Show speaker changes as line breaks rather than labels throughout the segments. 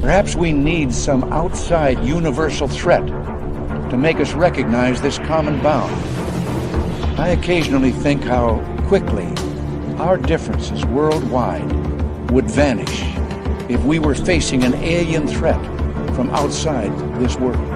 Perhaps we need some outside universal threat to make us recognize this common bound. I occasionally think how quickly our differences worldwide would vanish if we were facing an alien threat from outside this world.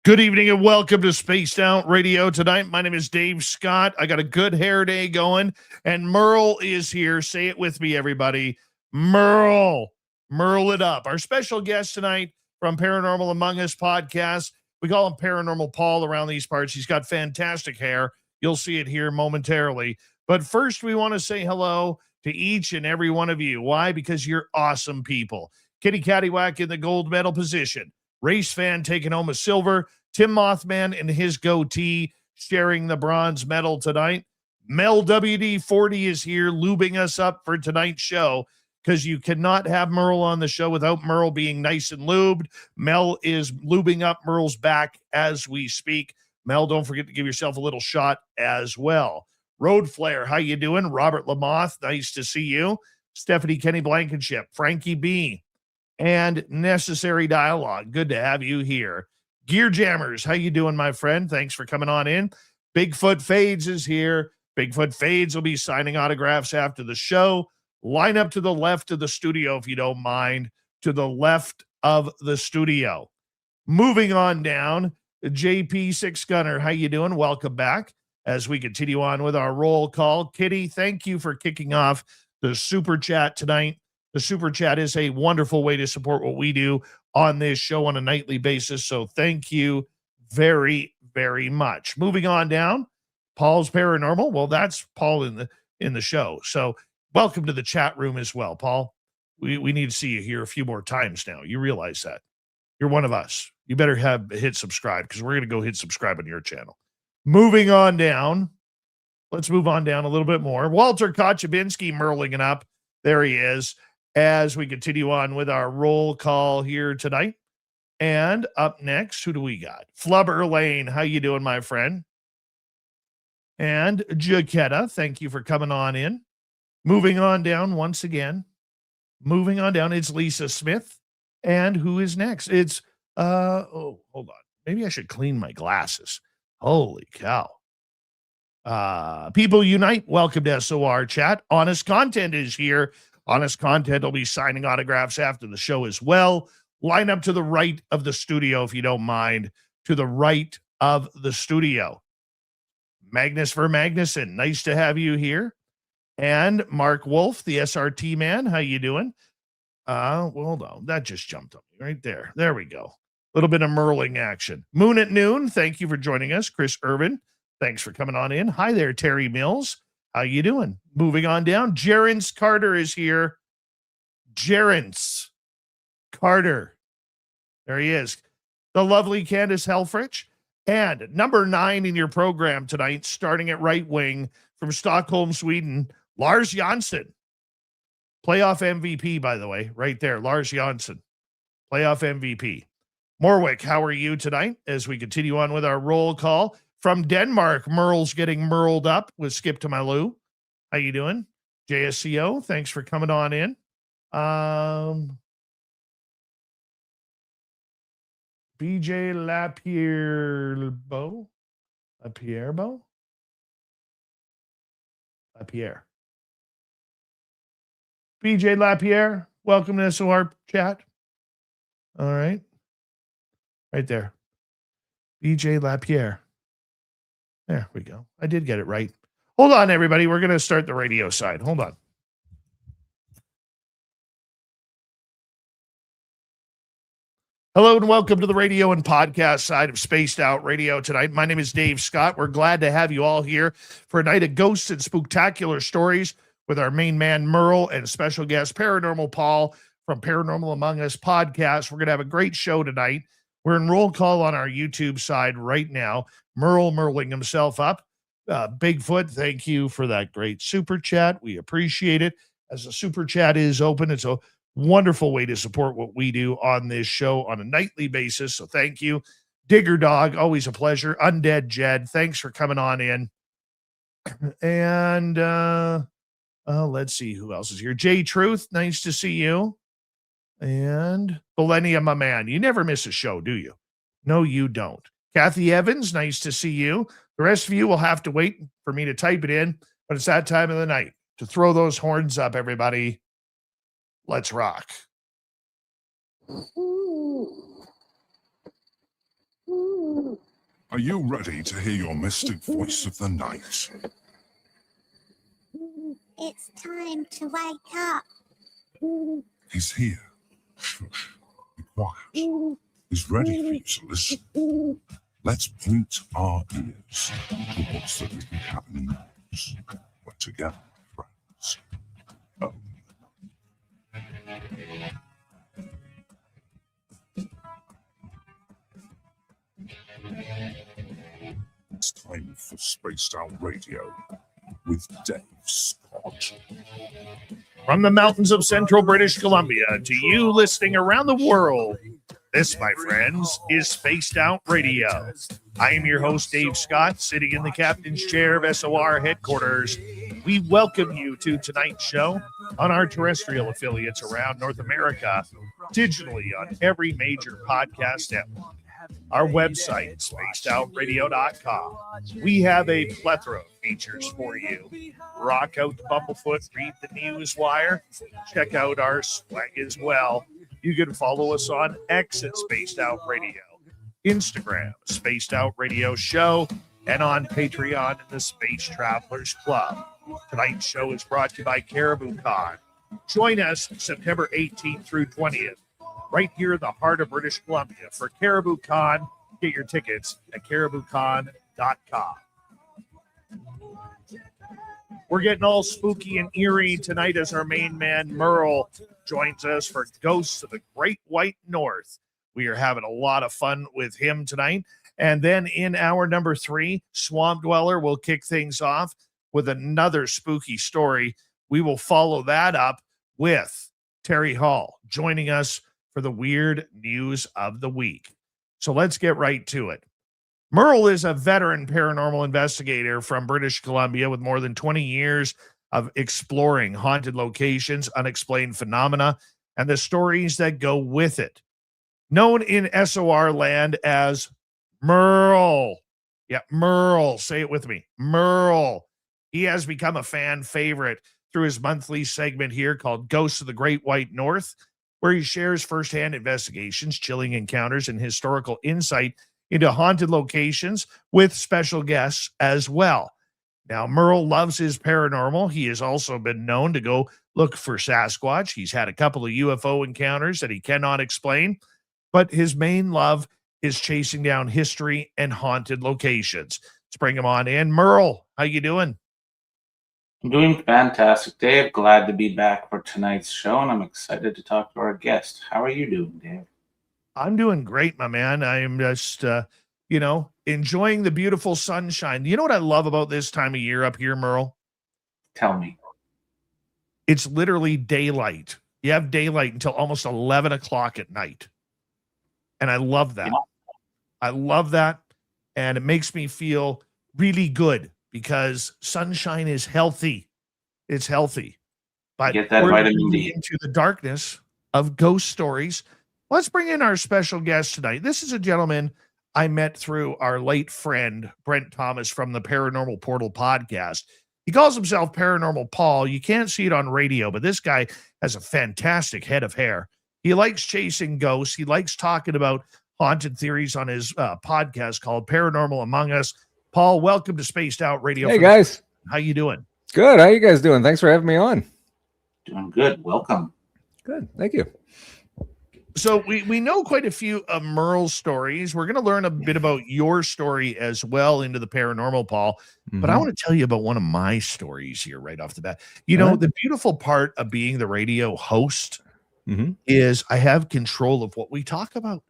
Good evening and welcome to Spaced Out Radio tonight. My name is Dave Scott. I got a good hair day going, and Merle is here. Say it with me, everybody. Merle it up. Our special guest tonight from Paranormal Among Us podcast. We call him Paranormal Paul around these parts. He's got fantastic hair. You'll see it here momentarily. But first, we want to say hello to each and every one of you. Why? Because you're awesome people. Kitty Caddywhack in the gold medal position. Race fan taking home a silver. Tim Mothman and his goatee sharing the bronze medal tonight. Mel WD-40 is here lubing us up for tonight's show because you cannot have Merle on the show without Merle being nice and lubed. Mel is lubing up Merle's back as we speak. Mel, don't forget to give yourself a little shot as well. Road Flare, how you doing? Robert Lamoth, nice to see you. Stephanie Kenny Blankenship, Frankie B, and Necessary Dialogue. Good to have you here. Gear Jammers, how you doing, my friend? Thanks for coming on in. Bigfoot Fades is here. Bigfoot Fades will be signing autographs after the show. Line up to the left of the studio, if you don't mind, to the left of the studio. Moving on down, JP Six Gunner, how you doing? Welcome back as we continue on with our roll call. Kitty, thank you for kicking off the Super Chat tonight. The Super Chat is a wonderful way to support what we do on this show on a nightly basis. So thank you very, very much. Moving on down, Paul's Paranormal. Well, that's Paul in the show. So welcome to the chat room as well, Paul. We need to see you here a few more times now. You realize that. You're one of us. You better hit subscribe because we're going to go hit subscribe on your channel. Moving on down. Let's move on down a little bit more. Walter Kochabinski merling up. There he is. As we continue on with our roll call here tonight. And up next, who do we got? Flubber Lane, how you doing, my friend? And Jaquetta, thank you for coming on in. Moving on down once again. Moving on down, it's Lisa Smith. And who is next? It's, hold on. Maybe I should clean my glasses. Holy cow. People Unite, welcome to SOR Chat. Honest Content is here. Honest Content will be signing autographs after the show as well. Line up to the right of the studio, if you don't mind. To the right of the studio. Magnus Magnuson, nice to have you here. And Mark Wolf, the SRT man, how you doing? Well, no, that just jumped on me right there. There we go. A little bit of Merling action. Moon at Noon, thank you for joining us. Chris Irvin, thanks for coming on in. Hi there, Terry Mills. How you doing? Moving on down, Jerence Carter is here. Jerence Carter. There he is. The lovely Candace Helfrich. And number 9 in your program tonight, starting at right wing from Stockholm, Sweden, Lars Jansson. Playoff MVP, by the way, right there. Lars Jansson. Playoff MVP. Morwick, how are you tonight? As we continue on with our roll call. From Denmark, Merle's getting merled up with Skip to my Lou. How you doing? JSCO, thanks for coming on in. BJ Lapierbo. LaPierre. BJ LaPierre, welcome to SOR chat. All right. Right there. BJ LaPierre. There we go. I did get it right. Hold on, everybody. We're going to start the radio side. Hold on. Hello and welcome to the radio and podcast side of Spaced Out Radio tonight. My name is Dave Scott. We're glad to have you all here for a night of ghosts and spooktacular stories with our main man Merle and special guest Paranormal Paul from Paranormal Among Us podcast. We're going to have a great show tonight. We're in roll call on our YouTube side right now. Merle merling himself up. Bigfoot, thank you for that great super chat. We appreciate it. As the super chat is open, it's a wonderful way to support what we do on this show on a nightly basis. So thank you. Digger Dog, always a pleasure. Undead Jed, thanks for coming on in. And let's see who else is here. Jay Truth, nice to see you. And Millennium, my man. You never miss a show, do you? No, you don't. Kathy Evans, nice to see you. The rest of you will have to wait for me to type it in, but it's that time of the night to throw those horns up, everybody. Let's rock.
Are you ready to hear your mystic voice of the night?
It's time to wake up.
He's here. Shush. Be quiet. He's ready for you to listen. Let's point our ears to what's really happening next. We're together, friends. Oh. It's time for Spaced Out Radio with Dave Scott.
From the mountains of central British Columbia to you listening around the world, this, my friends, is Spaced Out Radio. I am your host, Dave Scott, sitting in the captain's chair of SOR headquarters. We welcome you to tonight's show on our terrestrial affiliates around North America, digitally on every major podcast network. Our website, spacedoutradio.com. We have a plethora of features for you. Rock out the Bumblefoot, read the news wire, check out our swag as well. You can follow us on X at Spaced Out Radio, Instagram, Spaced Out Radio Show, and on Patreon in the Space Travelers Club. Tonight's show is brought to you by Caribou Con. Join us September 18th through 20th. Right here in the heart of British Columbia for Caribou Con. Get your tickets at cariboucon.com. We're getting all spooky and eerie tonight as our main man Merle joins us for Ghosts of the Great White North. We are having a lot of fun with him tonight. And then in hour number 3, Swamp Dweller will kick things off with another spooky story. We will follow that up with Terry Hall joining us for the weird news of the week. So let's get right to it. Merle is a veteran paranormal investigator from British Columbia with more than 20 years of exploring haunted locations, unexplained phenomena, and the stories that go with it. Known in SOR land as Merle. Yeah, Merle. Say it with me. Merle. He has become a fan favorite through his monthly segment here called Ghosts of the Great White North, where he shares firsthand investigations, chilling encounters, and historical insight into haunted locations with special guests as well. Now, Merle loves his paranormal. He has also been known to go look for Sasquatch. He's had a couple of UFO encounters that he cannot explain, but his main love is chasing down history and haunted locations. Let's bring him on in. Merle, how you doing?
I'm doing fantastic, Dave. Glad to be back for tonight's show, and I'm excited to talk to our guest. How are you doing, Dave?
I'm doing great, my man. I am just, enjoying the beautiful sunshine. You know what I love about this time of year up here, Merle?
Tell me.
It's literally daylight. You have daylight until almost 11 o'clock at night. And I love that.
Yeah.
I love that. And it makes me feel really good because sunshine is healthy. It's healthy. But
Get that
we're
vitamin D.
into the darkness of ghost stories. Let's bring in our special guest tonight. This is a gentleman I met through our late friend, Brent Thomas from the Paranormal Portal podcast. He calls himself Paranormal Paul. You can't see it on radio, but this guy has a fantastic head of hair. He likes chasing ghosts. He likes talking about haunted theories on his podcast called Paranormal Among Us. Paul, welcome to Spaced Out Radio.
Hey, guys.
How you doing?
Good. How you guys doing? Thanks for having me on.
Doing good. Welcome.
Good. Thank you.
So we know quite a few of Merle's stories. We're going to learn a bit about your story as well into the paranormal, Paul. But I want to tell you about one of my stories here right off the bat. You know, the beautiful part of being the radio host is I have control of what we talk about.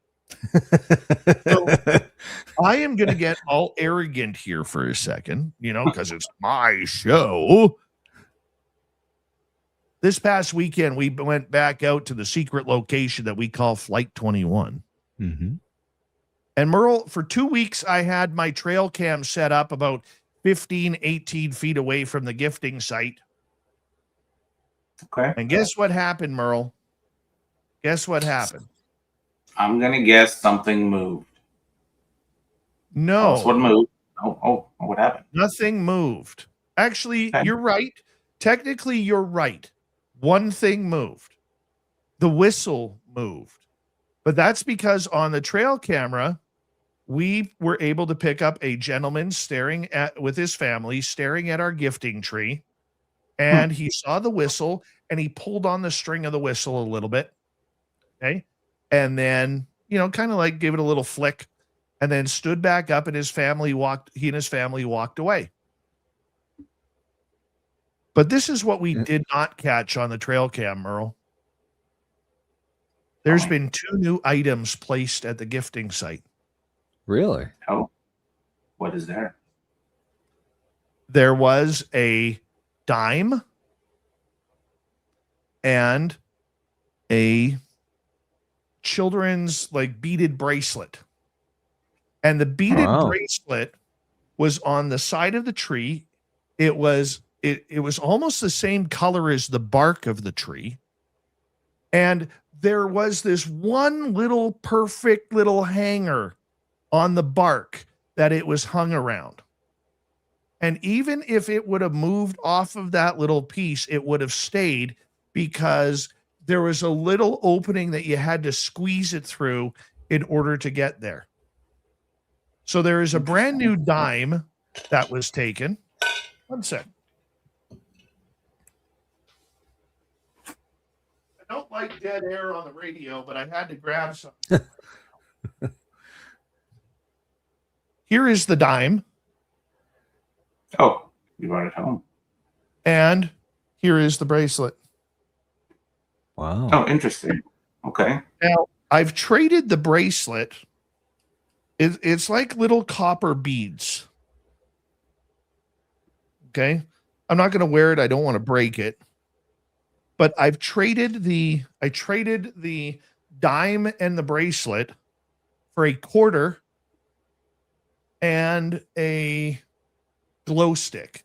So I am going to get all arrogant here for a second, you know, because it's my show. This past weekend, we went back out to the secret location that we call Flight 21. And Merle, for 2 weeks, I had my trail cam set up about 15, 18 feet away from the gifting site.
Okay.
And guess what happened, Merle? Guess what happened?
I'm going to guess something moved.
No.
That's what moved. Oh, what happened?
Nothing moved. Actually, you're right. Technically, you're right. One thing moved. The whistle moved. But that's because on the trail camera, we were able to pick up a gentleman with his family, staring at our gifting tree. And he saw the whistle and he pulled on the string of the whistle a little bit. Okay. And then, you know, kind of like gave it a little flick and then stood back up and he and his family walked away. But this is what we did not catch on the trail cam, Merle. There's been 2 new items placed at the gifting site.
Really?
Oh, what is there?
There was a dime and a children's like beaded bracelet. And the beaded bracelet was on the side of the tree. It was almost the same color as the bark of the tree. And there was this one little perfect little hanger on the bark that it was hung around. And even if it would have moved off of that little piece, it would have stayed because there was a little opening that you had to squeeze it through in order to get there. So there is a brand new dime that was taken. One sec. I don't like dead air on the radio, but I had to grab some. Here is the dime.
Oh, you brought it home.
And here is the bracelet.
Wow.
Oh, interesting. Okay.
Now, I've traded the bracelet. It's like little copper beads. Okay. I'm not going to wear it. I don't want to break it. But I've traded the dime and the bracelet for a quarter and a glow stick.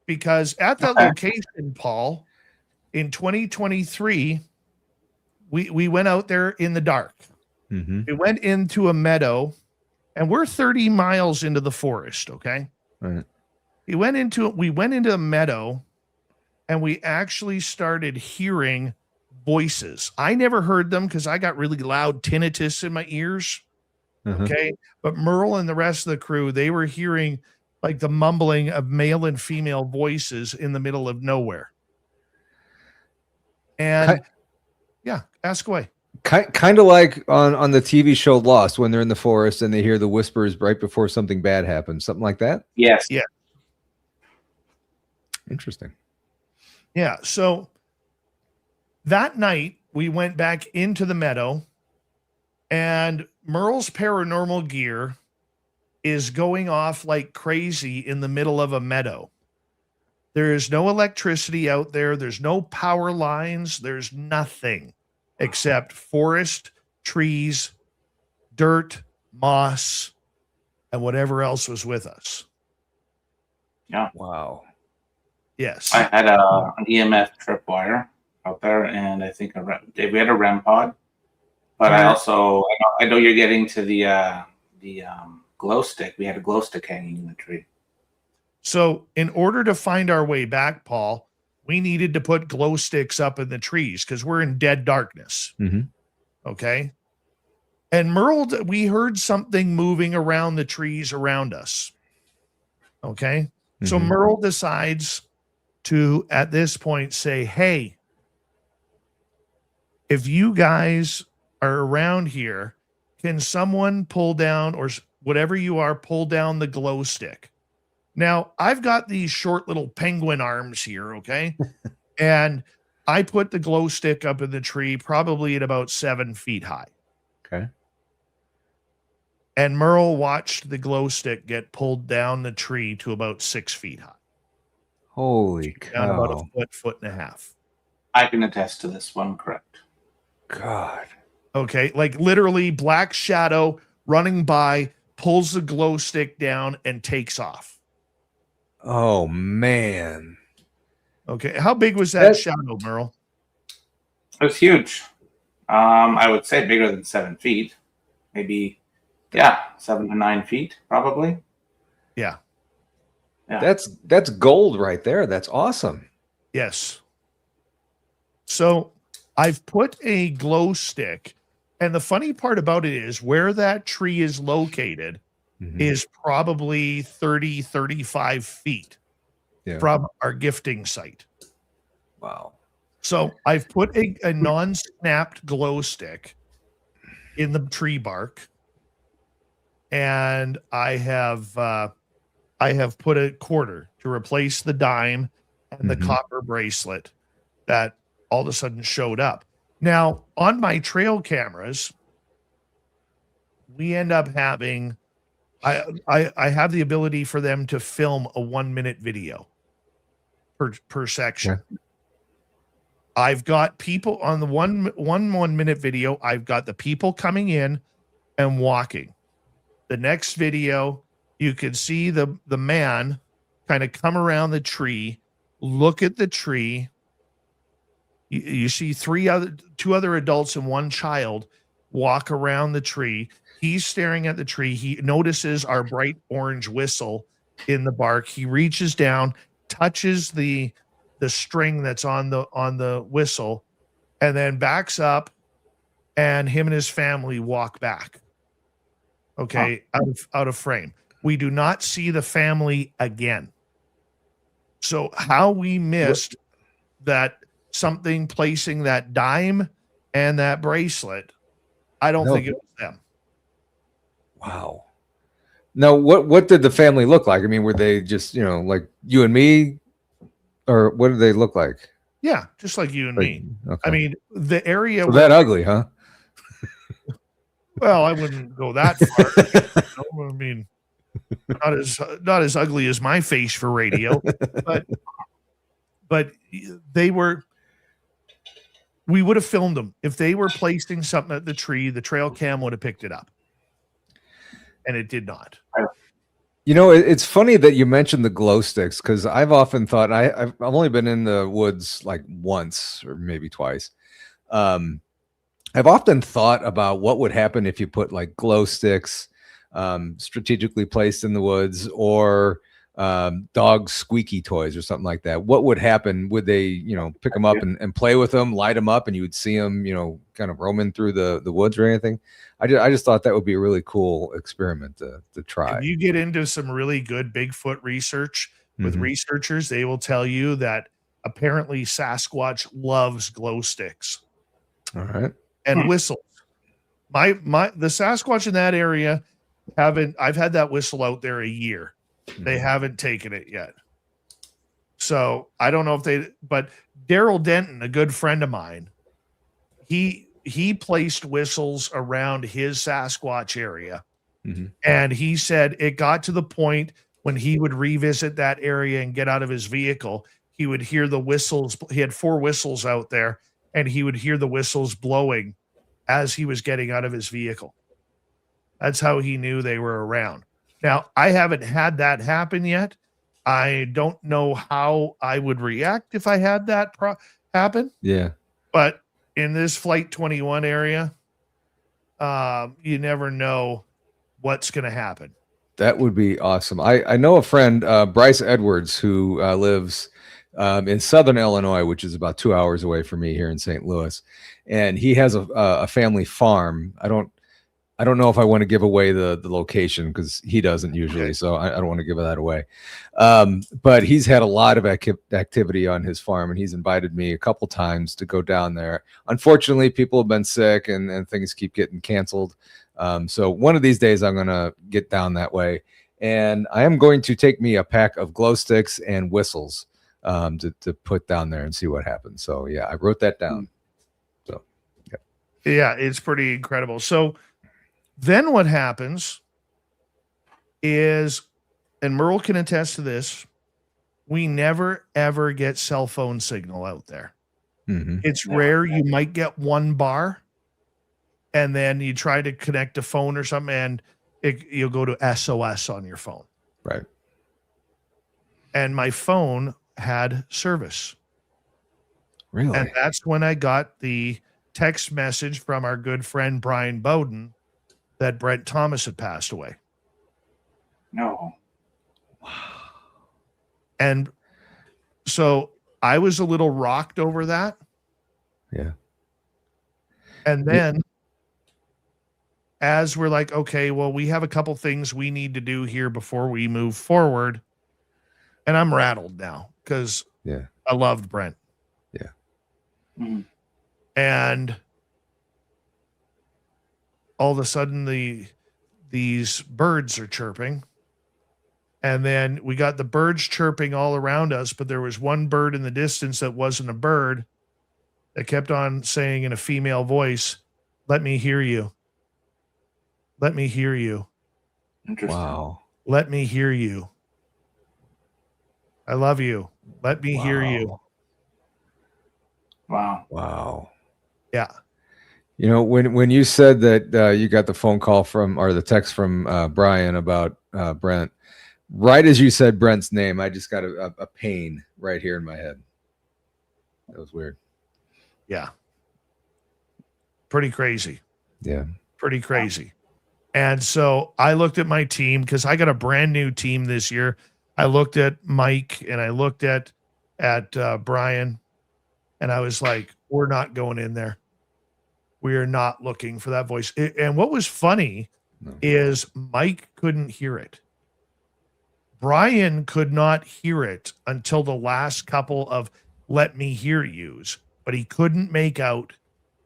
Because at that location, Paul, in 2023, we went out there in the dark. We went into a meadow, and we're 30 miles into the forest, okay?
Right.
We went into a meadow, and we actually started hearing voices. I never heard them because I got really loud tinnitus in my ears. Okay. But Merle and the rest of the crew, they were hearing like the mumbling of male and female voices in the middle of nowhere. And yeah, ask away.
Kind of like on the TV show Lost when they're in the forest and they hear the whispers right before something bad happens. Something like that?
Yes.
Yeah.
Interesting.
Yeah. So that night we went back into the meadow and Merle's paranormal gear is going off like crazy in the middle of a meadow. There is no electricity out there. There's no power lines. There's nothing except forest, trees, dirt, moss, and whatever else was with us.
Yeah.
Wow.
Yes.
I had an EMF tripwire out there, and I think we had a REM pod. But I also, I know you're getting to the glow stick. We had a glow stick hanging in the tree.
So in order to find our way back, Paul, we needed to put glow sticks up in the trees because we're in dead darkness.
Mm-hmm.
Okay. And Merle, we heard something moving around the trees around us. Okay. So
Mm-hmm.
Merle decides to, at this point, say, hey, if you guys are around here, can someone pull down, or whatever you are, pull down the glow stick? Now, I've got these short little penguin arms here, okay? And I put the glow stick up in the tree, probably at about 7 feet high.
Okay.
And Merle watched the glow stick get pulled down the tree to about 6 feet high.
Holy
Down about
cow.
a foot and a half.
I can attest to this one, correct.
God.
Okay, like literally black shadow running by, pulls the glow stick down and takes off.
Oh, man.
Okay, how big was that shadow, Merle?
It was huge. I would say bigger than 7 feet. Maybe, 7 to 9 feet, probably.
Yeah.
That's gold right there. That's awesome.
Yes. So I've put a glow stick, and the funny part about it is where that tree is located is probably 30, 35 feet from our gifting site.
Wow.
So I've put a non-snapped glow stick in the tree bark, and I have put a quarter to replace the dime and the copper bracelet that all of a sudden showed up. Now, on my trail cameras, we end up having, I have the ability for them to film a 1-minute video per section. Yeah. I've got people on the one minute video. I've got the people coming in and walking. The next video, you could see the man kind of come around the tree, look at the tree. You see two other adults and one child walk around the tree. He's staring at the tree. He notices our bright orange whistle in the bark. He reaches down, touches the string that's on the whistle, and then backs up, and him and his family walk back. Okay, out of frame. We do not see the family again. So how we missed that something placing that dime and that bracelet, I don't think it was them.
Wow. Now, what did the family look like? I mean, were they just, like you and me, or what did they look like?
Yeah, just like you and me. Okay. I mean, the area
was that ugly, huh?
Well, I wouldn't go that far. I mean, not as ugly as my face for radio, but they were. We would have filmed them if they were placing something at the tree. The trail cam would have picked it up, and it did not.
It's funny that you mentioned the glow sticks, because I've often thought I've only been in the woods like once or maybe twice. I've often thought about what would happen if you put like glow sticks strategically placed in the woods, or dog squeaky toys or something like that. What would happen? Would they, pick them up and play with them, light them up, and you would see them, kind of roaming through the woods or anything? I just thought that would be a really cool experiment to try.
If you get into some really good Bigfoot research with researchers, they will tell you that apparently Sasquatch loves glow sticks.
All right.
And whistles. The Sasquatch in that area I've had that whistle out there a year. They haven't taken it yet. So I don't know but Daryl Denton, a good friend of mine, he placed whistles around his Sasquatch area. And he said it got to the point when he would revisit that area and get out of his vehicle, he would hear the whistles. He had 4 whistles out there, and he would hear the whistles blowing as he was getting out of his vehicle. That's how he knew they were around. Now, I haven't had that happen yet. I don't know how I would react if I had that happen.
Yeah.
But in this Flight 21 area, you never know what's going to happen.
That would be awesome. I know a friend, Bryce Edwards, who lives in Southern Illinois, which is about 2 hours away from me here in St. Louis, and he has a family farm. I don't know if I want to give away the location because he doesn't usually, so I don't want to give that away. But he's had a lot of activity on his farm, and he's invited me a couple times to go down there. Unfortunately, people have been sick, and things keep getting canceled. So one of these days I'm going to get down that way, and I am going to take me a pack of glow sticks and whistles to put down there and see what happens. So yeah, I wrote that down. So
yeah, it's pretty incredible. So then what happens is, and Merle can attest to this, we never ever get cell phone signal out there. It's rare. You might get one bar, and then you try to connect a phone or something, and you'll go to SOS on your phone.
Right.
And my phone had service.
Really?
And that's when I got the text message from our good friend Brian Bowden that Brent Thomas had passed away.
No.
And so I was a little rocked over that.
Yeah.
And then as we're like, okay, well, we have a couple things we need to do here before we move forward. And I'm rattled now because I loved Brent.
Yeah.
Mm.
And all of a sudden these birds are chirping. And then we got the birds chirping all around us, but there was one bird in the distance that wasn't a bird that kept on saying in a female voice, "Let me hear you. Let me hear you.
Interesting.
Wow.
Let me hear you. I love you. Let me hear you."
Wow.
Wow.
Yeah.
You know, when you said that you got the phone call or the text from Brian about Brent, right as you said Brent's name, I just got a pain right here in my head. That was weird.
Yeah. Pretty crazy.
Yeah.
Pretty crazy. And so I looked at my team because I got a brand new team this year. I looked at Mike and I looked at Brian, and I was like, we're not going in there. We are not looking for that voice. And what was funny is Mike couldn't hear it. Brian could not hear it until the last couple of "let me hear yous," but he couldn't make out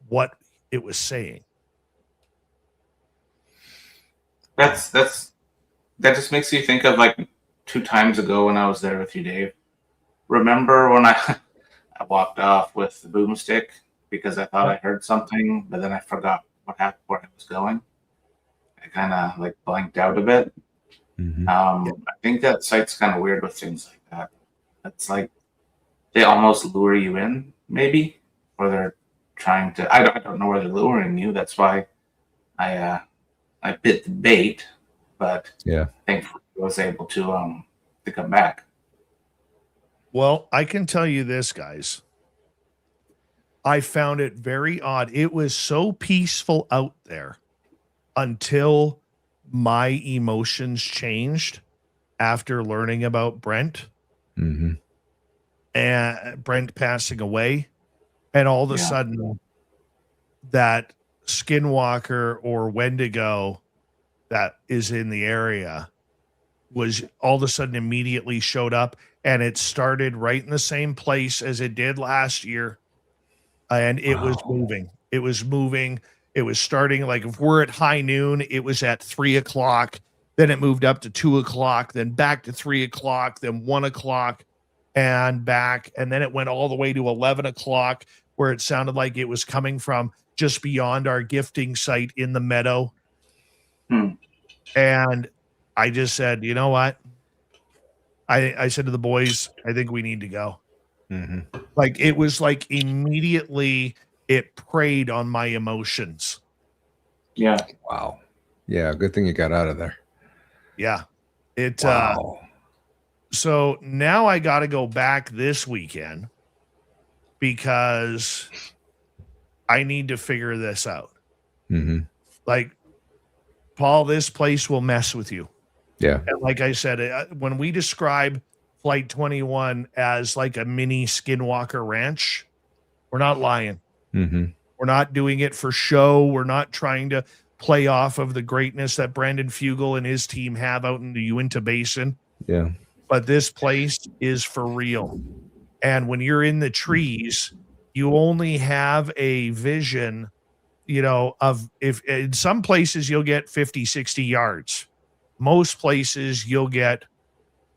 what it was saying.
That just makes you think of like 2 times ago when I was there with you, Dave. Remember when I walked off with the boomstick because I thought I heard something, but then I forgot what happened, where I was going. I kind of like blanked out a bit. I think that site's kind of weird with things like that. It's like they almost lure you in, maybe, or they're trying to. I don't know where they're luring you. That's why I bit the bait, but thankfully I was able to come back.
Well, I can tell you this, guys. I found it very odd. It was so peaceful out there until my emotions changed after learning about Brent and Brent passing away. And all of a sudden that skinwalker or Wendigo that is in the area was all of a sudden immediately showed up, and it started right in the same place as it did last year. And it was moving. It was moving. It was starting, like if we're at high noon, it was at 3:00. Then it moved up to 2:00, then back to 3:00, then 1:00 and back. And then it went all the way to 11:00, where it sounded like it was coming from just beyond our gifting site in the meadow. And I just said, you know what? I said to the boys, I think we need to go. Like it was like immediately it preyed on my emotions.
Yeah.
Wow. Yeah. Good thing you got out of there.
Yeah. So now I got to go back this weekend because I need to figure this out. Like, Paul, this place will mess with you.
Yeah.
And like I said, when we describe Flight 21 as like a mini Skinwalker Ranch, we're not lying.
Mm-hmm.
We're not doing it for show. We're not trying to play off of the greatness that Brandon Fugel and his team have out in the Uinta Basin.
Yeah.
But this place is for real. And when you're in the trees, you only have a vision, of if in some places you'll get 50, 60 yards. Most places you'll get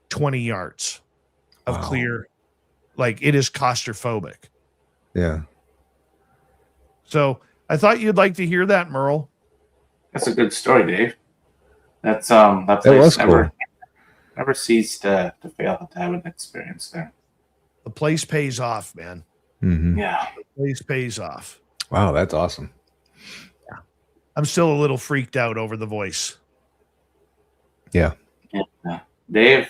20 yards of clear. Like, it is claustrophobic.
Yeah.
So I thought you'd like to hear that, Merle.
That's a good story, Dave. That's that place
was cool.
never ceased to fail to have an experience there.
The place pays off, man.
Mm-hmm.
Yeah.
The place pays off.
Wow, that's awesome.
I'm still a little freaked out over the voice.
Yeah.
Yeah. Dave.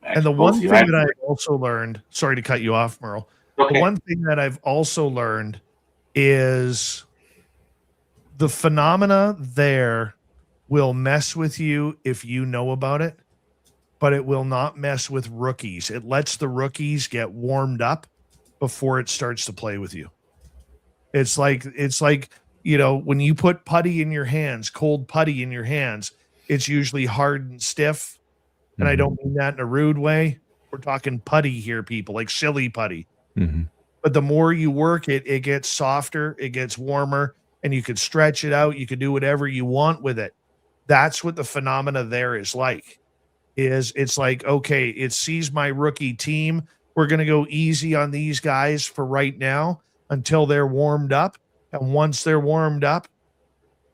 And the one thing that I've also learned, sorry to cut you off, Merle.
Okay.
The one thing that I've also learned is the phenomena there will mess with you if you know about it, but it will not mess with rookies. It lets the rookies get warmed up before it starts to play with you. It's like, when you put putty in your hands, cold putty in your hands, it's usually hard and stiff. And I don't mean that in a rude way. We're talking putty here, people, like silly putty.
Mm-hmm.
But the more you work it, it gets softer, it gets warmer, and you can stretch it out. You can do whatever you want with it. That's what the phenomena there is like. It's like, okay, it sees my rookie team. We're going to go easy on these guys for right now until they're warmed up. And once they're warmed up,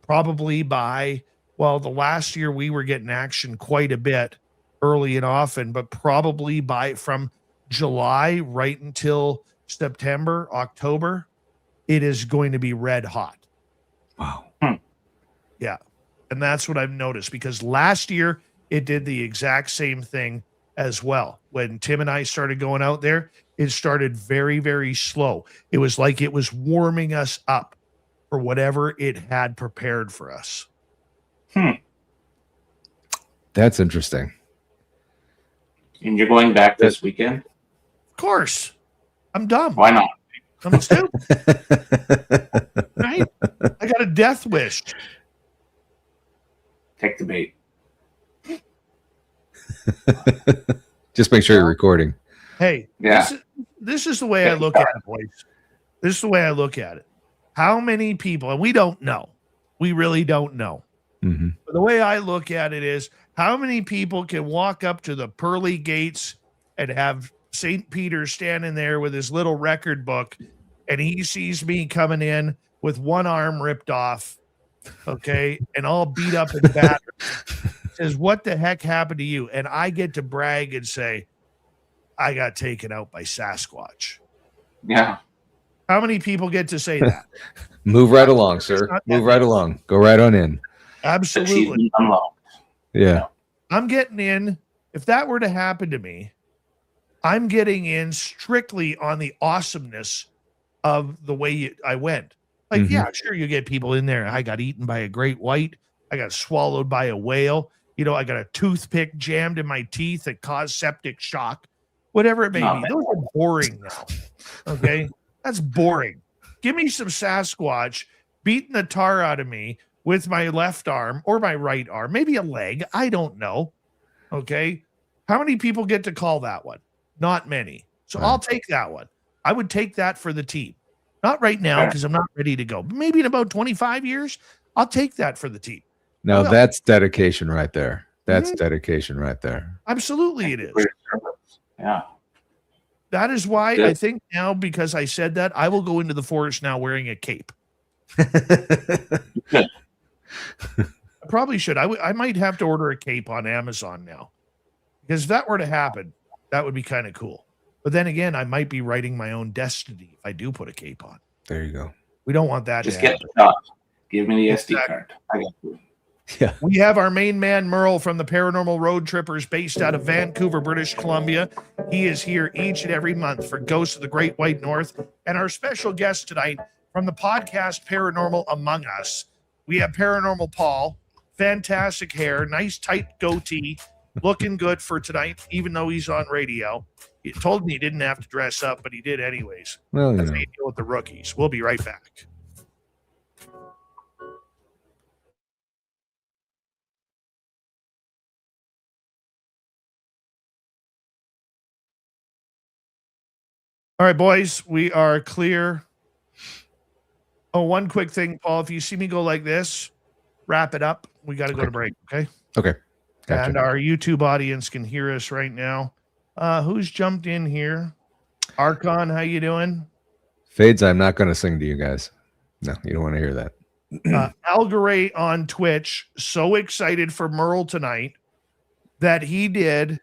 probably the last year we were getting action quite a bit early and often, but probably from July right until September, October, it is going to be red hot.
Wow.
Yeah. And that's what I've noticed, because last year it did the exact same thing as well. When Tim and I started going out there, it started very, very slow. It was like it was warming us up for whatever it had prepared for us.
That's interesting.
And you're going back this weekend?
Of course. I'm dumb.
Why not?
I'm stupid. Right? I got a death wish.
Take the bait.
Just make sure you're recording.
Hey,
Yeah.
This is the way I look at it, boys. This is the way I look at it. How many people, and we don't know. We really don't know.
Mm-hmm.
But the way I look at it is, how many people can walk up to the pearly gates and have St. Peter standing there with his little record book, and he sees me coming in with one arm ripped off, okay, and all beat up and battered. Says, what the heck happened to you? And I get to brag and say, I got taken out by Sasquatch.
Yeah.
How many people get to say that?
Move right along, sir. Move right along. Go right on in.
Absolutely.
Achievement unlocked.
Yeah.
I'm getting in. If that were to happen to me, I'm getting in strictly on the awesomeness of the way I went. Like, yeah, sure, you get people in there. I got eaten by a great white. I got swallowed by a whale. I got a toothpick jammed in my teeth that caused septic shock. Whatever it may be. Those are boring now. Okay? That's boring. Give me some Sasquatch beating the tar out of me with my left arm or my right arm, maybe a leg. I don't know. Okay? How many people get to call that one? Not many. So I'll take that one. I would take that for the team. Not right now because I'm not ready to go. But maybe in about 25 years, I'll take that for the team.
Now that's dedication right there. That's dedication right there.
Absolutely it is.
Yeah.
That is why I think now, because I said that, I will go into the forest now wearing a cape. I probably should. I might have to order a cape on Amazon now. Because if that were to happen, that would be kind of cool. But then again, I might be writing my own destiny if I do put a cape on.
There you go.
We don't want that
Just
to happen.
get the shot. Give me the SD card. I got you.
Yeah.
We have our main man, Merle, from the Paranormal Road Trippers, based out of Vancouver, British Columbia. He is here each and every month for Ghosts of the Great White North. And our special guest tonight from the podcast Paranormal Among Us, we have Paranormal Paul fantastic hair, nice tight goatee, looking good for tonight, even though he's on radio. He told me he didn't have to dress up, but he did anyways.
Well,
That's how you deal with the rookies. We'll be right back. All right, boys, we are clear. Oh, one quick thing, Paul. If you see me go like this, wrap it up. We got to go to break, okay?
Okay. Gotcha.
And our YouTube audience can hear us right now. Who's jumped in here? Archon, how you doing?
Fades, I'm not going to sing to you guys. No, you don't want to hear that.
Algaray on Twitch, so excited for Merle tonight that he did.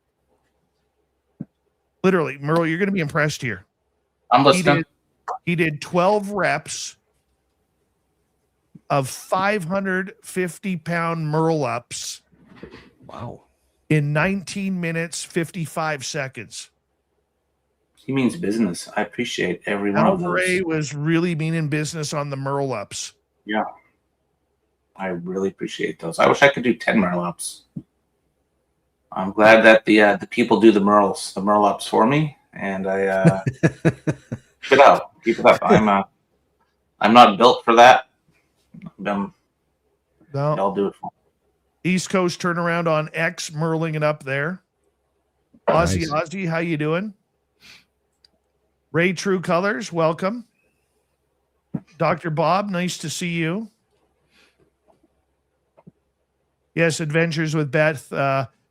Literally, Merle, you're going to be impressed here.
I'm listening.
He did 12 reps of 550-pound Merle ups.
Wow.
In 19 minutes, 55 seconds.
He means business. I appreciate every one of those.
Algaray was really meaning business on the Merle ups.
Yeah. I really appreciate those. I wish I could do 10 Merle ups. I'm glad that the people do the Merle ups for me, and I keep it up. Keep it up. I'm not built for that.
No.
I'll do it for me.
East Coast turnaround on X, Merling it up there.
Nice.
Ozzy, how you doing? Ray True Colors, welcome. Dr. Bob, nice to see you. Yes, Adventures with Beth.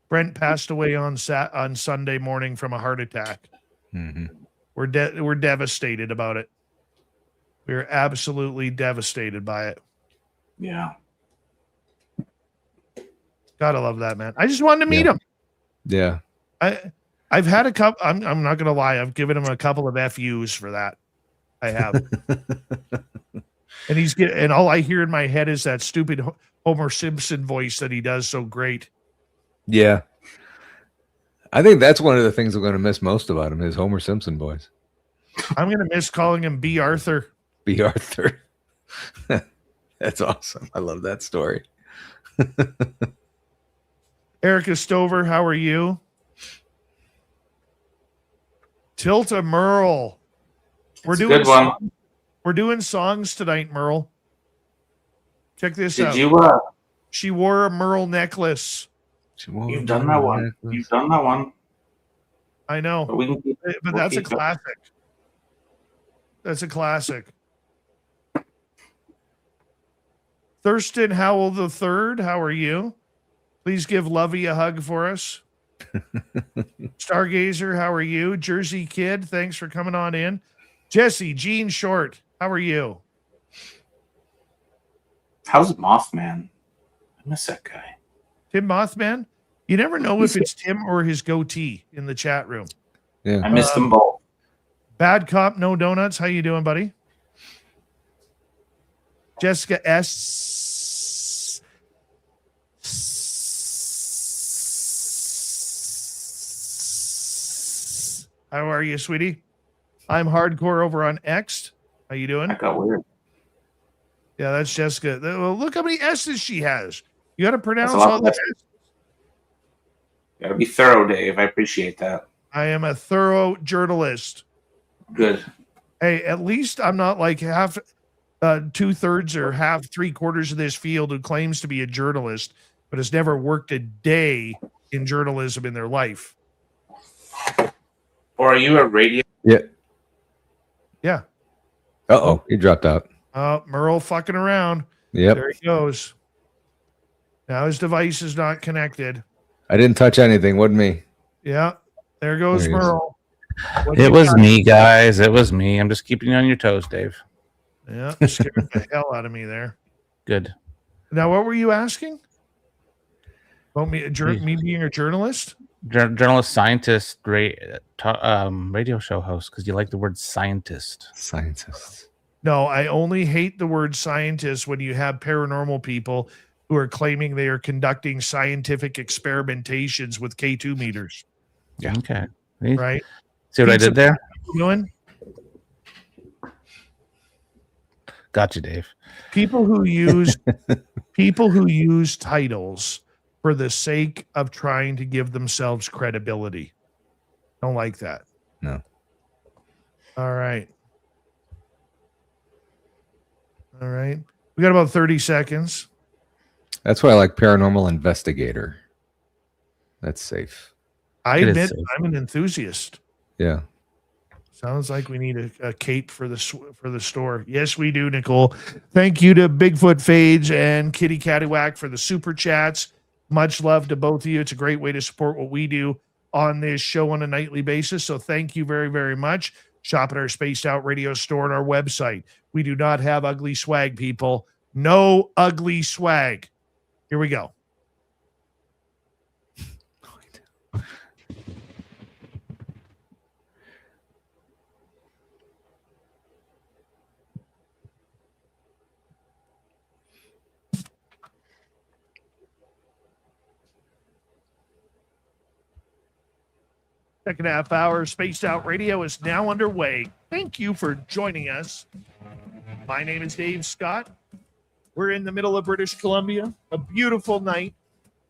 Brent passed away on Sunday morning from a heart attack.
Mm-hmm.
We're devastated about it. We're absolutely devastated by it.
Yeah.
Gotta love that, man. I just wanted to meet him.
Yeah.
I've had a couple. I'm not gonna lie. I've given him a couple of FUs for that. I have. And all I hear in my head is that stupid Homer Simpson voice that he does so great.
Yeah. I think that's one of the things I'm going to miss most about him, his Homer Simpson voice.
I'm gonna miss calling him B. Arthur.
B. Arthur. That's awesome. I love that story.
Erica Stover, how are you? Tilta Merle. We're doing
good one.
We're doing songs tonight, Merle. Check this
Did
out.
you?
She wore a Merle necklace.
You've done that one. You've done that one.
I know,
But we'll
that's a
keep it.
classic. That's a classic. Thurston Howell III, how are you? Please give Lovey a hug for us. Stargazer, how are you? Jersey Kid, thanks for coming on in. Jesse, Gene Short, how are you?
How's Mothman? I miss that guy.
Tim Mothman? You never know if it's Tim or his goatee in the chat room.
Yeah.
I missed them both.
Bad Cop, No Donuts, how you doing, buddy? Jessica S. How are you, sweetie? I'm hardcore over on X. How you doing?
That got weird.
Yeah, that's Jessica. Well, look how many S's she has. You got to pronounce
That's a lot
all
of
the
S's.
S's.
Gotta be thorough, Dave. I appreciate that.
I am a thorough journalist.
Good.
Hey, at least I'm not like half, 2/3 or half, 3/4 of this field who claims to be a journalist, but has never worked a day in journalism in their life.
Or are you a radio?
Yeah.
Yeah.
Uh-oh, he dropped out.
Merle fucking around.
Yep.
There he goes. Now his device is not connected.
I didn't touch anything. Wasn't me.
Yeah. There goes
There he is.
Merle.
It was me, guys. It was me. I'm just keeping you on your toes, Dave.
Yeah. Scared the hell out of me there.
Good.
Now, what were you asking? About me being a journalist?
Journalist, scientist, radio show host, because you like the word scientist.
Scientists.
No, I only hate the word scientist when you have paranormal people who are claiming they are conducting scientific experimentations with K2 meters.
Yeah. Okay. See?
Right?
See what I did there?
Doing?
Got you, Dave.
People who use titles for the sake of trying to give themselves credibility. Don't like that.
No.
All right. We got about 30 seconds.
That's why I like paranormal investigator. That's safe.
I
It is
admit
safe.
I'm an enthusiast.
Yeah.
Sounds like we need a cape for the store. Yes, we do, Nicole. Thank you to Bigfoot Fades and Kitty Cattywack for the super chats. Much love to both of you. It's a great way to support what we do on this show on a nightly basis. So thank you very, very much. Shop at our Spaced Out Radio store and our website. We do not have ugly swag, people. No ugly swag. Here we go. Second half hour Spaced Out Radio is now underway. Thank you for joining us. My name is Dave Scott. We're in the middle of British Columbia. A beautiful night,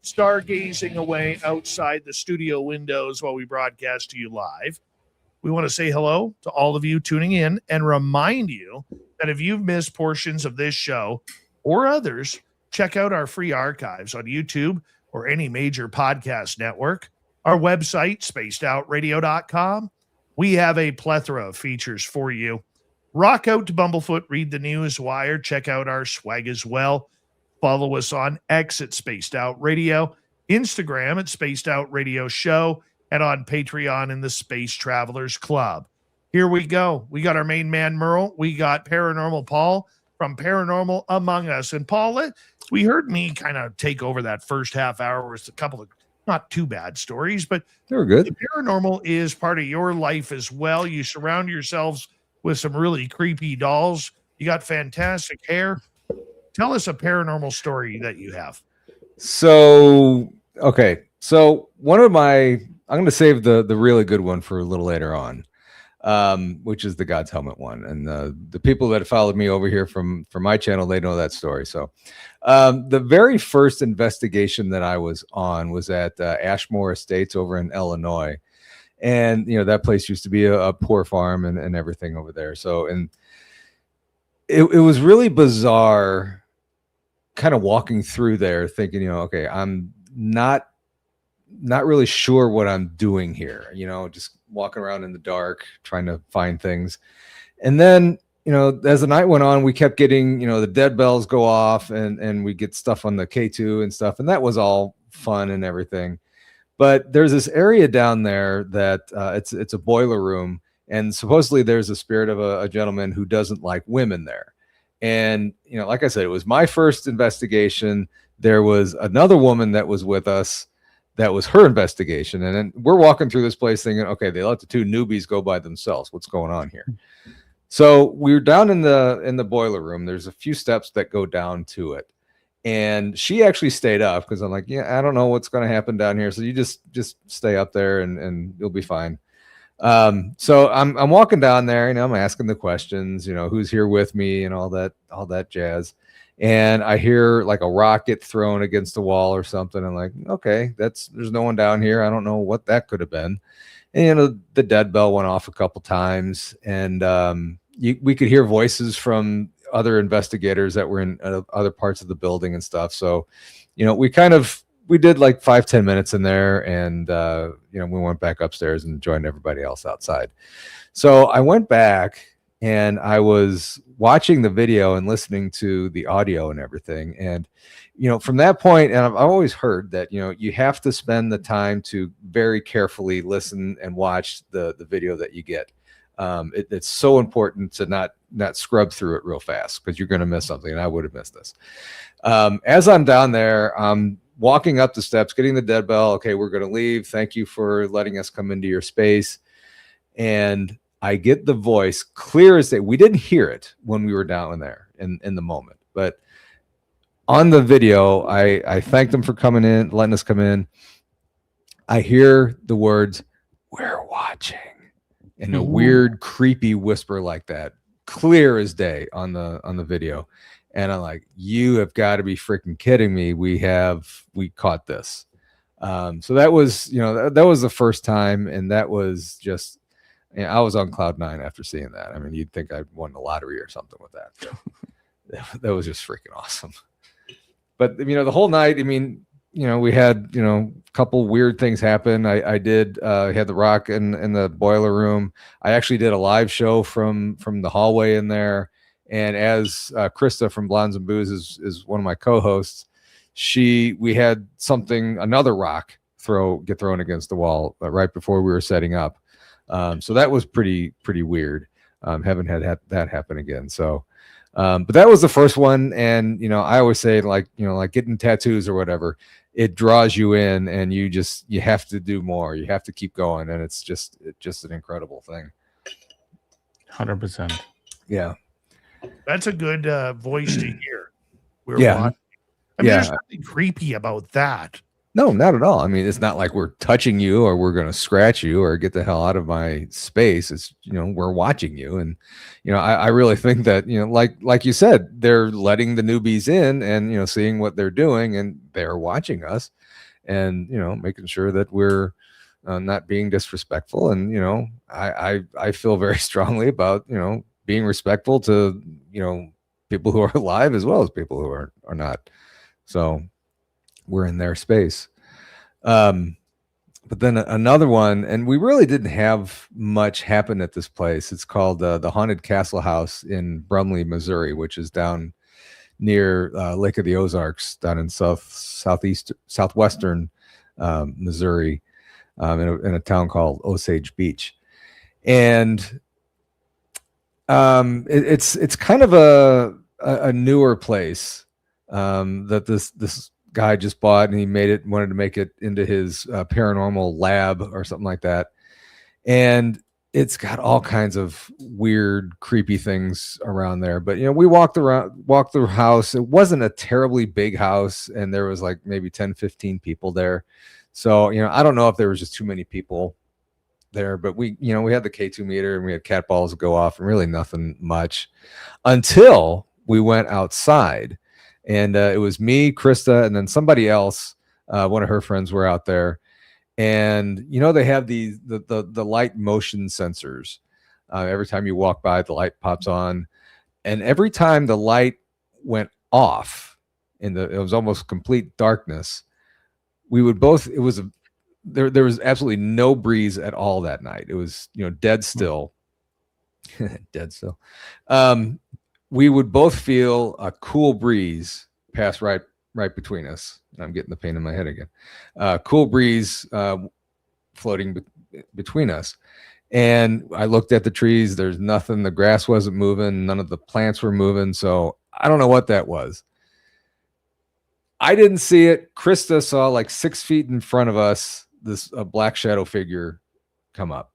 stargazing away outside the studio windows while we broadcast to you live. We want to say hello to all of you tuning in and remind you that if you've missed portions of this show or others, check out our free archives on YouTube or any major podcast network. Our website, spacedoutradio.com. We have a plethora of features for you. Rock out to Bumblefoot, read the news wire, check out our swag as well. Follow us on X at Spaced Out Radio, Instagram at Spaced Out Radio Show, and on Patreon in the Space Travelers Club. Here we go. We got our main man, Merle. We got Paranormal Paul from Paranormal Among Us. And Paul, we heard me kind of take over that first half hour with a couple of not too bad stories, but
They were good.
the paranormal is part of your life as well. You surround yourselves with some really creepy dolls. You got fantastic hair. Tell us a paranormal story that you have.
So, okay. So one of I'm going to save the really good one for a little later on, which is the God's Helmet one. And the people that followed me over here from my channel, they know that story. So the very first investigation that I was on was at Ashmore Estates over in Illinois. And, you know, that place used to be a poor farm and everything over there. So, and it was really bizarre kind of walking through there thinking, you know, okay, I'm not really sure what I'm doing here, you know, just walking around in the dark, trying to find things. And then, you know, as the night went on, we kept getting, you know, the dead bells go off and we get stuff on the K2 and stuff. And that was all fun and everything. But there's this area down there that it's a boiler room. And supposedly there's a spirit of a gentleman who doesn't like women there. And, you know, like I said, it was my first investigation. There was another woman that was with us. That was her investigation. And then we're walking through this place thinking, okay, they let the two newbies go by themselves. What's going on here? So we were down in the boiler room. There's a few steps that go down to it. And she actually stayed up because I'm like, yeah, I don't know what's going to happen down here. So you just stay up there and you'll be fine. So I'm walking down there, you know, I'm asking the questions, you know, who's here with me and all that jazz. And I hear like a rocket thrown against the wall or something. I'm like, okay, there's no one down here. I don't know what that could have been. And, you know, the dead bell went off a couple times and, we could hear voices from other investigators that were in other parts of the building and stuff. So, you know, we did like 5-10 minutes in there and, you know, we went back upstairs and joined everybody else outside. So I went back and I was watching the video and listening to the audio and everything. And, you know, from that point, and I've always heard that, you know, you have to spend the time to very carefully listen and watch the video that you get. It's so important to not scrub through it real fast because you're going to miss something. And I would have missed this. As I'm down there, I'm walking up the steps, getting the dead bell. Okay, we're going to leave. Thank you for letting us come into your space. And I get the voice clear as day. We didn't hear it when we were down there in the moment, but on the video, I thanked them for coming in, letting us come in. I hear the words, "We're watching," in a weird, creepy whisper like that. clear as day on the video. And I'm like, you have got to be freaking kidding me. We caught this. So that was, that was the first time. And that was just, I was on cloud nine after seeing that. I mean, you'd think I'd won the lottery or something with that. That was just freaking awesome. But, the whole night, we had, a couple weird things happen. I did had the rock in the boiler room. I actually did a live show from the hallway in there. And as Krista from Blondes and Booze is one of my co-hosts, we had another rock get thrown against the wall right before we were setting up. So that was pretty weird. Haven't had that happen again. So, but that was the first one. And, I always say like getting tattoos or whatever, it draws you in and you have to do more. You have to keep going. And it's just an incredible thing.
100%.
Yeah.
That's a good voice to hear.
Yeah.
There's nothing creepy about that.
No, not at all. I mean, it's not like we're touching you or we're going to scratch you or get the hell out of my space. It's, we're watching you. And, I really think that, like you said, they're letting the newbies in and, seeing what they're doing and they're watching us and, making sure that we're not being disrespectful. And, I feel very strongly about, being respectful to, people who are alive as well as people who are not. So we're in their space. But then another one, and we really didn't have much happen at this place. It's called the Haunted Castle House in Brumley, Missouri, which is down near Lake of the Ozarks, down in southwestern Missouri, in a town called Osage Beach. And it's kind of a newer place that this guy just bought, and he wanted to make it into his paranormal lab or something like that. And it's got all kinds of weird, creepy things around there. But we walked the house. It wasn't a terribly big house, and there was like maybe 10, 15 people there. So I don't know if there was just too many people there, but we had the K2 meter and we had cat balls go off and really nothing much until we went outside. And it was me, Krista, and then somebody else. One of her friends were out there, and they have the light motion sensors. Every time you walk by, the light pops on, and every time the light went off, it was almost complete darkness. We would both. It was there was absolutely no breeze at all that night. It was dead still, dead still. We would both feel a cool breeze pass right between us. I'm getting the pain in my head again. Cool breeze floating between us. And I looked at the trees. There's nothing. The grass wasn't moving. None of the plants were moving. So I don't know what that was. I didn't see it. Krista saw like 6 feet in front of us, a black shadow figure come up.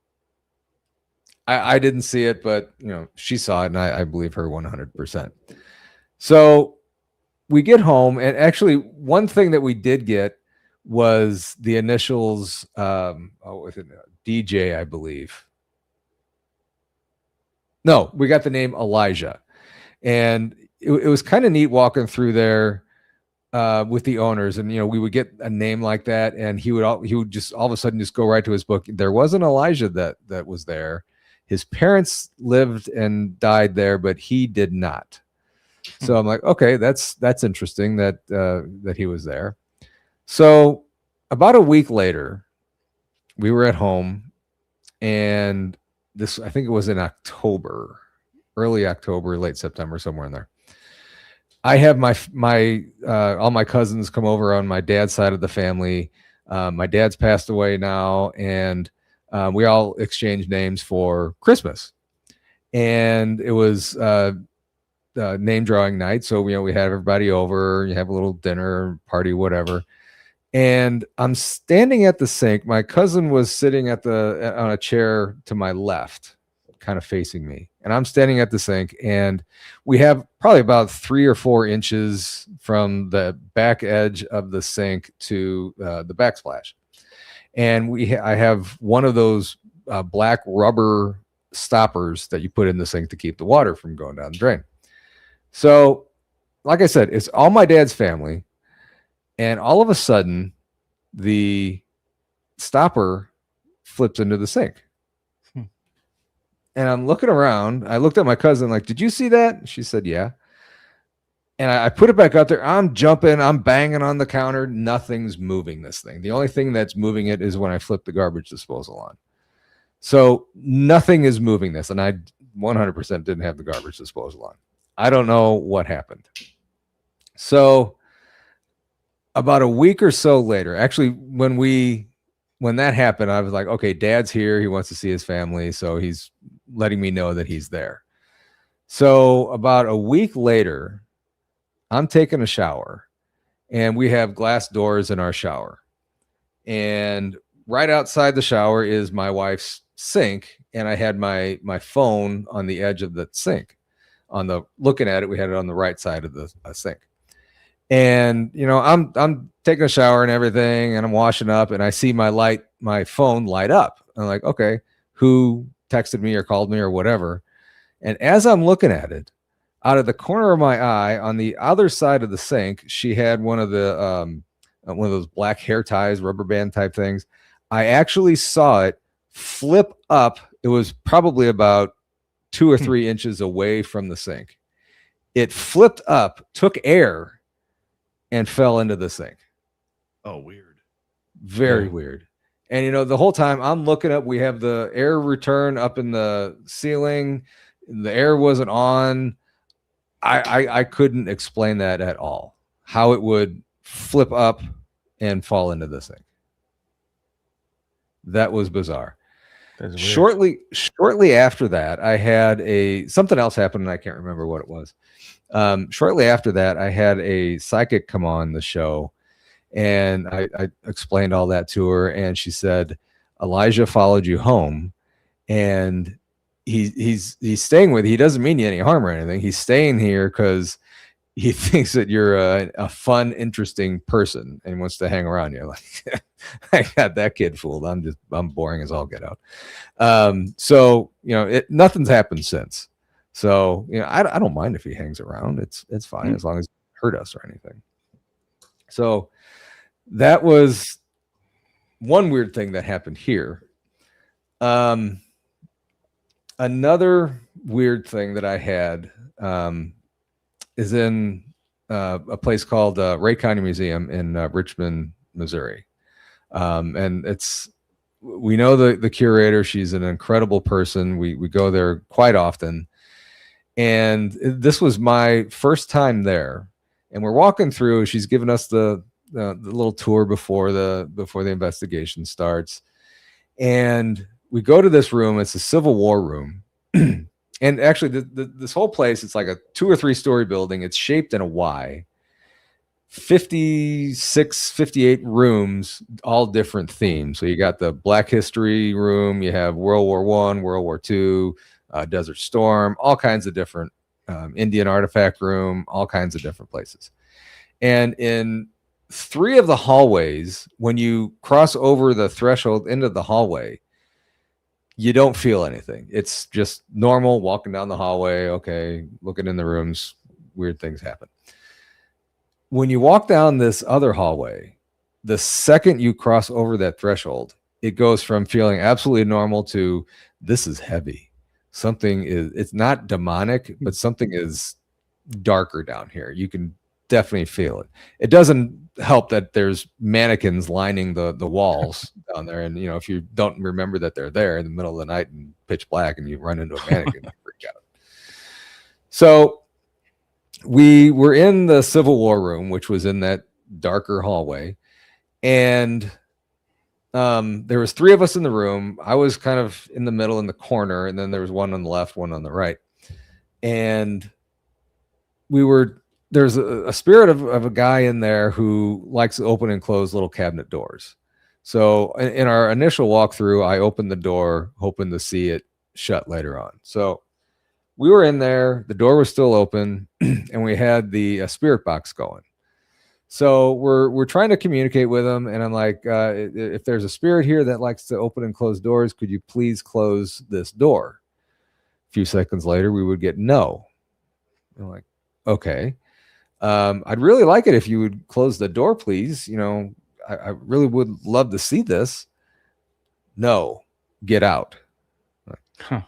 I didn't see it, but she saw it, and I believe her 100%. So we get home, and actually one thing that we did get was the initials, DJ, I believe. No, we got the name Elijah, and it was kind of neat walking through there with the owners, and we would get a name like that, and he would just all of a sudden just go right to his book. There was an Elijah that was there. His parents lived and died there, but he did not. So I'm like, okay, that's interesting that he was there. So about a week later, we were at home, and I think it was in October, early October, late September, somewhere in there. I have my all my cousins come over on my dad's side of the family. My dad's passed away now, and we all exchanged names for Christmas, and it was name drawing night. So we had everybody over. You have a little dinner party, whatever. And I'm standing at the sink. My cousin was sitting on a chair to my left, kind of facing me, and I'm standing at the sink. And we have probably about 3 or 4 inches from the back edge of the sink to the backsplash. And I have one of those black rubber stoppers that you put in the sink to keep the water from going down the drain. So, like I said, it's all my dad's family. And all of a sudden, the stopper flips into the sink. And I'm looking around. I looked at my cousin, like, did you see that? She said, yeah. And I put it back out there. I'm jumping. I'm banging on the counter. Nothing's moving this thing. The only thing that's moving it is when I flip the garbage disposal on. So nothing is moving this. And I 100% didn't have the garbage disposal on. I don't know what happened. So about a week or so later, actually, when that happened, I was like, okay, Dad's here. He wants to see his family. So he's letting me know that he's there. So about a week later, I'm taking a shower and we have glass doors in our shower. And right outside the shower is my wife's sink. And I had my phone on the edge of the sink. Looking at it, we had it on the right side of the sink. And, you know, I'm taking a shower and everything, and I'm washing up, and I see my phone light up. I'm like, okay, who texted me or called me or whatever? And as I'm looking at it, out of the corner of my eye, on the other side of the sink, she had one of those black hair ties, rubber band type things. I actually saw it flip up. It was probably about 2 or 3 inches away from the sink. It flipped up, took air, and fell into the sink.
Oh, weird.
Very weird. And, you know, the whole time I'm looking up, we have the air return up in the ceiling. The air wasn't on. I couldn't explain that at all. How it would flip up and fall into the sink. That was bizarre.
That's weird.
Shortly after that, I had something else happened, and I can't remember what it was. Shortly after that, I had a psychic come on the show, and I explained all that to her, and she said, Elijah followed you home, and he's staying with you. He doesn't mean you any harm or anything. He's staying here because he thinks that you're a fun, interesting person and wants to hang around you. Like, I got that kid fooled. I'm boring as all get out. So, you know, nothing's happened since. So, you know, I don't mind if he hangs around. It's fine as long as he doesn't hurt us or anything. So that was one weird thing that happened here. Another weird thing that I had is in a place called Ray County Museum in Richmond, Missouri. And we know the curator. She's an incredible person. We go there quite often. And this was my first time there. And we're walking through. She's given us the little tour before the investigation starts. And we go to this room. It's a Civil War room. And actually, this whole place, it's like a 2 or 3 story building. It's shaped in a Y. 56, 58 rooms, all different themes. So you got the Black History room. You have World War I, World War II, Desert Storm, all kinds of different Indian artifact room, all kinds of different places. And in 3 of the hallways, when you cross over the threshold into the hallway, you don't feel anything. It's just normal walking down the hallway. Okay, looking in the rooms, weird things happen. When you walk down this other hallway, the second you cross over that threshold, it goes from feeling absolutely normal to this is heavy. It's not demonic, but something is darker down here. You can definitely feel it. It doesn't help that there's mannequins lining the walls down there. And, you know, if you don't remember that they're there in the middle of the night and pitch black and you run into a mannequin, you freak out. So we were in the Civil War room, which was in that darker hallway. And there was 3 of us in the room. I was kind of in the middle in the corner, and then there was one on the left, one on the right. And there's a spirit of a guy in there who likes to open and close little cabinet doors. So in our initial walkthrough, I opened the door, hoping to see it shut later on. So we were in there, the door was still open, and we had the spirit box going. So we're trying to communicate with him, and I'm like, if there's a spirit here that likes to open and close doors, could you please close this door? A few seconds later, we would get no. I'm like, okay. I'd really like it if you would close the door, please. You know, I really would love to see this. No, get out.
Huh.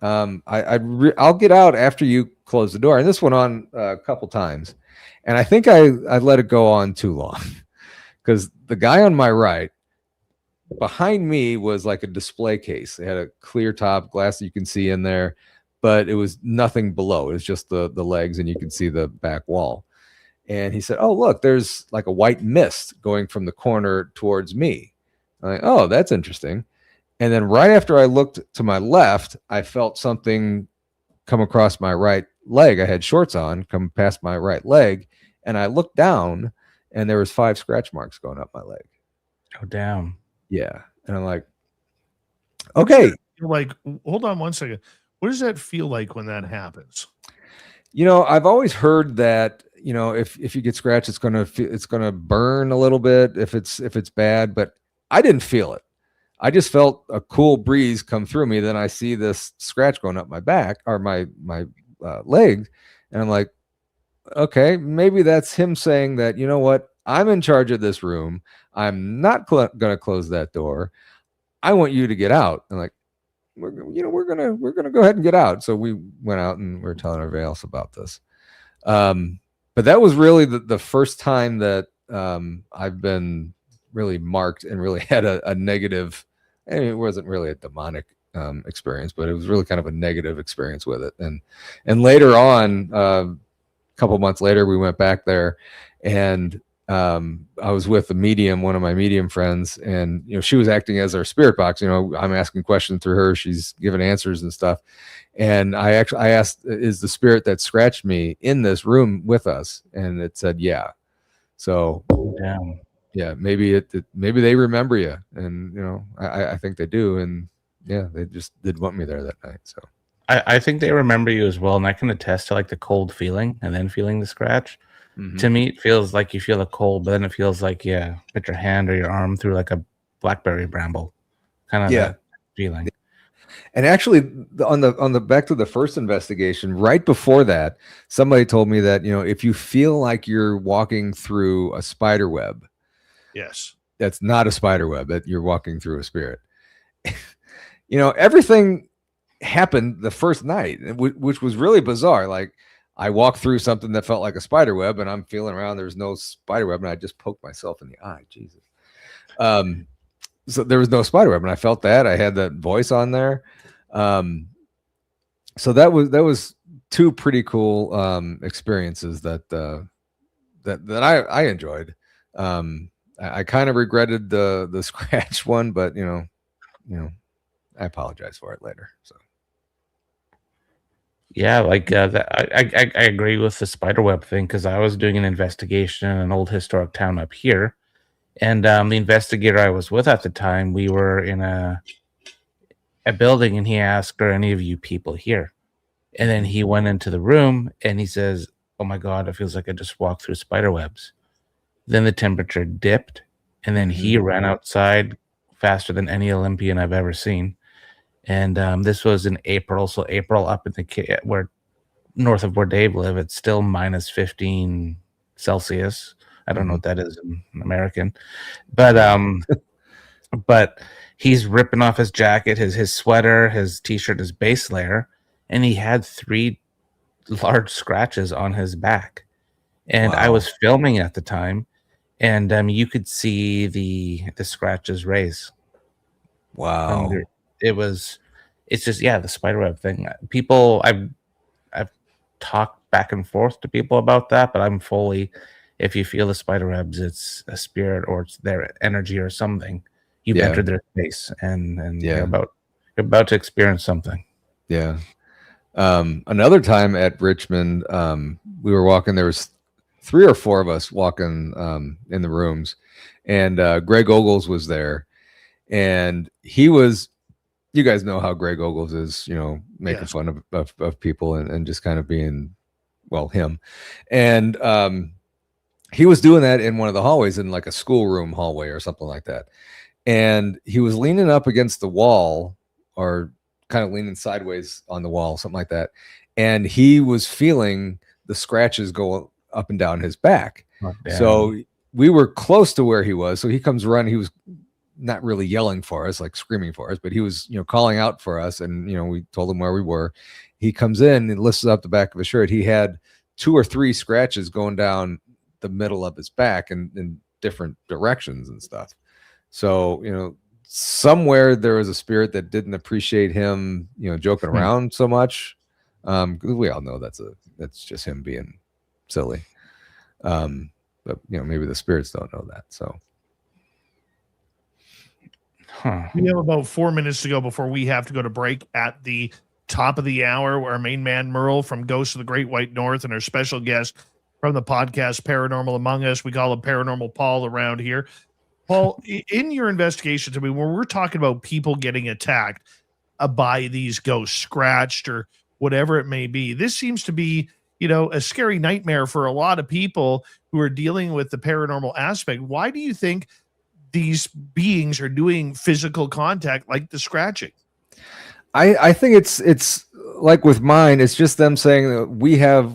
I'll get out after you close the door. And this went on a couple times. And I think I let it go on too long because the guy on my right behind me was like a display case. They had a clear top glass that you can see in there, but it was nothing below. It was just the legs and you can see the back wall. And he said, oh, look, there's like a white mist going from the corner towards me. I'm like, oh, that's interesting. And then right after I looked to my left, I felt something come across my right leg. I had shorts on, come past my right leg. And I looked down and there was 5 scratch marks going up my leg.
Oh, damn.
Yeah. And I'm like, okay.
You're like, hold on one second. What does that feel like when that happens?
You know, I've always heard that, you know, if you get scratched, it's gonna burn a little bit if it's bad, but I didn't feel it. I just felt a cool breeze come through me. Then I see this scratch going up my back or my leg, and I'm like, okay, maybe that's him saying that, you know what, I'm in charge of this room. I'm not going to close that door. I want you to get out. And like, we're gonna go ahead and get out. So we went out and we're telling everybody else about this. But that was really the first time that I've been really marked and really had a negative. I mean, it wasn't really a demonic experience, but it was really kind of a negative experience with it. And later on, a couple months later, we went back there, and I was with a medium, one of my medium friends, and you know, she was acting as our spirit box. You know, I'm asking questions through her, she's giving answers and stuff. And I asked, is the spirit that scratched me in this room with us? And it said, yeah. So
Damn.
yeah, maybe maybe they remember you, and you know, I think they do, and yeah, they just did want me there that night. So
I think they remember you as well, and I can attest to like the cold feeling and then feeling the scratch.
mm-hmm.
To me, it feels like you feel the cold, but then it feels like, yeah, put your hand or your arm through like a blackberry bramble, kind of that feeling.
And actually, on the back to the first investigation, right before that, somebody told me that, you know, if you feel like you're walking through a spider web,
Yes,
that's not a spider web, that you're walking through a spirit. You know, everything happened the first night, which was really bizarre. Like, I walked through something that felt like a spider web, and I'm feeling around. There's no spider web, and I just poked myself in the eye. Jesus. So there was no spider web, and I felt that. I had that voice on there. So that was 2 pretty cool experiences that I enjoyed. I kind of regretted the scratch one, but you know, I apologize for it later. So.
Yeah, like I agree with the spiderweb thing, because I was doing an investigation in an old historic town up here, and the investigator I was with at the time, we were in a building, and he asked, "Are any of you people here?" And then he went into the room and he says, "Oh my God, it feels like I just walked through spiderwebs." Then the temperature dipped, and then he ran outside faster than any Olympian I've ever seen. And this was in April. So April up in where north of where Dave live, it's still minus 15 Celsius. I don't know what that is in American, but he's ripping off his jacket, his sweater, his t-shirt, his base layer, and he had 3 large scratches on his back. And I was filming at the time, and you could see the scratches raise.
Wow.
It's just, yeah, the spiderweb thing. People, I've talked back and forth to people about that, but I'm fully, if you feel the spiderwebs, it's a spirit or it's their energy or something. You've entered their space, and you're about to experience something.
Yeah. Another time at Richmond, we were walking. There was 3 or 4 of us walking in the rooms, and Greg Ogles was there, and he was. You guys know how Greg Ogles is, you know, making fun of people and just kind of being, well, him. And he was doing that in one of the hallways, in like a schoolroom hallway or something like that. And he was leaning up against the wall, or kind of leaning sideways on the wall, something like that. And he was feeling the scratches go up and down his back.
Oh, damn.
So we were close to where he was. So he comes running. He was not really yelling for us, like screaming for us, but he was, calling out for us. And, we told him where we were. He comes in and lifts up the back of his shirt. He had 2 or 3 scratches going down the middle of his back and in different directions and stuff. So, somewhere there was a spirit that didn't appreciate him, joking around so much. We all know that's just him being silly. But maybe the spirits don't know that. So
we have about 4 minutes to go before we have to go to break at the top of the hour. Our main man Merle from Ghosts of the Great White North and our special guest from the podcast Paranormal Among Us. We call him Paranormal Paul around here. Paul, in your investigations, when we're talking about people getting attacked by these ghosts, scratched or whatever it may be, this seems to be, a scary nightmare for a lot of people who are dealing with the paranormal aspect. Why do you think these beings are doing physical contact like the scratching?
I think it's like with mine, it's just them saying that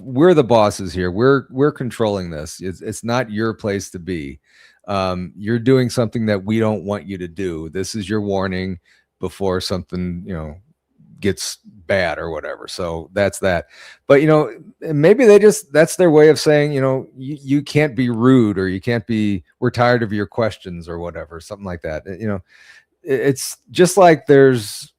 we're the bosses here. We're controlling this. It's not your place to be. You're doing something that we don't want you to do. This is your warning before something, gets bad or whatever. So that's that. But, maybe that's their way of saying, you can't be rude, or we're tired of your questions or whatever, something like that. It's just like there's,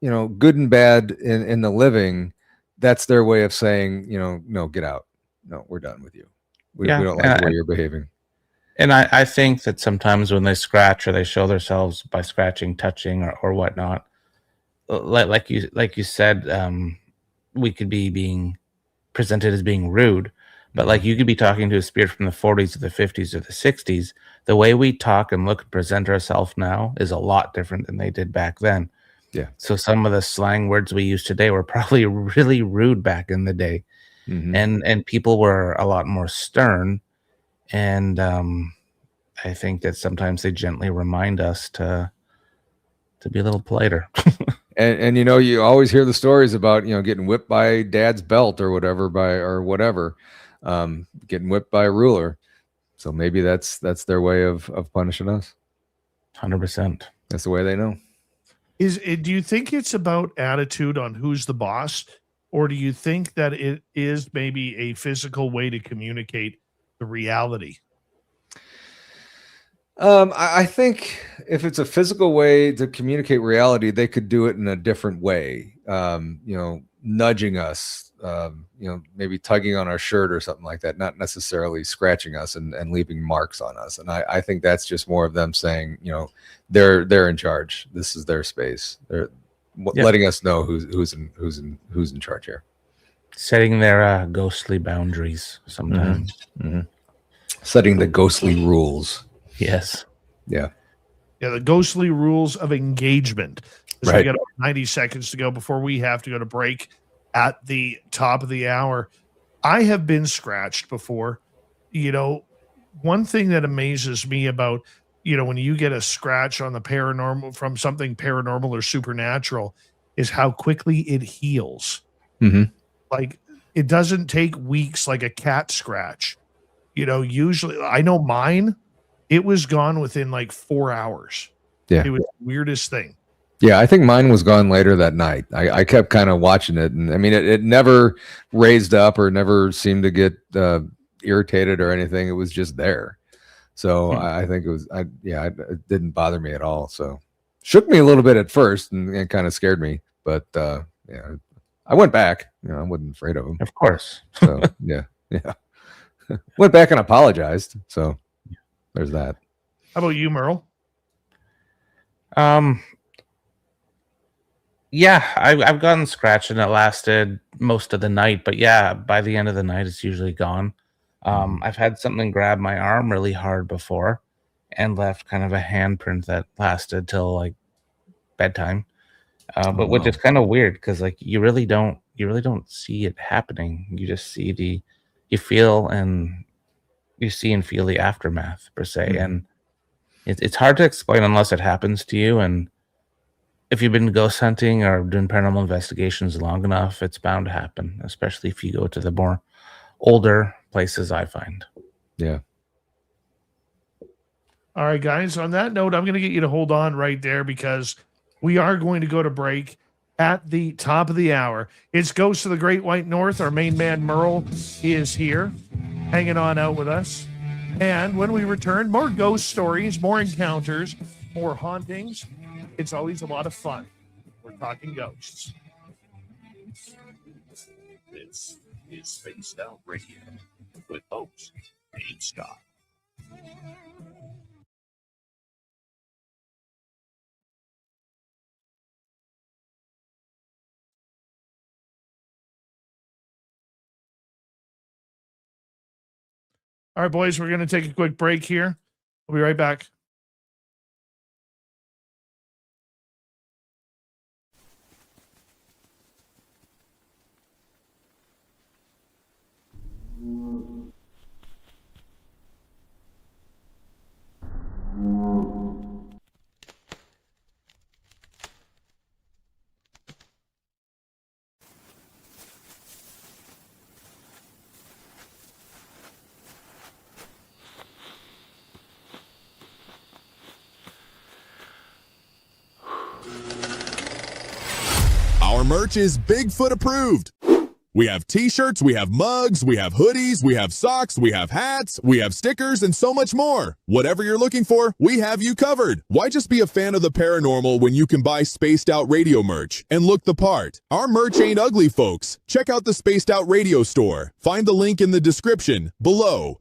good and bad in the living. That's their way of saying, no, get out. No, we're done with you. We don't like the way you're behaving.
And I think that sometimes when they scratch or they show themselves by scratching, touching, or whatnot, like you said, we could be being presented as being rude, but like you could be talking to a spirit from the 40s or the 50s or the 60s. The way we talk and look and present ourselves now is a lot different than they did back then.
Yeah.
So some of the slang words we use today were probably really rude back in the day, and people were a lot more stern. And I think that sometimes they gently remind us to be a little politer.
And you always hear the stories about getting whipped by dad's belt or whatever, getting whipped by a ruler. So maybe that's their way of punishing us.
100%.
That's the way they know.
Do you think it's about attitude on who's the boss, or do you think that it is maybe a physical way to communicate the reality?
I think if it's a physical way to communicate reality, they could do it in a different way. Nudging us, maybe tugging on our shirt or something like that, not necessarily scratching us and leaving marks on us. And I think that's just more of them saying, they're in charge. This is their space. They're letting us know who's in charge here.
Setting their ghostly boundaries sometimes.
Setting the ghostly rules.
Yes.
Yeah.
Yeah, the ghostly rules of engagement. So
Right.
we got 90 seconds to go before we have to go to break at the top of the hour. I have been scratched before. One thing that amazes me about, when you get a scratch on the paranormal from something paranormal or supernatural is how quickly it heals. Like it doesn't take weeks like a cat scratch. Usually I know mine, it was gone within like 4 hours.
Yeah.
It was the weirdest thing.
Yeah, I think mine was gone later that night. I kept kind of watching it, and I mean, it never raised up or never seemed to get irritated or anything. It was just there. So I think it didn't bother me at all. So shook me a little bit at first and kind of scared me, but I went back. I wasn't afraid of him.
Of course.
So yeah. Went back and apologized. So there's that.
How about you, Merle?
Yeah, I've gotten scratched and it lasted most of the night, but yeah, by the end of the night, it's usually gone. I've had something grab my arm really hard before and left kind of a handprint that lasted till like bedtime. But which is kind of weird because like you really don't see it happening. You just see you see and feel the aftermath per se, and it's hard to explain unless it happens to you. And if you've been ghost hunting or doing paranormal investigations long enough, it's bound to happen, especially if you go to the more older places, I find.
Yeah.
All right, guys. On that note, I'm going to get you to hold on right there because we are going to go to break at the top of the hour. It's Ghosts of the Great White North. Our main man, Merle, is here, hanging on out with us. And when we return, more ghost stories, more encounters, more hauntings. It's always a lot of fun. We're talking ghosts. This is Spaced Out Radio with host Dave Scott. All right, boys, we're going to take a quick break here. We'll be right back.
Our merch is Bigfoot approved. We have t-shirts, we have mugs, we have hoodies, we have socks, we have hats, we have stickers, and so much more. Whatever you're looking for, we have you covered. Why just be a fan of the paranormal when you can buy Spaced Out Radio merch and look the part? Our merch ain't ugly, folks. Check out the Spaced Out Radio store. Find the link in the description below.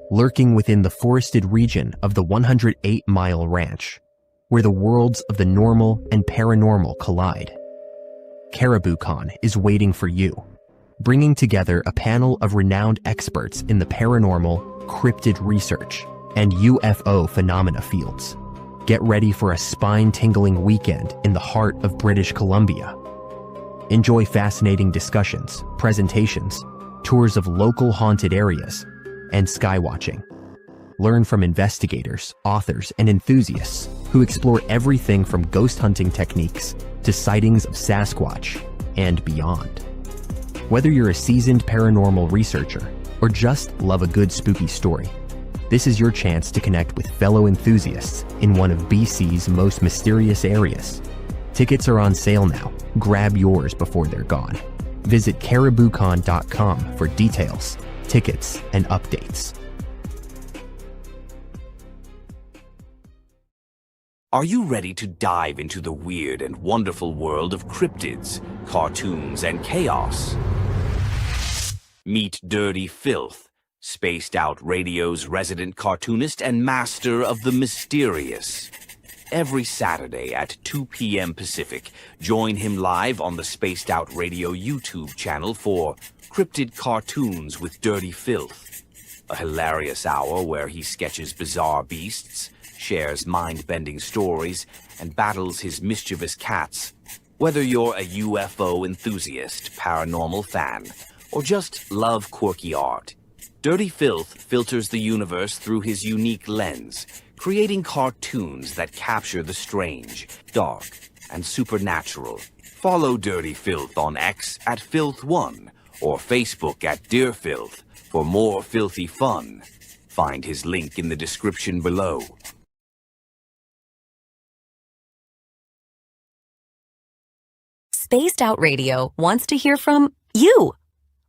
Lurking within the forested region of the 108-mile ranch, where the worlds of the normal and paranormal collide. CaribouCon is waiting for you, bringing together a panel of renowned experts in the paranormal, cryptid research, and UFO phenomena fields. Get ready for a spine-tingling weekend in the heart of British Columbia. Enjoy fascinating discussions, presentations, tours of local haunted areas, and skywatching. Learn from investigators, authors, and enthusiasts who explore everything from ghost hunting techniques to sightings of Sasquatch and beyond. Whether you're a seasoned paranormal researcher or just love a good spooky story, this is your chance to connect with fellow enthusiasts in one of BC's most mysterious areas. Tickets are on sale now. Grab yours before they're gone. Visit cariboucon.com for details, tickets, and updates.
Are you ready to dive into the weird and wonderful world of cryptids, cartoons, and chaos? Meet Dirty Filth, Spaced Out Radio's resident cartoonist and master of the mysterious. Every Saturday at 2 p.m. Pacific, join him live on the Spaced Out Radio YouTube channel for Cryptid Cartoons with Dirty Filth, a hilarious hour where he sketches bizarre beasts, shares mind-bending stories, and battles his mischievous cats. Whether you're a UFO enthusiast, paranormal fan, or just love quirky art, Dirty Filth filters the universe through his unique lens, creating cartoons that capture the strange, dark, and supernatural. Follow Dirty Filth on X at Filth1 or Facebook at Dear Filth for more filthy fun. Find his link in the description below.
Spaced Out Radio wants to hear from you.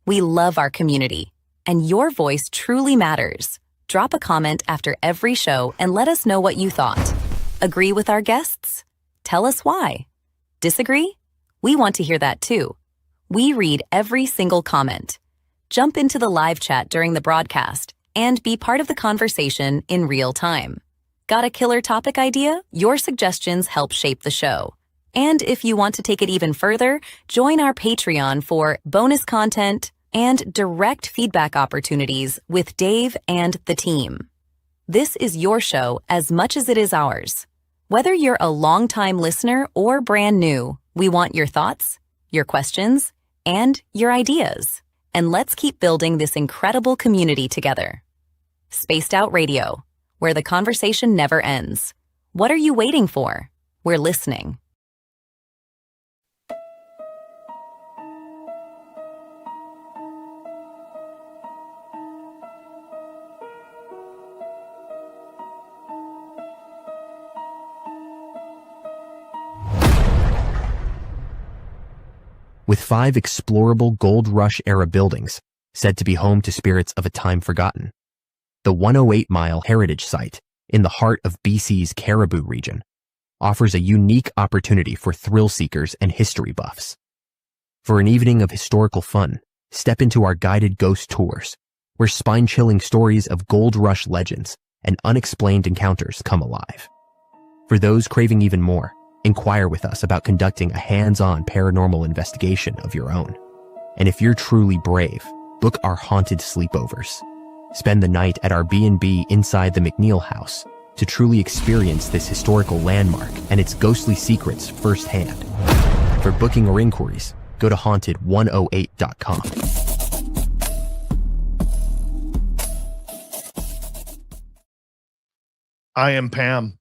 We love our community, and your voice truly matters. Drop a comment after every show and let us know what you thought. Agree with our guests? Tell us why. Disagree? We want to hear that too. We read every single comment. Jump into the live chat during the broadcast and be part of the conversation in real time. Got a killer topic idea? Your suggestions help shape the show. And if you want to take it even further, join our Patreon for bonus content and direct feedback opportunities with Dave and the team. This is your show as much as it is ours. Whether you're a longtime listener or brand new, we want your thoughts, your questions, and your ideas. And let's keep building this incredible community together. Spaced Out Radio, where the conversation never ends. What are you waiting for? We're listening.
With 5 explorable Gold Rush-era buildings said to be home to spirits of a time forgotten, the 108-mile heritage site in the heart of BC's Caribou region offers a unique opportunity for thrill seekers and history buffs. For an evening of historical fun, step into our guided ghost tours, where spine-chilling stories of Gold Rush legends and unexplained encounters come alive. For those craving even more, inquire with us about conducting a hands-on paranormal investigation of your own. And if you're truly brave, book our haunted sleepovers. Spend the night at our B&B inside the McNeil House to truly experience this historical landmark and its ghostly secrets firsthand. For booking or inquiries, go to haunted108.com.
I am Pam.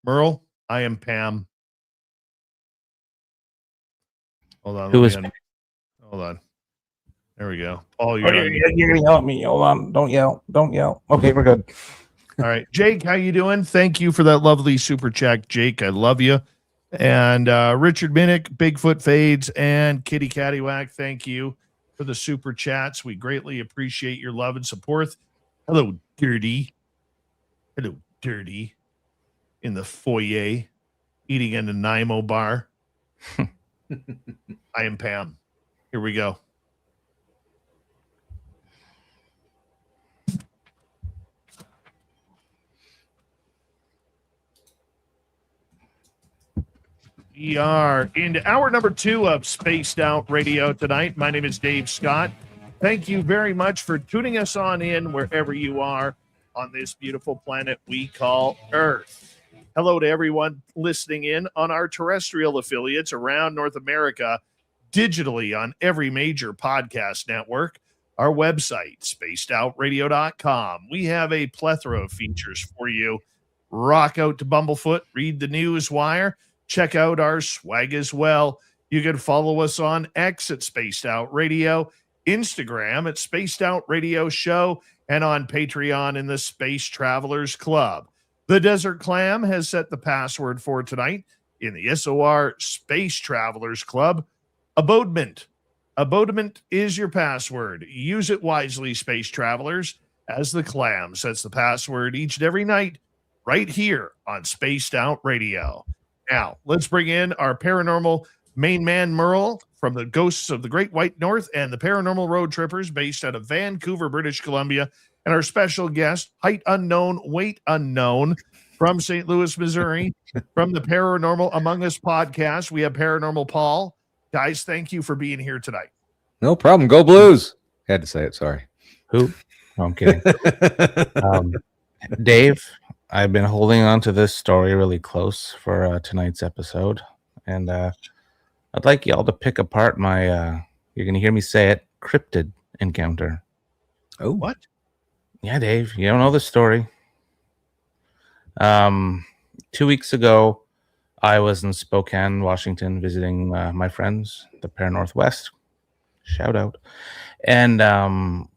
Merle, I am Pam. Hold on.
Who is?
Hold on. There we go. Paul,
You're gonna yell at me. Hold on. Don't yell. Don't yell. Okay, we're good.
All right. Jake, how you doing? Thank you for that lovely super chat, Jake. I love you. And Richard Minnick, Bigfoot Fades, and Kitty Caddywhack, thank you for the super chats. We greatly appreciate your love and support. Hello, Dirty. Hello, Dirty. In the foyer, eating in the Nanaimo bar. I am Pam. Here we go. We are into hour number 2 of Spaced Out Radio tonight. My name is Dave Scott. Thank you very much for tuning us on in wherever you are on this beautiful planet we call Earth. Hello to everyone listening in on our terrestrial affiliates around North America, digitally on every major podcast network, our website, spacedoutradio.com. We have a plethora of features for you. Rock out to Bumblefoot, read the news wire, check out our swag as well. You can follow us on X at Spaced Out Radio, Instagram at Spaced Out Radio Show, and on Patreon in the Space Travelers Club. The Desert Clam has set the password for tonight in the SOR Space Travelers Club. Abodement. Abodement is your password. Use it wisely, Space Travelers, as the Clam sets the password each and every night right here on Spaced Out Radio. Now, let's bring in our paranormal main man, Merle, from the Ghosts of the Great White North and the Paranormal Road Trippers, based out of Vancouver, British Columbia, and our special guest, height unknown, weight unknown, from St. Louis, Missouri, from the Paranormal Among Us podcast. We have Paranormal Paul. Guys, thank you for being here tonight.
No problem. Go Blues. Had to say it. Sorry.
Who? Oh, I'm kidding. Dave, I've been holding on to this story really close for tonight's episode, and I'd like y'all to pick apart my, you're going to hear me say it, cryptid encounter.
Oh, what?
Yeah, Dave, you don't know the story. 2 weeks ago, I was in Spokane, Washington, visiting my friends, the Paranorthwest. Shout out. And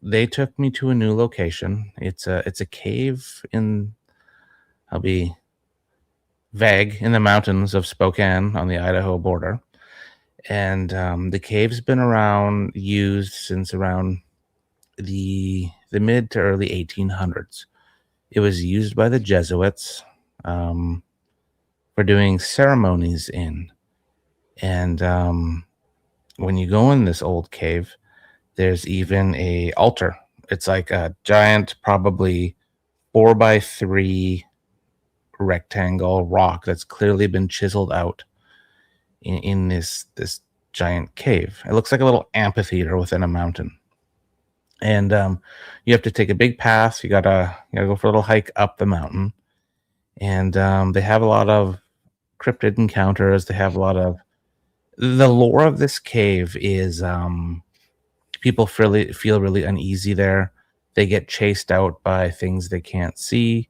they took me to a new location. It's a cave in, I'll be vague, in the mountains of Spokane on the Idaho border. And the cave's been used since around the mid to early 1800s. It was used by the Jesuits for doing ceremonies in. And when you go in this old cave, there's even a altar. It's like a giant, probably 4x3 rectangle rock that's clearly been chiseled out in this giant cave. It looks like a little amphitheater within a mountain. And you have to take a big path. You gotta go for a little hike up the mountain. And they have a lot of cryptid encounters. They have a lot of the lore of this cave is people feel really uneasy there. they get chased out by things they can't see.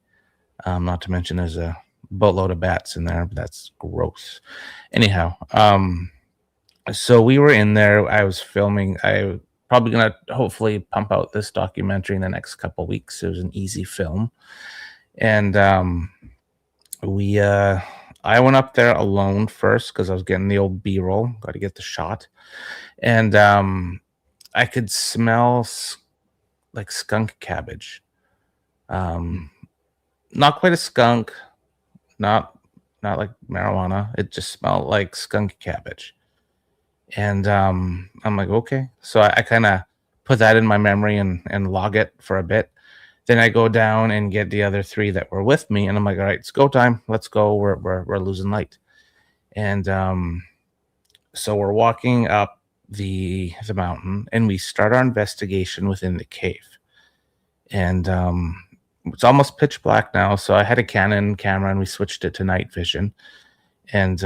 Not to mention there's a boatload of bats in there, but that's gross. Anyhow, so we were in there. I was filming. I probably gonna hopefully pump out this documentary in the next couple weeks. It was an easy film, and I went up there alone first because I was getting the old B-roll. Got to get the shot, and I could smell like skunk cabbage. Not quite a skunk, not like marijuana. It just smelled like skunk cabbage. And I'm like, okay. So I kind of put that in my memory and log it for a bit. Then I go down and get the other 3 that were with me, and I'm like, all right, it's go time. Let's go. We're losing light. And so we're walking up the mountain, and we start our investigation within the cave. And it's almost pitch black now, so I had a Canon camera, and we switched it to night vision. And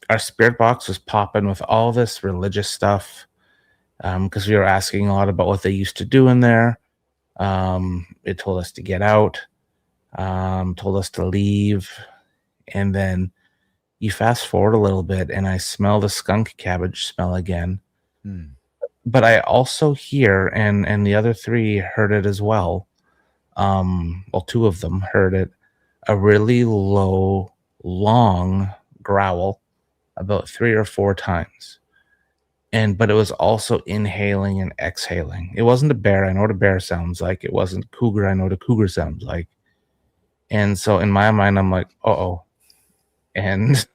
our spirit box was popping with all this religious stuff because we were asking a lot about what they used to do in there. It told us to get out, told us to leave, and then you fast forward a little bit, and I smell the skunk cabbage smell again. But I also hear, and the other 3 heard it as well. Well, 2 of them heard it, a really low, long growl about 3 or 4 times. But it was also inhaling and exhaling. It wasn't a bear. I know what a bear sounds like. It wasn't cougar. I know what a cougar sounds like. And so in my mind, I'm like, uh-oh. And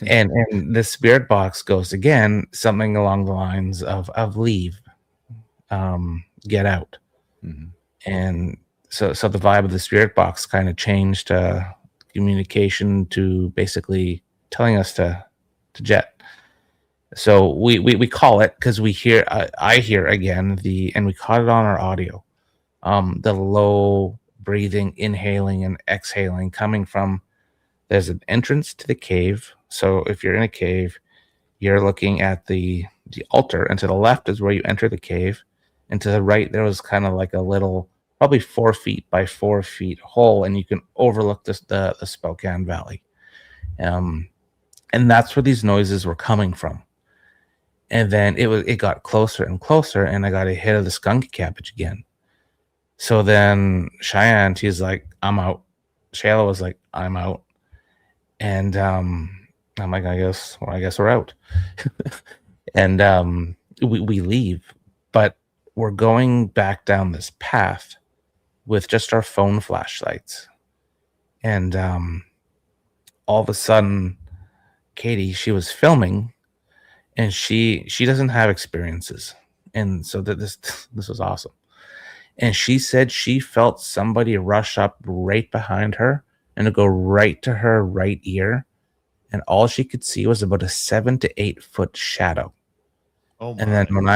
the spirit box goes again, something along the lines of leave, get out. And so the vibe of the spirit box kind of changed communication to basically telling us to jet. So we call it because we hear I hear again and we caught it on our audio, the low breathing, inhaling and exhaling coming from. There's an entrance to the cave. So if you're in a cave, you're looking at the altar, and to the left is where you enter the cave, and to the right there was kind of like a little, probably 4 feet by 4 feet hole, and you can overlook the Spokane Valley. And that's where these noises were coming from. And then it got closer and closer, and I got a hit of the skunk cabbage again. So then Cheyenne, she's like, I'm out. Shayla was like, I'm out. And I'm like, I guess we're out. And we leave, but we're going back down this path with just our phone flashlights. And all of a sudden, Katie, she was filming, and she doesn't have experiences. And so this was awesome. And she said she felt somebody rush up right behind her and to go right to her right ear. And all she could see was about a 7 to 8 foot shadow.
Oh my.
And then when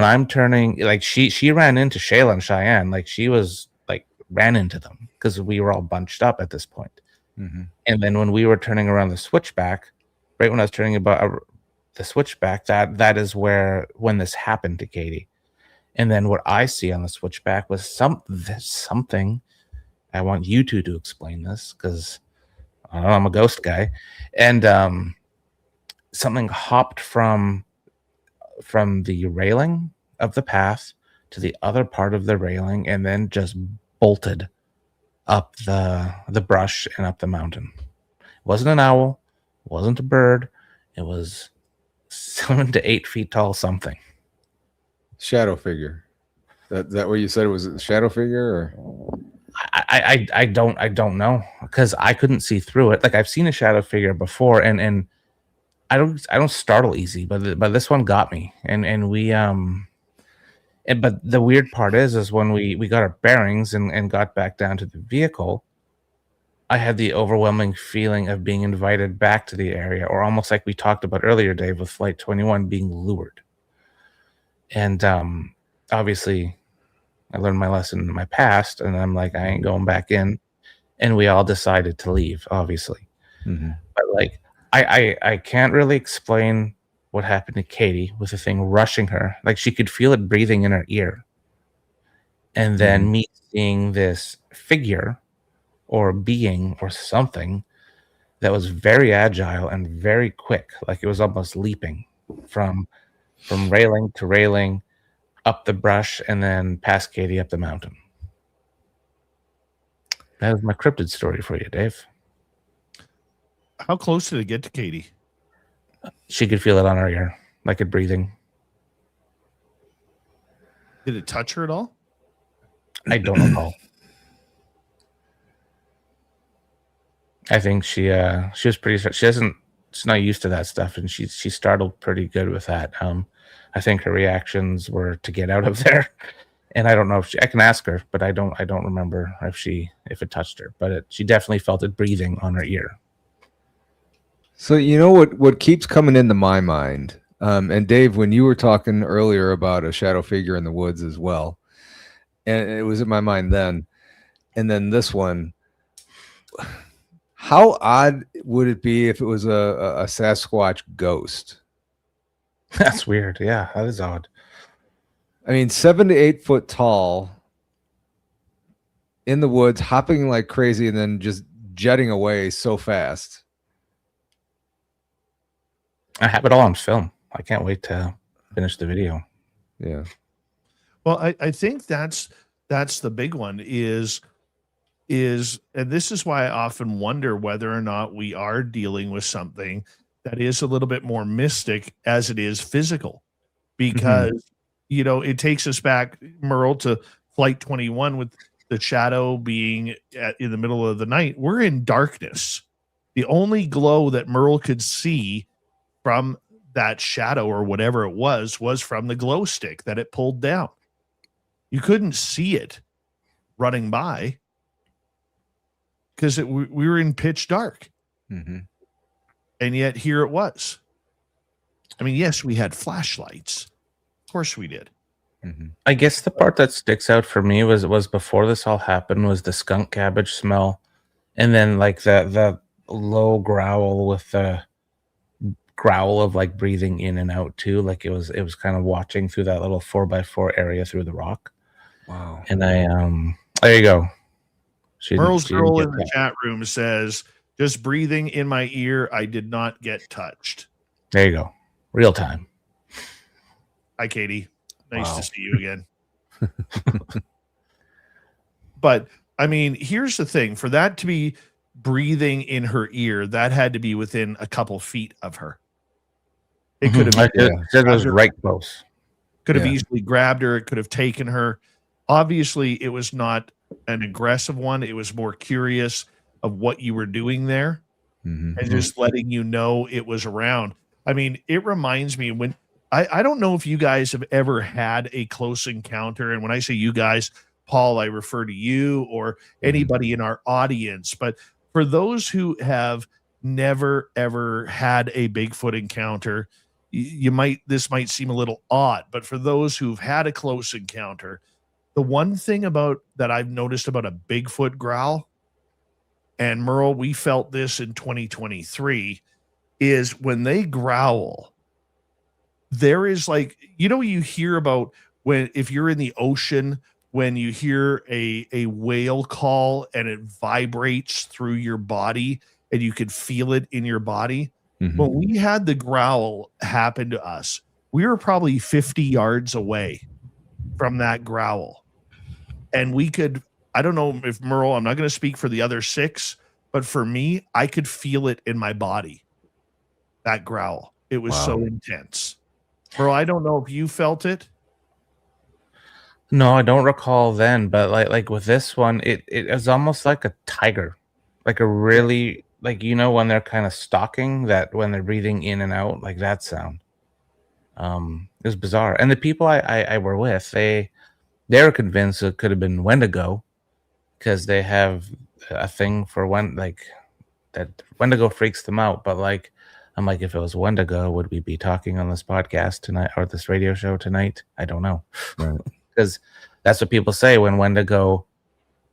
I'm turning, like she ran into Shayla and Cheyenne, like she was like ran into them because we were all bunched up at this point. And then when we were turning around the switchback, right when I was turning about the switchback, that is when this happened to Katie. And then what I see on the switchback was something. I want you two to explain this because I don't know, I'm a ghost guy. And something hopped from the railing of the path to the other part of the railing and then just bolted up the brush and up the mountain. It wasn't an owl, it wasn't a bird, it was 7 to 8 feet tall something.
Shadow figure. That what you said it was a shadow figure, or
I don't know because I couldn't see through it. Like I've seen a shadow figure before, and I don't startle easy, but this one got me, and we but the weird part is when we got our bearings and got back down to the vehicle, I had the overwhelming feeling of being invited back to the area, or almost like we talked about earlier, Dave, with Flight 21 being lured. And obviously, I learned my lesson in my past, and I'm like, I ain't going back in. And we all decided to leave, obviously. But like, I can't really explain what happened to Katie with the thing rushing her. Like she could feel it breathing in her ear. and then me seeing this figure or being or something that was very agile and very quick, like it was almost leaping from railing to railing, up the brush, and then past Katie up the mountain. That was my cryptid story for you, Dave.
How close did it get to Katie?
She could feel it on her ear, like it breathing.
Did it touch her at all?
I don't recall. I think she was pretty. She's not used to that stuff, and she startled pretty good with that. I think her reactions were to get out of there, and I don't know if I can ask her, but I don't remember if it touched her, but she definitely felt it breathing on her ear.
So you know what keeps coming into my mind, and Dave, when you were talking earlier about a shadow figure in the woods as well, and it was in my mind then, and then this one. How odd would it be if it was a Sasquatch ghost?
That's weird. Yeah, that is odd.
I mean, 7 to 8 foot tall, in the woods, hopping like crazy, and then just jetting away so fast.
I have it all on film. I can't wait to finish the video.
Yeah.
Well, I think that's the big one is, and this is why I often wonder whether or not we are dealing with something that is a little bit more mystic as it is physical, because it takes us back, Merle, to Flight 21 with the shadow being in the middle of the night. We're in darkness. The only glow that Merle could see from that shadow or whatever it was from the glow stick that it pulled down. You couldn't see it running by because we were in pitch dark. And yet here it was. I mean, yes, we had flashlights. Of course we did.
I guess the part that sticks out for me was before this all happened was the skunk cabbage smell, and then like the low growl with the growl of like breathing in and out too. Like it was kind of watching through that little 4x4 area through the rock.
Wow.
And there you go.
Merle's girl in the chat room says, just breathing in my ear, I did not get touched.
There you go. Real time.
Hi, Katie. Nice to see you again. But I mean, here's the thing. For that to be breathing in her ear, that had to be within a couple feet of her. It could have
it was right close.
Could have easily grabbed her. It could have taken her. Obviously, it was not an aggressive one. It was more curious of what you were doing there and just letting you know it was around. I mean, it reminds me when I don't know if you guys have ever had a close encounter. And when I say you guys, Paul, I refer to you or anybody in our audience. But for those who have never, ever had a Bigfoot encounter, this might seem a little odd, but for those who've had a close encounter, the one thing that I've noticed about a Bigfoot growl, and Merle, we felt this in 2023, is when they growl, there is like, you hear about if you're in the ocean, when you hear a whale call and it vibrates through your body and you could feel it in your body. When we had the growl happen to us, we were probably 50 yards away from that growl. And we could, I don't know if Merle, I'm not going to speak for the other 6, but for me, I could feel it in my body. That growl. It was so intense. Merle, I don't know if you felt it.
No, I don't recall then, but like with this one, it was almost like a tiger, like a really, like, when they're kind of stalking, that when they're breathing in and out, like that sound. It was bizarre. And the people I were with, they were convinced it could have been Wendigo, because they have a thing for that Wendigo freaks them out. But like, I'm like, if it was Wendigo, would we be talking on this podcast tonight or this radio show tonight? I don't know.
Right.
Because that's what people say when Wendigo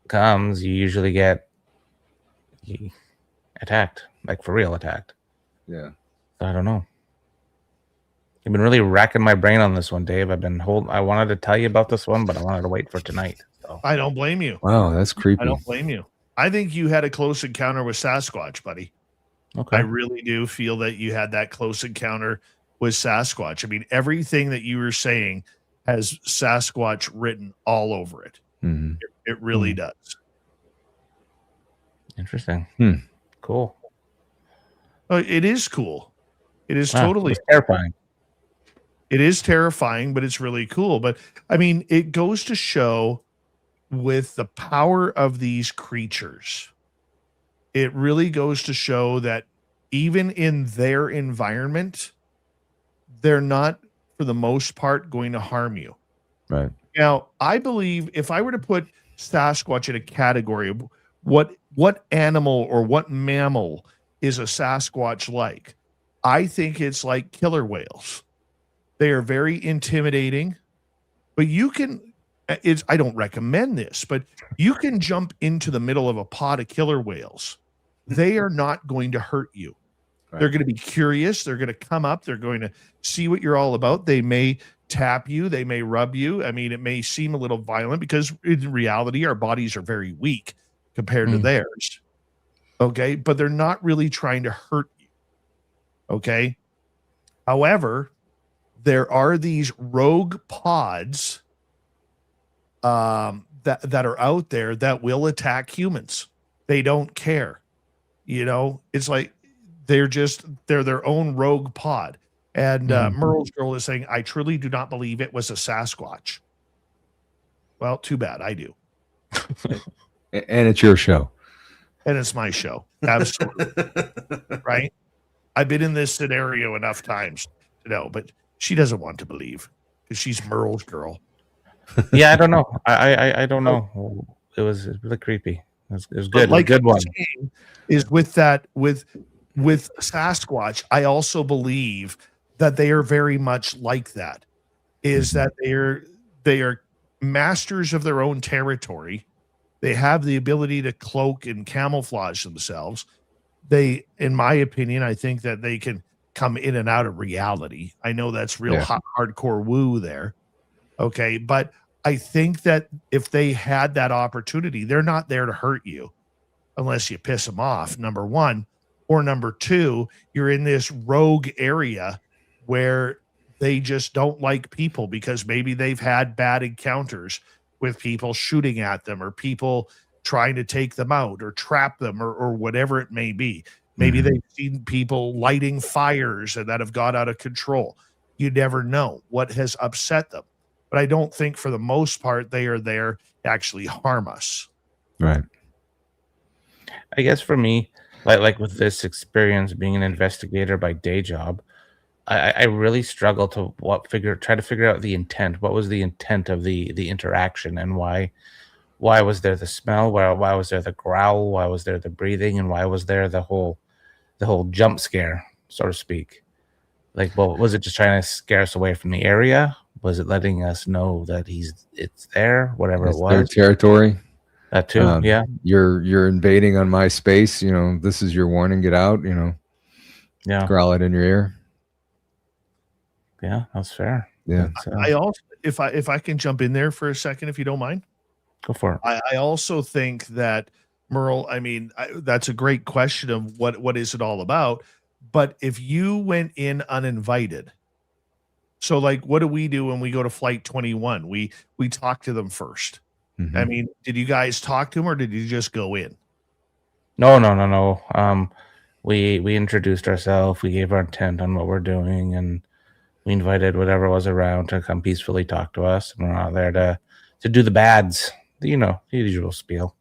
comes, you usually get attacked, like for real attacked.
Yeah.
I don't know. I've been really racking my brain on this one, Dave. I wanted to tell you about this one, but I wanted to wait for tonight. So.
I don't blame you.
Wow, that's creepy.
I don't blame you. I think you had a close encounter with Sasquatch, buddy.
Okay.
I really do feel that you had that close encounter with Sasquatch. I mean, everything that you were saying has Sasquatch written all over it.
Mm-hmm.
It really does.
Interesting. Cool.
Oh, it is cool. It is
Wow,
totally
it's terrifying.
It is terrifying, but it's really cool. But I mean, it goes to show with the power of these creatures, it really goes to show that even in their environment, they're not, for the most part, going to harm you.
Right.
Now, I believe if I were to put Sasquatch in a category of what animal or what mammal is a Sasquatch like, I think it's like killer whales. They are very intimidating, but you can, I don't recommend this, but you can jump into the middle of a pod of killer whales. They are not going to hurt you. Right. They're going to be curious. They're going to come up. They're going to see what you're all about. They may tap you. They may rub you. I mean, it may seem a little violent because in reality, our bodies are very weak compared to theirs. Okay. But they're not really trying to hurt you. Okay. However, there are these rogue pods that are out there that will attack humans. They don't care. You know, it's like they're their own rogue pod. And Merle's girl is saying, I truly do not believe it was a Sasquatch. Well, too bad. I do.
And it's your show.
And it's my show. Absolutely. Right? I've been in this scenario enough times to know, but she doesn't want to believe because she's Merle's girl.
Yeah, I don't know. I don't know. It was really creepy. It was good.
Like
a good one.
Is with that with Sasquatch, I also believe that they are very much like that. Is that they are masters of their own territory. They have the ability to cloak and camouflage themselves. They, in my opinion, I think that they can come in and out of reality. I know that's real hardcore woo there. Okay. But I think that if they had that opportunity, they're not there to hurt you unless you piss them off, number one. Or number two, you're in this rogue area where they just don't like people because maybe they've had bad encounters with people shooting at them or people trying to take them out or trap them or whatever it may be. Maybe they've seen people lighting fires and that have got out of control. You never know what has upset them. But I don't think for the most part they are there to actually harm us.
Right.
I guess for me, like with this experience being an investigator by day job, I really struggle to try to figure out the intent. What was the intent of the interaction, and why was there the smell? Why was there the growl? Why was there the breathing? And why was there the whole jump scare, so to speak? Like, well, was it just trying to scare us away from the area? Was it letting us know that it's there, whatever it was?
Their territory.
That too, yeah.
You're invading on my space. You know, this is your warning. Get out. You know,
yeah.
Growl it in your ear.
Yeah, that's fair.
Yeah.
I also, if I can jump in there for a second, if you don't mind,
go for it.
I also think that Merle. I mean, that's a great question of what is it all about. But if you went in uninvited, so like, what do we do when we go to Flight 21? We talk to them first. I mean, did you guys talk to him or did you just go in?
No. We introduced ourselves. We gave our intent on what we're doing, and we invited whatever was around to come peacefully talk to us. And we're not there to do the bads. You know, the usual spiel.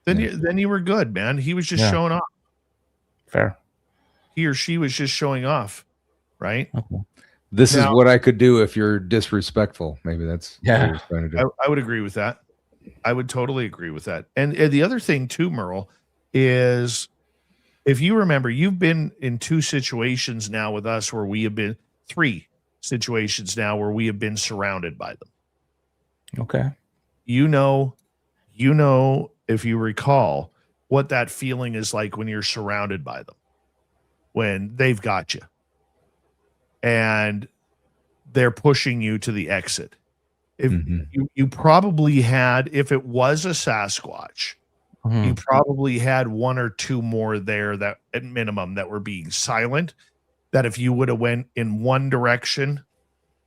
Then you were good, man. He was just showing off.
Fair.
He or she was just showing off, right?
Okay.
This is what I could do if you're disrespectful. Maybe that's what he was trying to do.
I would agree with that. I would totally agree with that. And the other thing too, Merle, is if you remember, you've been in 2 situations now with us where we have been 3 situations now where we have been surrounded by them.
Okay.
You know, if you recall what that feeling is like when you're surrounded by them, when they've got you. And they're pushing you to the exit. If
Mhm.
you probably had, if it was a Sasquatch,
Mhm.
you probably had one or two more there that at minimum that were being silent, that if you would have went in one direction,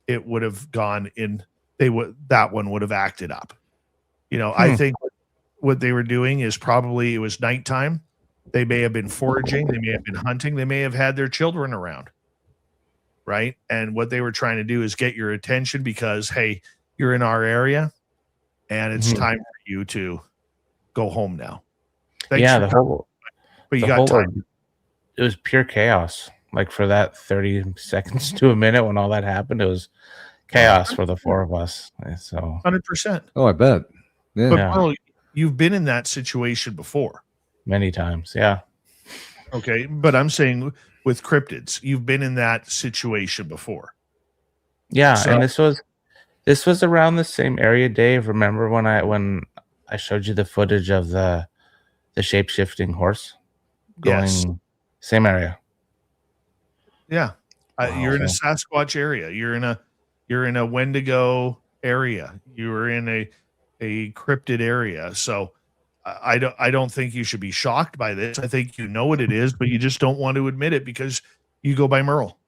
it would have gone in, that one would have acted up. I think what they were doing is probably it was nighttime. They may have been foraging, they may have been hunting, they may have had their children around, right? And what they were trying to do is get your attention because, hey, you're in our area and it's
Mhm.
time for you to go home now. Thanks
Yeah,
for
the
coming,
whole
but you
the
got
whole
time.
it was pure chaos. Like for that 30 seconds to a minute when all that happened, it was chaos for the four of us. So
100%.
Oh, I bet. Yeah.
But
Yeah.
Merle, you've been in that situation before.
many times. Yeah.
Okay. But I'm saying with cryptids, you've been in that situation before.
Yeah.
So-
And this was around the same area, Dave. Remember when I showed you the footage of the shape-shifting horse going
Yes.
same area.
Yeah.
Wow.
You're in a Sasquatch area. You're in a Wendigo area. You're in a cryptid area. So I don't think you should be shocked by this. I think you know what it is, but you just don't want to admit it because you go by Merle.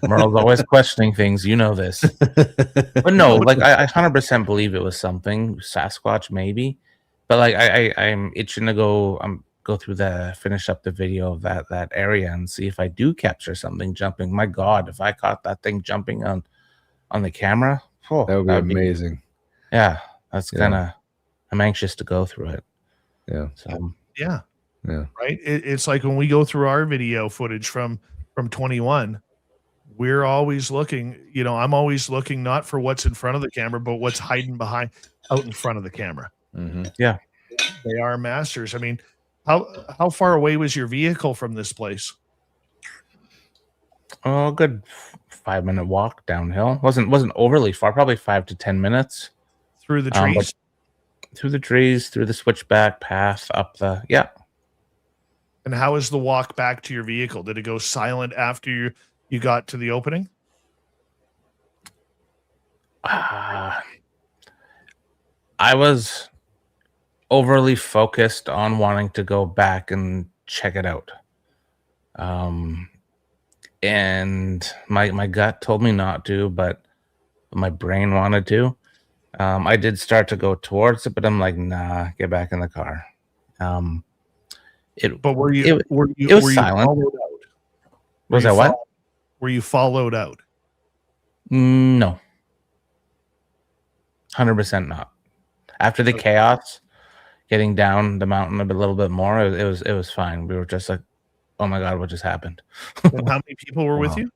Merle's always questioning things. You know this. But no, like I 100% believe it was something Sasquatch, maybe. But like I'm itching to go through finish up the video of that area and see if I do capture something jumping. My God, if I caught that thing jumping on the camera,
That would be amazing.
Yeah, that's
Yeah.
kind of. I'm anxious to go through it.
Yeah.
So
Yeah.
Yeah.
Right. It's like when we go through our video footage from 21, we're always looking, I'm always looking not for what's in front of the camera, but what's hiding out in front of the camera.
Mm-hmm.
Yeah.
They are masters. I mean, how far away was your vehicle from this place?
a good 5-minute walk downhill. Wasn't overly far, probably 5 to 10 minutes.
Through the
But
trees?
through the trees, through the switchback path, up the
And how is the walk back to your vehicle? Did it go silent after you got to the opening?
I was overly focused on wanting to go back and check it out. And my gut told me not to, but my brain wanted to. I did start to go towards it, but I'm like, nah, get back in the car.
But were you
it was silent.
followed out?
Was that what?
Were you followed out?
No. 100% not. After the chaos, getting down the mountain a little bit more, it was fine. We were just like, oh my God, what just happened?
And how many people were with you?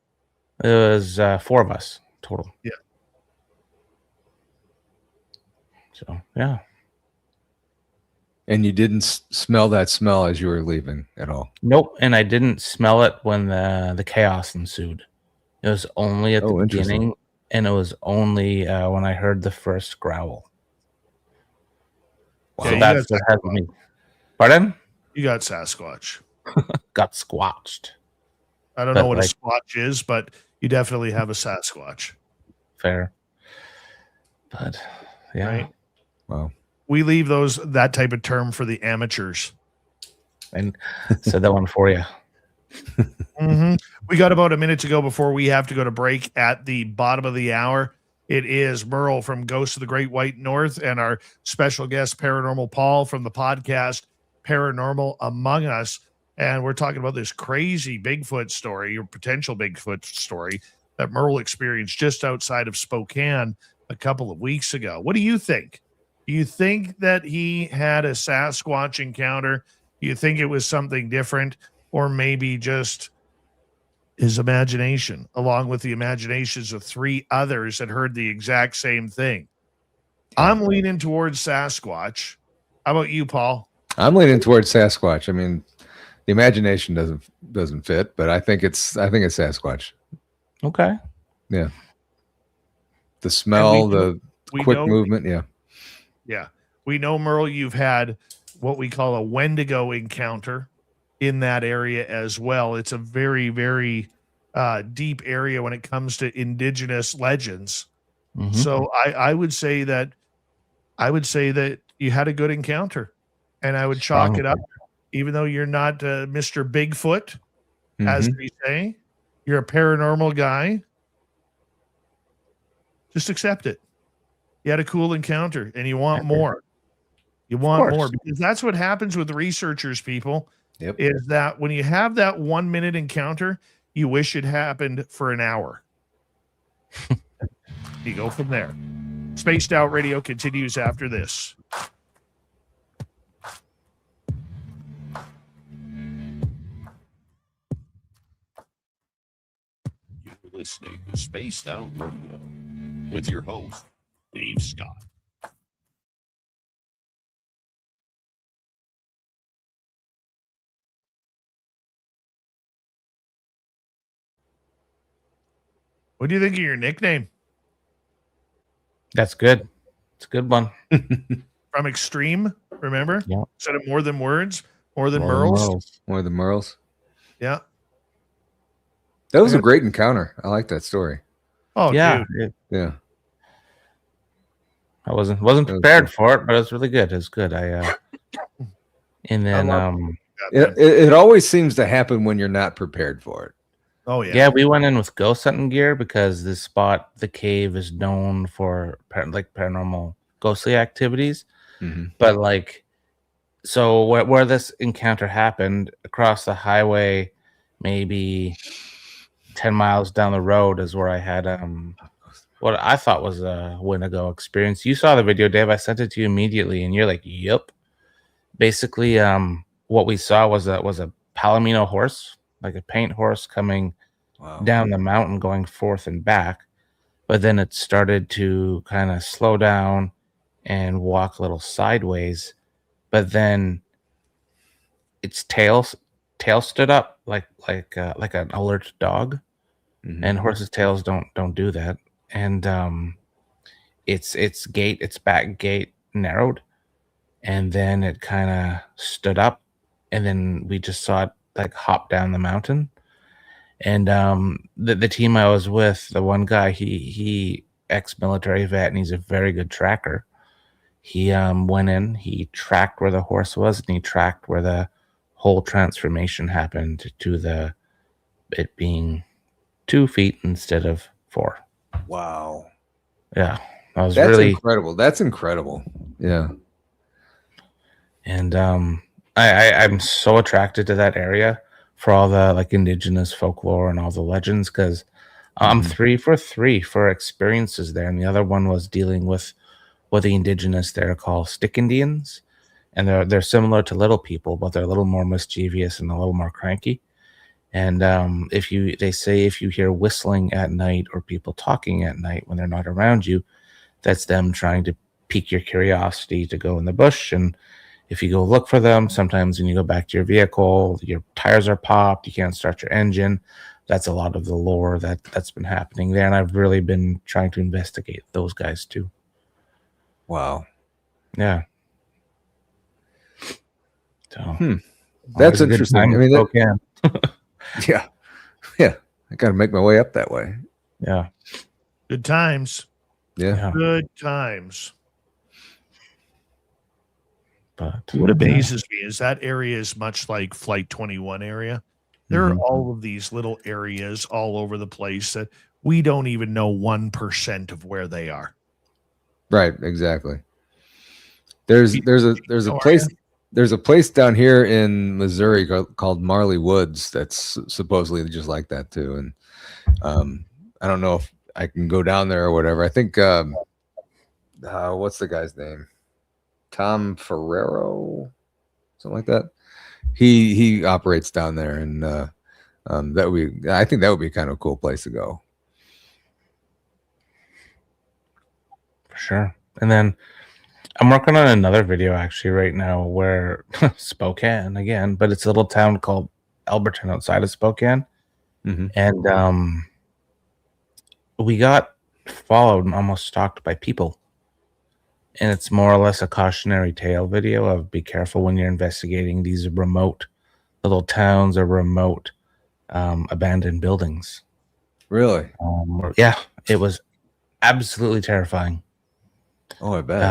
It was 4 of us total.
Yeah.
So yeah.
And you didn't smell that smell as you were leaving at all?
Nope. And I didn't smell it when the chaos ensued. It was only at the beginning, and it was only when I heard the first growl.
Okay,
So that's what had me. Pardon?
You got Sasquatch.
Got squatched.
I don't know what a squatch is, but you definitely have a Sasquatch.
Fair. But yeah.
Right?
Wow.
We leave that type of term for the amateurs.
And said that one for you.
Mm-hmm. We got about a minute to go before we have to go to break at the bottom of the hour. It is Merle from Ghosts of the Great White North and our special guest, Paranormal Paul, from the podcast Paranormal Among Us. And we're talking about this crazy Bigfoot story, or potential Bigfoot story, that Merle experienced just outside of Spokane a couple of weeks ago. What do you think? Do you think that he had a Sasquatch encounter? Do you think it was something different, or maybe just his imagination, along with the imaginations of 3 others that heard the exact same thing? I'm leaning towards Sasquatch. How about you, Paul?
I'm leaning towards Sasquatch. I mean, the imagination doesn't fit, but I think it's Sasquatch.
Okay.
Yeah. The smell, the quick
know,
movement. Yeah.
Yeah. We know, Merle, you've had what we call a Wendigo encounter in that area as well. It's a very, very deep area when it comes to indigenous legends.
Mhm.
So I would say that you had a good encounter, and I would chalk
Strong
it up, even though you're not Mr. Bigfoot, as
Mhm.
we say, you're a paranormal guy. Just accept it. You had a cool encounter, and you want more. You want more,
course.
because that's what happens with researchers, people.
Yep.
Is that when you have that 1 minute encounter, you wish it happened for an hour. You go from there. Spaced Out Radio continues after this.
You're listening to Spaced Out Radio with your host, Dave Scott.
What do you think of your nickname?
That's good. It's a good one.
From Extreme, remember?
Yeah.
Instead of More Than Words, More Than
More than
Merles.
Merles.
More of the Merles.
Yeah.
That was a great encounter. I like that story.
Oh,
Yeah.
dude.
Yeah.
I wasn't
That was
prepared
good.
for it, but it was really good. It was good. And then
love
It always seems to happen when you're not prepared for it.
Oh, yeah.
yeah, we went in with ghost hunting gear because this spot, the cave, is known for paranormal ghostly activities.
Mhm.
But like, so where this encounter happened, across the highway, maybe 10 miles down the road, is where I had what I thought was a Wendigo experience. You saw the video, Dave. I sent it to you immediately, and you're like, "Yep." Basically, what we saw was a Palomino horse, like a paint horse, coming
Wow.
down the mountain, going forth and back. But then it started to kind of slow down and walk a little sideways. But then its tail stood up like an alert dog,
Mhm.
and horses' tails don't do that. And its back gate narrowed, and then it kind of stood up, and then we just saw it like hop down the mountain. And the team I was with, the one guy, he ex-military vet, and he's a very good tracker. He went in, he tracked where the horse was, and he tracked where the whole transformation happened to it being 2 feet instead of 4.
Wow.
Yeah, that was
That's
really
incredible. That's incredible. Yeah.
And I'm so attracted to that area for all the like indigenous folklore and all the legends, because I'm 3 for 3 for experiences there, and the other one was dealing with what the indigenous there call stick Indians, and they're similar to little people, but they're a little more mischievous and a little more cranky. And they say if you hear whistling at night or people talking at night when they're not around you, that's them trying to pique your curiosity to go in the bush. And if you go look for them, sometimes when you go back to your vehicle, your tires are popped, you can't start your engine. That's a lot of the lore that's been happening there. And I've really been trying to investigate those guys too.
Wow.
Yeah. So
That's
always a good
interesting.
time
I
in
mean,
Spokane.
yeah. Yeah. I got to make my way up that way.
Yeah.
Good times.
Yeah.
Good times.
But
What amazes me is that area is much like Flight 21 area. There are all of these little areas all over the place that we don't even know 1% of where they are.
Right. Exactly. There's a place.
area.
There's a place down here in Missouri called Marley Woods that's supposedly just like that too. And I don't know if I can go down there or whatever. I think what's the guy's name? Tom Ferrero, something like that. He operates down there, and I think that would be kind of a cool place to go.
for sure. And then I'm working on another video actually right now where Spokane again, but it's a little town called Alberton outside of Spokane. And we got followed and almost stalked by people. And it's more or less a cautionary tale video of be careful when you're investigating these remote little towns or remote abandoned buildings.
Really?
Yeah, it was absolutely terrifying.
Oh, I bet.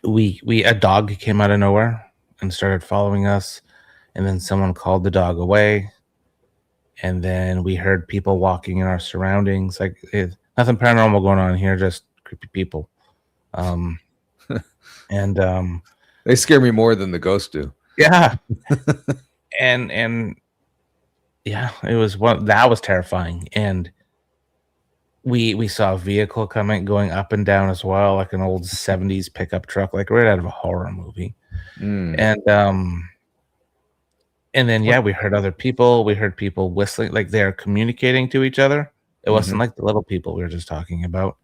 A dog came out of nowhere and started following us, and then someone called the dog away, and then we heard people walking in our surroundings. Like nothing paranormal going on here, just creepy people.
They scare me more than the ghosts do.
Yeah, and yeah, it was that was terrifying. And we saw a vehicle going up and down as well, like an old 70s pickup truck, like right out of a horror movie. And then we heard other people. We heard people whistling, like they're communicating to each other. It wasn't like the little people we were just talking about.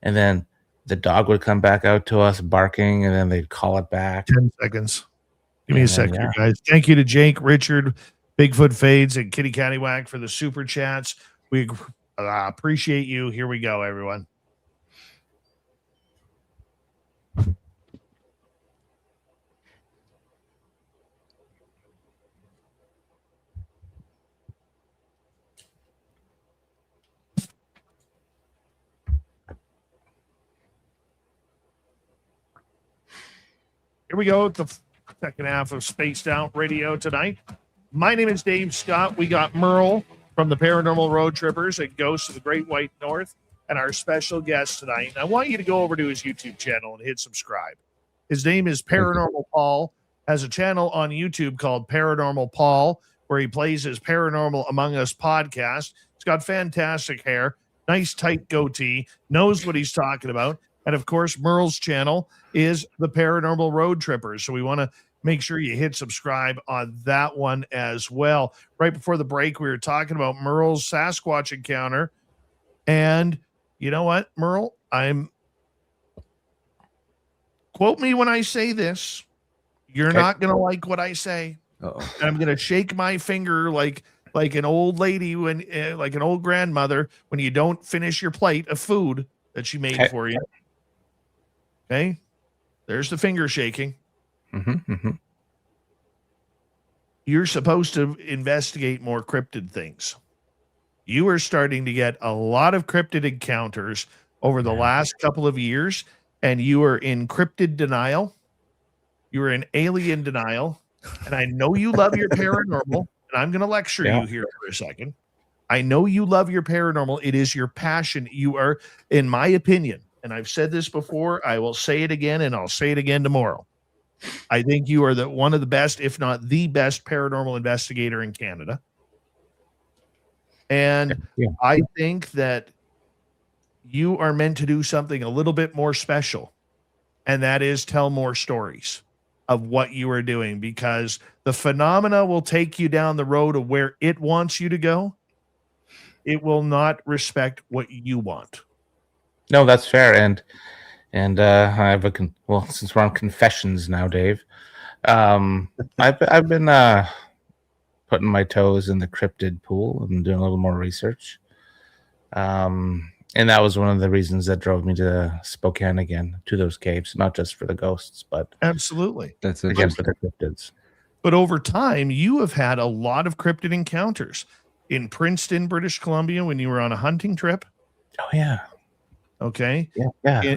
And then the dog would come back out to us barking, and then they'd call it back.
10 seconds. Give me a second, here, guys. Thank you to Jake, Richard, Bigfoot Fades, and Kitty Cattywack for the super chats. We appreciate you. Here we go, everyone. Here we go, the second half of Spaced Out Radio tonight. My name is Dave Scott. We got Merle from the Paranormal Road Trippers and Ghosts of the Great White North, and our special guest tonight. And I want you to go over to his YouTube channel and hit subscribe. His name is Paranormal Paul, has a channel on YouTube called Paranormal Paul, where he plays his Paranormal Among Us podcast. He's got fantastic hair, nice tight goatee, knows what he's talking about. And of course, Merle's channel is the Paranormal Road Trippers. So we want to make sure you hit subscribe on that one as well. Right before the break, we were talking about Merle's Sasquatch encounter. And you know what, Merle? Quote me when I say this. You're not going to like what I say. And I'm going to shake my finger like an old lady, when like an old grandmother, when you don't finish your plate of food that she made for you. Okay, there's the finger shaking. You're supposed to investigate more cryptid things. You are starting to get a lot of cryptid encounters over the last couple of years, and you are in cryptid denial. You are in alien denial. And I know you love your paranormal, and I'm going to lecture you here for a second. I know you love your paranormal. It is your passion. You are, in my opinion, and I've said this before, I will say it again, and I'll say it again tomorrow. I think you are one of the best, if not the best, paranormal investigator in Canada. And I think that you are meant to do something a little bit more special, and that is tell more stories of what you are doing, because the phenomena will take you down the road of where it wants you to go. It will not respect what you want.
No, that's fair. And I have since we're on confessions now, Dave, I've been putting my toes in the cryptid pool and doing a little more research. And that was one of the reasons that drove me to Spokane again, to those caves, not just for the ghosts, but
absolutely,
that's
again for the cryptids.
But over time, you have had a lot of cryptid encounters in Princeton, British Columbia, when you were on a hunting trip.
Oh yeah.
Okay.
Yeah.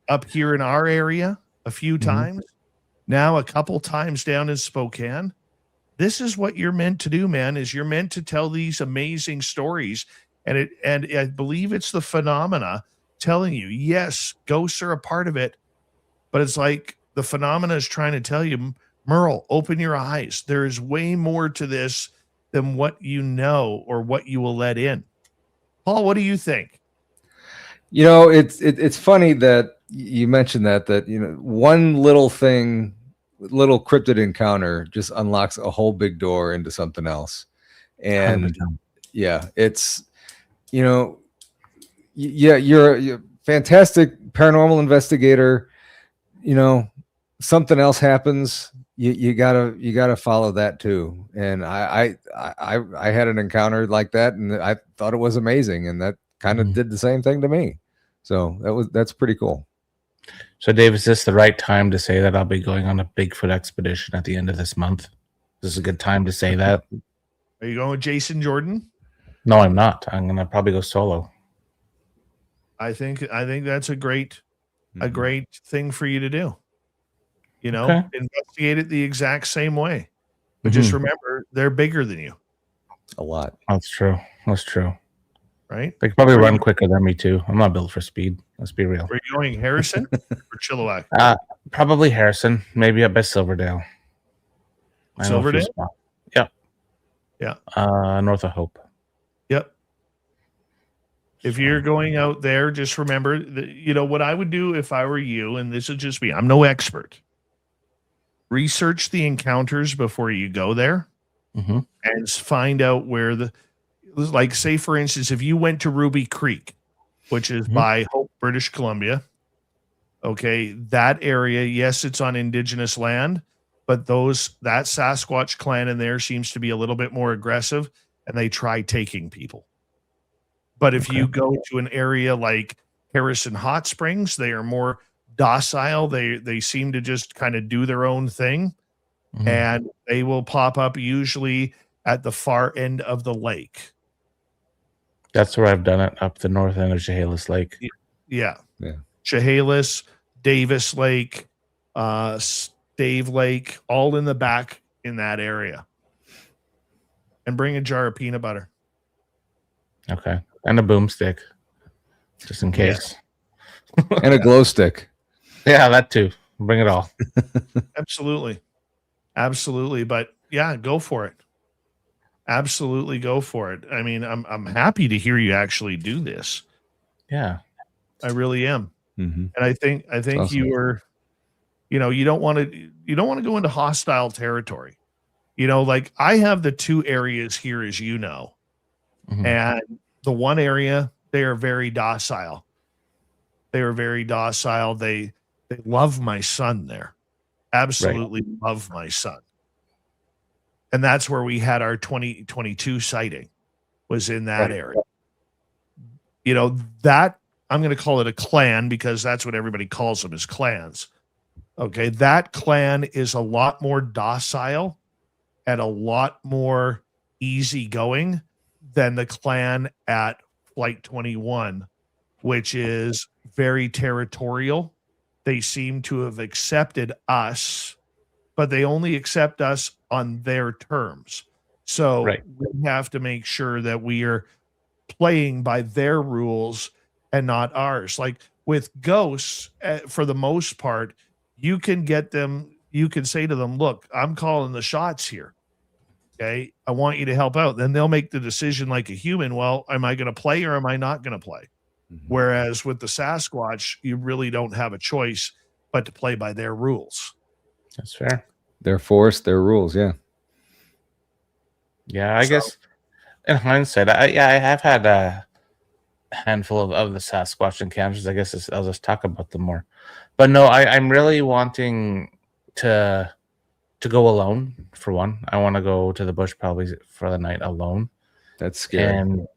Up here in our area a few times. Now a couple times down in Spokane. This is what you're meant to do, man, is you're meant to tell these amazing stories. And I believe it's the phenomena telling you, yes, ghosts are a part of it, but it's like the phenomena is trying to tell you, Merle, open your eyes. There is way more to this than what you know or what you will let in. Paul, what do you think?
You know, it's funny that you mentioned that one little thing, little cryptid encounter just unlocks a whole big door into something else. And 100%. It's, you're a fantastic paranormal investigator. Something else happens. You gotta follow that too. And I had an encounter like that, and I thought it was amazing, and that kind of did the same thing to me. So that's pretty cool.
So Dave, is this the right time to say that I'll be going on a Bigfoot expedition at the end of this month? This is a good time to say that.
Are you going with Jason Jordan?
No, I'm not. I'm gonna probably go solo.
I think that's a great thing for you to do. You know,
Okay.
investigate it the exact same way. But just remember, they're bigger than you.
A lot.
That's true. That's true.
Right?
They could probably run quicker than me too. I'm not built for speed. Let's be real.
Are you going Harrison or Chilliwack?
Probably Harrison. Maybe up by Silverdale. I know a few
Silverdale?
spots. Yep.
Yeah.
North of Hope.
Yep. If you're going out there, just remember that, you know, what I would do if I were you, and this is just me, I'm no expert. Research the encounters before you go there and find out where like, say, for instance, if you went to Ruby Creek, which is by Hope, British Columbia, okay, that area, yes, it's on Indigenous land, but that Sasquatch clan in there seems to be a little bit more aggressive, and they try taking people. But if you go to an area like Harrison Hot Springs, they are more docile. They seem to just kind of do their own thing, and they will pop up usually at the far end of the lake.
That's where I've done it, up the north end of Chehalis Lake.
Yeah. Chehalis, Davis Lake, Stave Lake, all in the back in that area. And bring a jar of peanut butter.
Okay. And a boomstick, just in case.
And a glow stick.
Yeah, that too. Bring it all.
Absolutely. Absolutely. But yeah, go for it. Absolutely go for it. I mean, I'm happy to hear you actually do this.
Yeah.
I really am.
And
I think awesome. You were, you know, you don't want to go into hostile territory. You know, like I have the two areas here, as you know, and the one area, they are very docile. They are very docile. They love my son there. Absolutely love my son. And that's where we had our 2022 sighting, was in that area. You know, that I'm going to call it a clan because that's what everybody calls them, is clans. Okay. That clan is a lot more docile and a lot more easygoing than the clan at Flight 21, which is very territorial. They seem to have accepted us, but they only accept us on their terms. So we have to make sure that we are playing by their rules and not ours. Like with ghosts, for the most part, you can get them, you can say to them, look, I'm calling the shots here. Okay, I want you to help out. Then they'll make the decision like a human. Well, am I going to play or am I not going to play? Whereas with the Sasquatch, you really don't have a choice but to play by their rules.
That's fair.
Their force, their rules. Yeah.
Yeah, I guess in hindsight, I have had a handful of the Sasquatch encounters. I guess I'll just talk about them more. But no, I'm really wanting to go alone, for one. I want to go to the bush probably for the night alone.
That's scary. And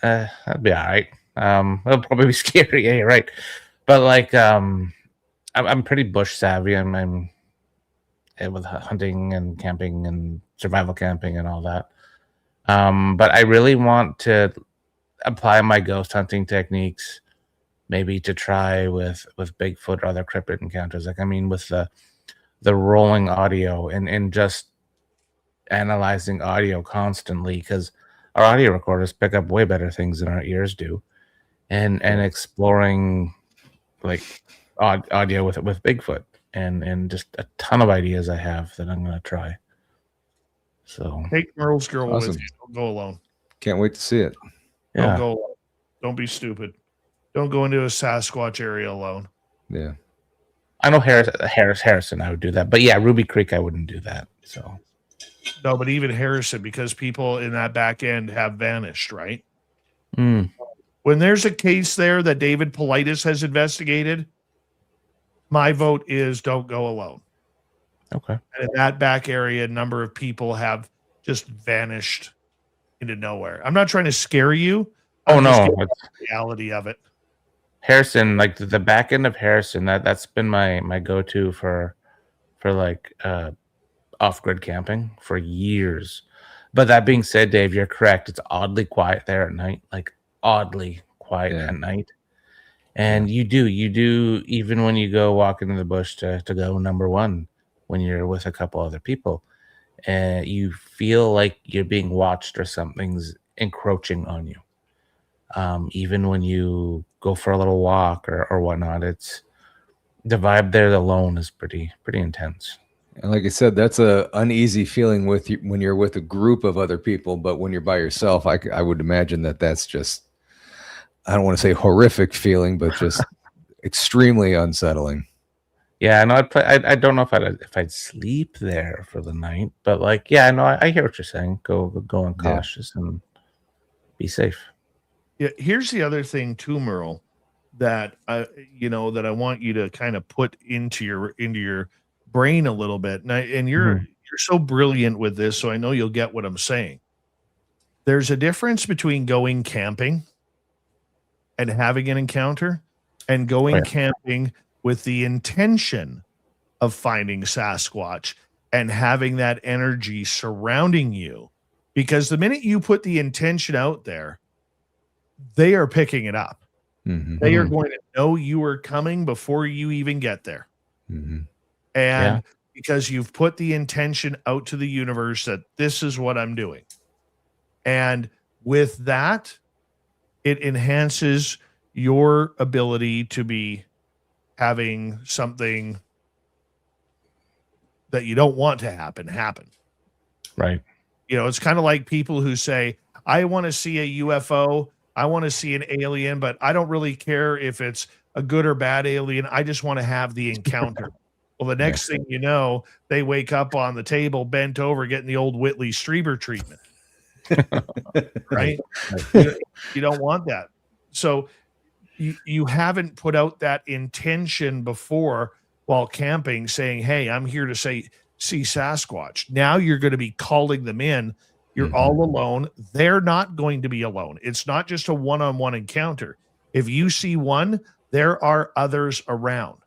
that'd be all right. It'll probably be scary, yeah, you're right. But like I'm pretty bush savvy. I'm with hunting and camping and survival camping and all that. But I really want to apply my ghost hunting techniques, maybe to try with Bigfoot or other cryptid encounters. Like, I mean, with the rolling audio and just analyzing audio constantly, because our audio recorders pick up way better things than our ears do, and exploring like audio with Bigfoot and just a ton of ideas I have that I'm going to try. So
take Merle's girl with you. Don't go alone.
Can't wait to see it.
Don't
Yeah.
go alone. Don't be stupid. Don't go into a Sasquatch area alone.
Yeah.
I know Harrison, I would do that. But yeah, Ruby Creek, I wouldn't do that. So
no, but even Harrison, because people in that back end have vanished, right? When there's a case there that David Politis has investigated, my vote is don't go alone.
Okay.
And in that back area, a number of people have just vanished into nowhere. I'm not trying to scare you.
I'm just
giving you the reality of it.
Harrison, like the back end of Harrison, that's been my go-to for like off-grid camping for years. But that being said, Dave, you're correct. It's oddly quiet there at night, like oddly quiet at night. And you do, even when you go walk into the bush to go number one, when you're with a couple other people, and you feel like you're being watched or something's encroaching on you. Even when you go for a little walk or whatnot, it's the vibe there alone is pretty intense.
And like I said, that's a uneasy feeling with you when you're with a group of other people. But when you're by yourself, I would imagine that's just, I don't want to say horrific feeling, but just extremely unsettling.
Yeah, no, I don't know if I'd sleep there for the night, but like, yeah, no, I hear what you're saying. Go on cautious and be safe.
Yeah, here's the other thing too, Merle, that that I want you to kind of put into your brain a little bit. And you're so brilliant with this, so I know you'll get what I'm saying. There's a difference between going camping and having an encounter and going camping with the intention of finding Sasquatch and having that energy surrounding you. Because the minute you put the intention out there, they are picking it up. They are going to know you are coming before you even get there. And because you've put the intention out to the universe that this is what I'm doing. And with that, it enhances your ability to be having something that you don't want to happen.
Right.
It's kind of like people who say, I want to see a UFO. I want to see an alien, but I don't really care if it's a good or bad alien. I just want to have the encounter. Well, the next thing you know, they wake up on the table, bent over, getting the old Whitley Strieber treatment. Right? You don't want that. So you haven't put out that intention before while camping saying, hey, I'm here to see Sasquatch. Now you're going to be calling them in. You're all alone. They're not going to be alone. It's not just a one-on-one encounter. If you see one, there are others around.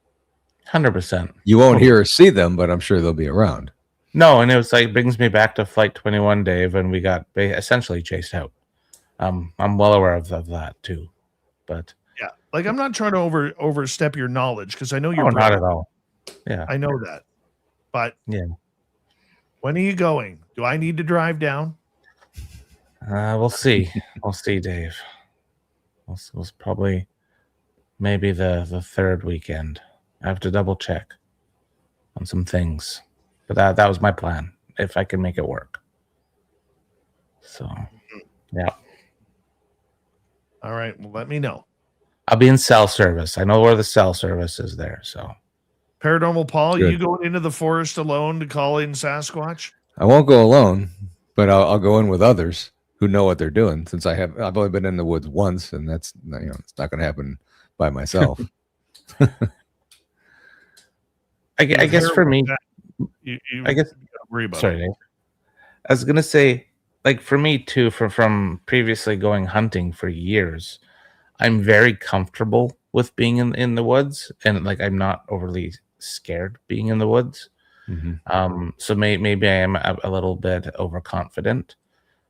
100%.
You won't hear or see them, but I'm sure they'll be around.
No, and it was like brings me back to Flight 21, Dave, and we got essentially chased out. I'm well aware of that too, but
yeah, like I'm not trying to overstep your knowledge because I know you're
not at all. Yeah,
I know that, but
yeah.
When are you going? Do I need to drive down?
We'll see. We'll see, Dave. We'll probably maybe the third weekend. I have to double check on some things, but that was my plan if I can make it work. So, yeah.
All right. Well, let me know.
I'll be in cell service. I know where the cell service is there. So,
Paranormal Paul,
Good.
You going into the forest alone to call in Sasquatch?
I won't go alone, but I'll go in with others who know what they're doing. Since I've only been in the woods once, and that's it's not going to happen by myself.
I guess for me, I guess.
Worry about
sorry, Dave. I was gonna say, like for me too, from previously going hunting for years, I'm very comfortable with being in the woods, and like I'm not overly scared being in the woods. So maybe I am a little bit overconfident,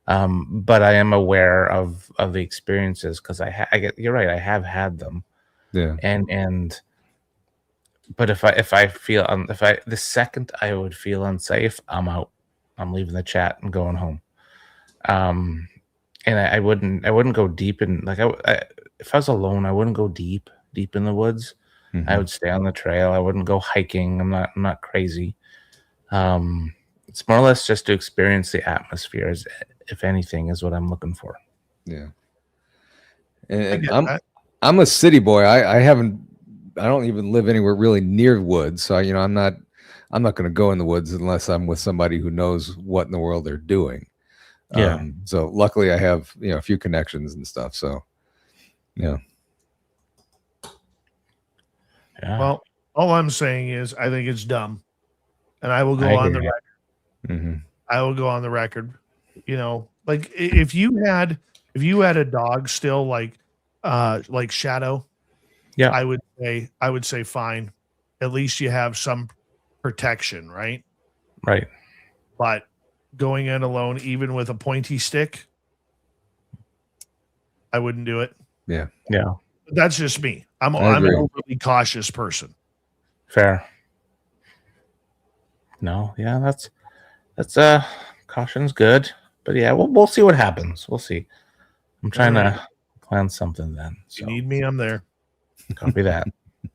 but I am aware of the experiences because I get you're right, I have had them.
Yeah, and
but if I feel the second I would feel unsafe, I'm out. I'm leaving the chat and going home. And I wouldn't go deep in like if I was alone, I wouldn't go deep in the woods. I would stay on the trail. I wouldn't go hiking. I'm not crazy. It's more or less just to experience the atmosphere, if anything, is what I'm looking for.
Yeah. And I'm a city boy. I don't even live anywhere really near woods. So I'm not going to go in the woods unless I'm with somebody who knows what in the world they're doing.
Yeah.
So luckily I have, a few connections and stuff. So, yeah.
Well, all I'm saying is I think it's dumb, and I will go on the record. I will go on the record. Like if you had a dog still like Shadow,
yeah,
I would say fine. At least you have some protection, right?
Right.
But going in alone, even with a pointy stick, I wouldn't do it.
Yeah.
That's just me. I'm
I
an
agree.
overly cautious person.
Fair. No, yeah, that's caution's good, but yeah, we'll see what happens. We'll see. I'm trying to plan something then.
If you
So
need me, I'm there.
copy that.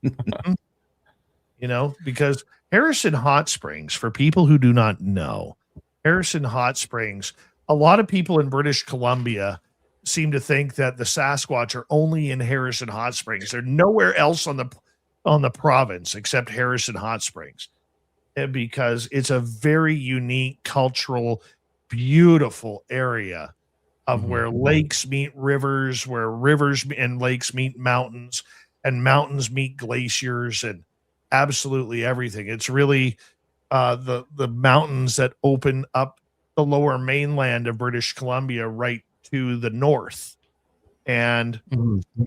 You know, because Harrison Hot Springs, for people who do not know, Harrison Hot Springs, a lot of people in British Columbia seem to think that the Sasquatch are only in Harrison Hot Springs. They're nowhere else on the province except Harrison Hot Springs, because it's a very unique, cultural, beautiful area of where lakes meet rivers, where rivers and lakes meet mountains, and mountains meet glaciers, and absolutely everything. It's really the mountains that open up the lower mainland of British Columbia right to the north. And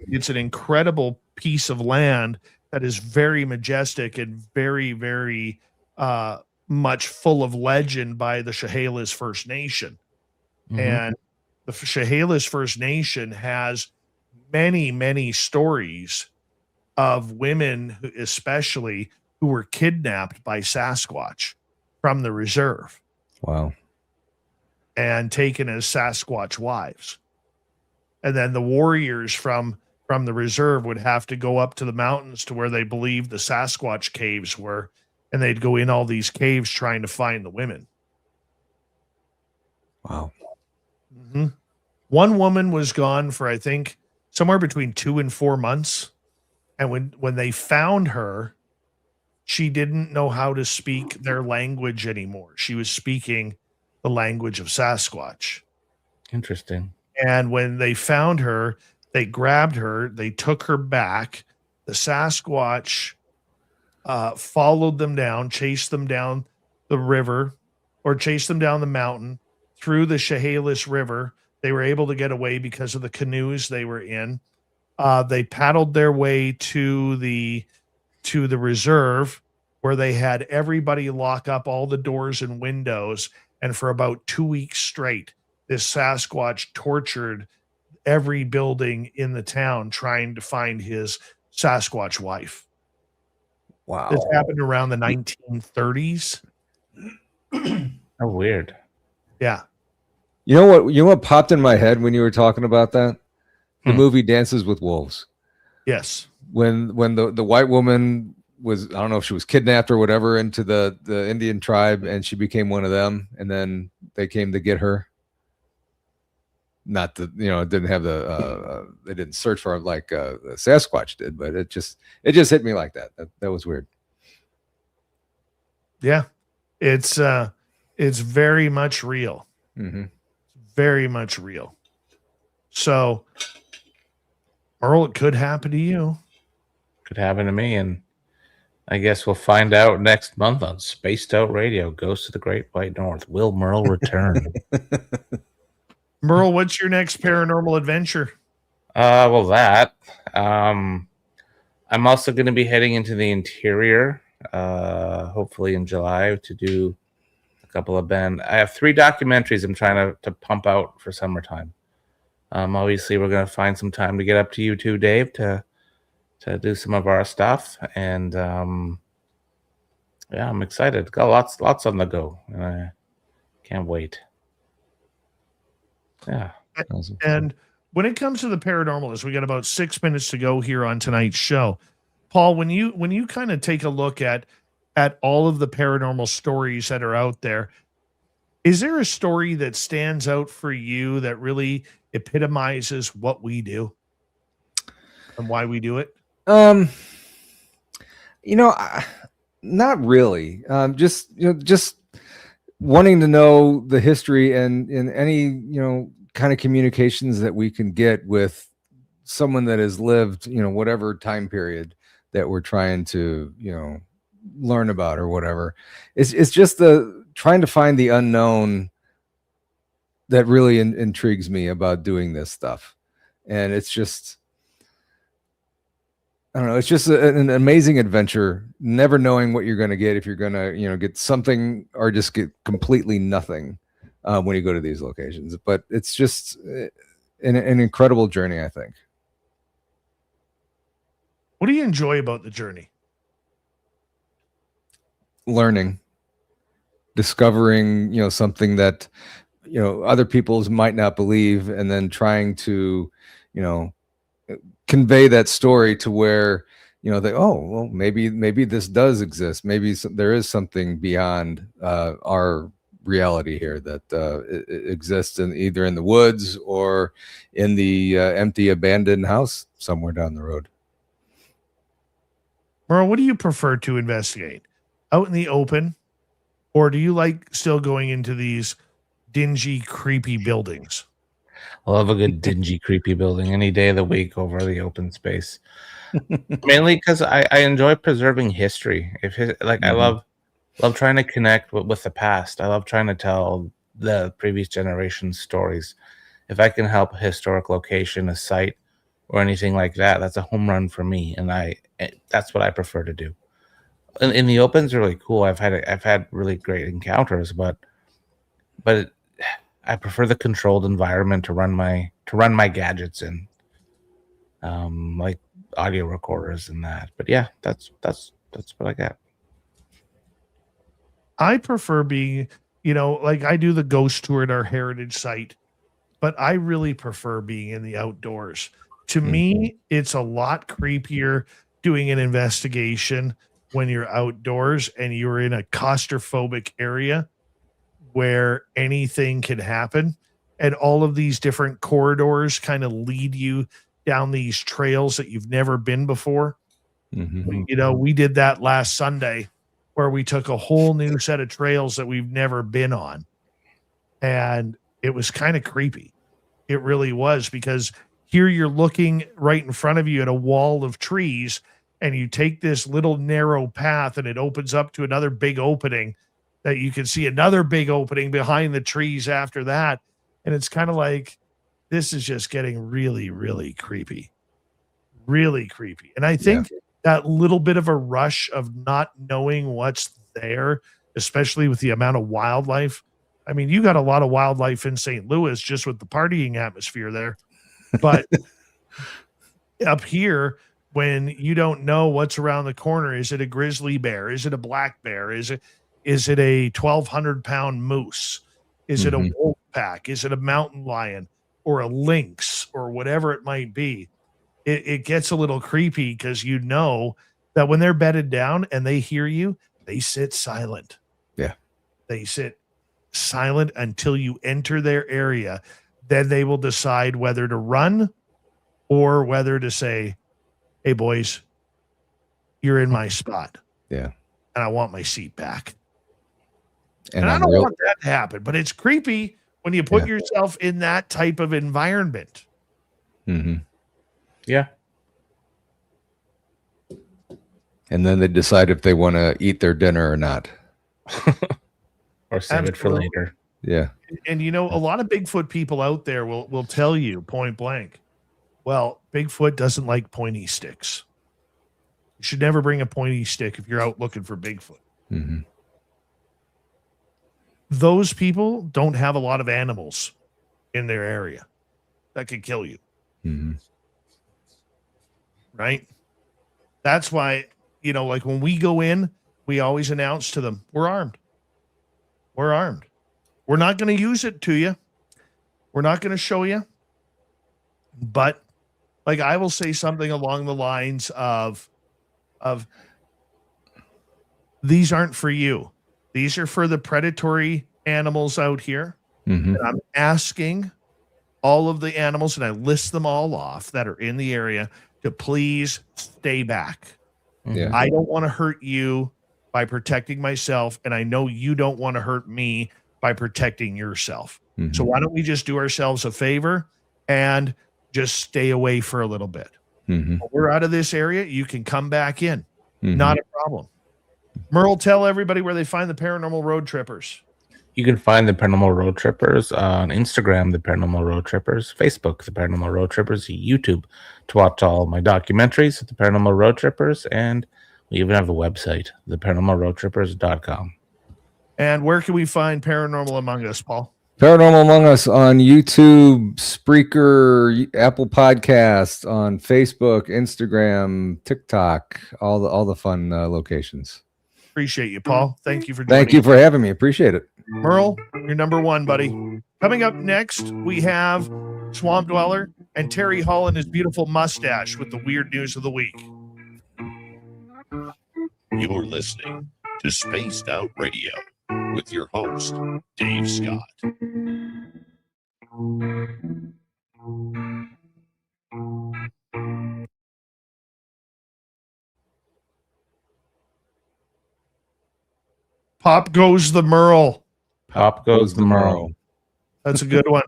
it's an incredible piece of land that is very majestic and very, very much full of legend by the Chehalis First Nation. And the Chehalis First Nation has many, many stories of women, especially, who were kidnapped by Sasquatch from the reserve.
Wow.
And taken as Sasquatch wives. And then the warriors from the reserve would have to go up to the mountains to where they believed the Sasquatch caves were, and they'd go in all these caves trying to find the women.
Wow.
One woman was gone for, I think, somewhere between 2 and 4 months. And when they found her, she didn't know how to speak their language anymore. She was speaking the language of Sasquatch.
Interesting.
And when they found her, they grabbed her, they took her back. The Sasquatch followed them down, chased them down the river, or chased them down the mountain through the Chehalis River. They were able to get away because of the canoes they were in. They paddled their way to the reserve, where they had everybody lock up all the doors and windows. And for about 2 weeks straight, this Sasquatch tortured every building in the town trying to find his Sasquatch wife.
Wow.
This happened around the 1930s.
Oh, weird.
Yeah.
You know what popped in my head when you were talking about that? The movie Dances with Wolves.
Yes.
When the white woman was, I don't know if she was kidnapped or whatever, into the Indian tribe, and she became one of them, and then they came to get her. Not that, it didn't have they didn't search for her like the Sasquatch did, but it just hit me like that. That was weird.
Yeah. It's very much real. Very much real. So, Merle, it could happen to you.
Could happen to me, and I guess we'll find out next month on Spaced Out Radio. Ghosts of the Great White North. Will Merle return?
Merle, what's your next paranormal adventure?
Well, that. I'm also going to be heading into the interior, hopefully in July, to do a couple of I have 3 documentaries I'm trying to pump out for summertime. Obviously, we're going to find some time to get up to you too, Dave, to do some of our stuff. And yeah, I'm excited. Got lots on the go, and I can't wait. Yeah.
Awesome.
And when it comes to the paranormalist, we got about 6 minutes to go here on tonight's show. Paul, when you kind of take a look at all of the paranormal stories that are out there, is there a story that stands out for you that really epitomizes what we do and why we do it?
Not really. Just wanting to know the history and in any, kind of communications that we can get with someone that has lived, whatever time period that we're trying to, learn about or whatever. It's just trying to find the unknown that really intrigues me about doing this stuff. And it's just, I don't know. It's just an amazing adventure, never knowing what you're going to get, if you're going to, get something or just get completely nothing. when you go to these locations. But it's just an incredible journey, I think.
What do you enjoy about the journey?
Learning, discovering, something that, other people's might not believe, and then trying to, convey that story to where, they, oh, well, maybe this does exist. Maybe there is something beyond our reality here that exists either in the woods or in the empty abandoned house somewhere down the road.
Merle, what do you prefer to investigate? Out in the open, or do you like still going into these dingy, creepy buildings?
I love a good dingy, creepy building any day of the week over the open space. Mainly because I enjoy preserving history. I love trying to connect with the past. I love trying to tell the previous generation's stories. If I can help a historic location, a site, or anything like that, that's a home run for me, and that's what I prefer to do. In the open's really cool. I've had really great encounters, but I prefer the controlled environment to run my gadgets in, like audio recorders and that. But yeah, that's what I got.
I prefer being, like I do the ghost tour at our heritage site, but I really prefer being in the outdoors. To me, it's a lot creepier doing an investigation when you're outdoors and you're in a claustrophobic area where anything can happen. And all of these different corridors kind of lead you down these trails that you've never been before. We did that last Sunday where we took a whole new set of trails that we've never been on. And it was kind of creepy. It really was, because here you're looking right in front of you at a wall of trees, and you take this little narrow path and it opens up to another big opening that you can see another big opening behind the trees after that. And it's kind of like, this is just getting really, really creepy. Really creepy. And I think that little bit of a rush of not knowing what's there, especially with the amount of wildlife. I mean, you got a lot of wildlife in St. Louis just with the partying atmosphere there. But up here, when you don't know what's around the corner, is it a grizzly bear? Is it a black bear? Is it a 1,200-pound moose? Is it a wolf pack? Is it a mountain lion or a lynx or whatever it might be? It gets a little creepy, because you know that when they're bedded down and they hear you, they sit silent.
Yeah.
They sit silent until you enter their area. Then they will decide whether to run or whether to say, hey, boys, you're in my spot.
Yeah.
And I want my seat back.
And
I don't want that to happen, but it's creepy when you put yourself in that type of environment.
Yeah.
And then they decide if they want to eat their dinner or not.
Or save it for later.
Yeah.
And a lot of Bigfoot people out there will tell you point blank, well, Bigfoot doesn't like pointy sticks. You should never bring a pointy stick if you're out looking for Bigfoot. Those people don't have a lot of animals in their area that could kill you. Right? That's why, like when we go in, we always announce to them, we're armed. We're armed. We're not going to use it to you. We're not going to show you. But like I will say something along the lines of these aren't for you. These are for the predatory animals out here. And I'm asking all of the animals, and I list them all off that are in the area, to please stay back. I don't want to hurt you by protecting myself, and I know you don't want to hurt me by protecting yourself. So why don't we just do ourselves a favor and just stay away for a little bit? When we're out of this area, you can come back in. Not a problem. Merle, tell everybody where they find the Paranormal Road Trippers.
You can find the Paranormal Road Trippers on Instagram, the Paranormal Road Trippers, Facebook, the Paranormal Road Trippers, YouTube, to watch all my documentaries at the Paranormal Road Trippers, and we even have a website, theparanormalroadtrippers.com.
And where can we find Paranormal Among Us, Paul?
Paranormal Among Us on YouTube, Spreaker, Apple Podcasts, on Facebook, Instagram, TikTok, all the fun locations.
Appreciate you, Paul. Thank you for joining.
Thank you for having me. Appreciate it.
Merle, you're number one, buddy. Coming up next, we have Swamp Dweller and Terry Hall and his beautiful mustache with the weird news of the week.
You're listening to Spaced Out Radio with your host, Dave Scott.
Pop goes the Merle.
Pop goes the Merle.
That's a good one.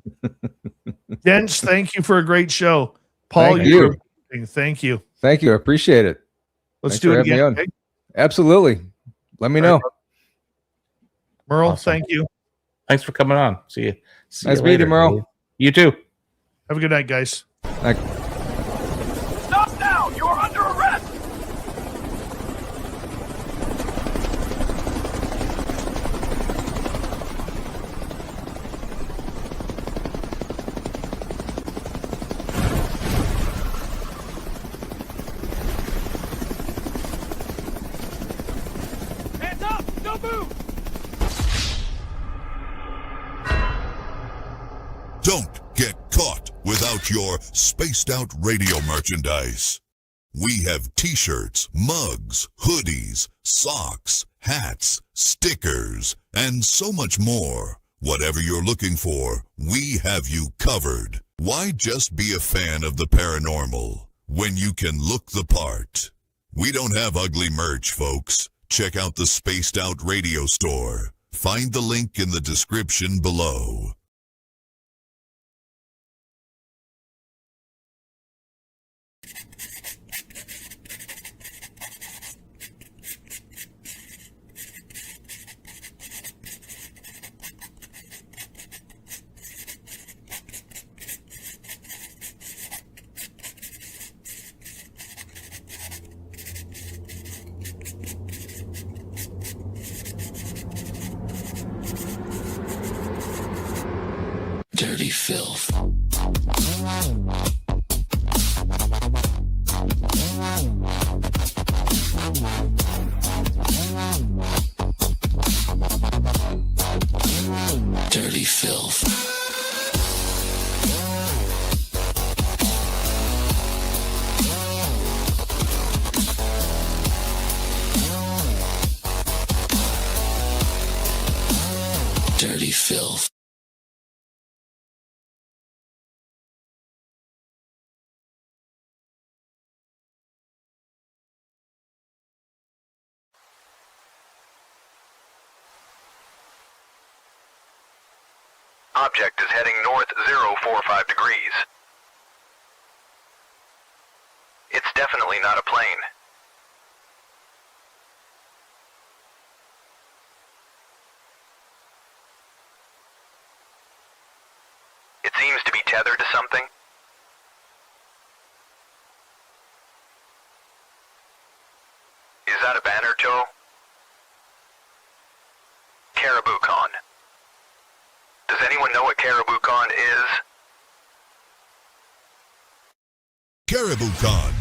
Dents, thank you for a great show. Paul,
Thank you.
Thank you.
Thank you. I appreciate it.
Let's
Thanks
do
for
it
having me
again.
on.
Okay?
Absolutely. Let me know.
Merle,
Awesome.
thank you.
Thanks for coming on. See you.
Nice meeting you, Merle.
Dave. You too.
Have a good night, guys.
Stop now! You're under arrest! Hands up! Don't move!
Don't get caught without your Spaced Out Radio merchandise. We have t-shirts, mugs, hoodies, socks, hats, stickers, and so much more. Whatever you're looking for, we have you covered. Why just be a fan of the paranormal when you can look the part? We don't have ugly merch, folks. Check out the Spaced Out Radio store. Find the link in the description below.
Dirty filth. Dirty filth. Dirty filth.
Object is heading north 045 degrees. It's definitely not a plane. It seems to be tethered to something. Is that a banner, Joe? Caribou Con. Does anyone know what Caribou Con is?
Caribou Con,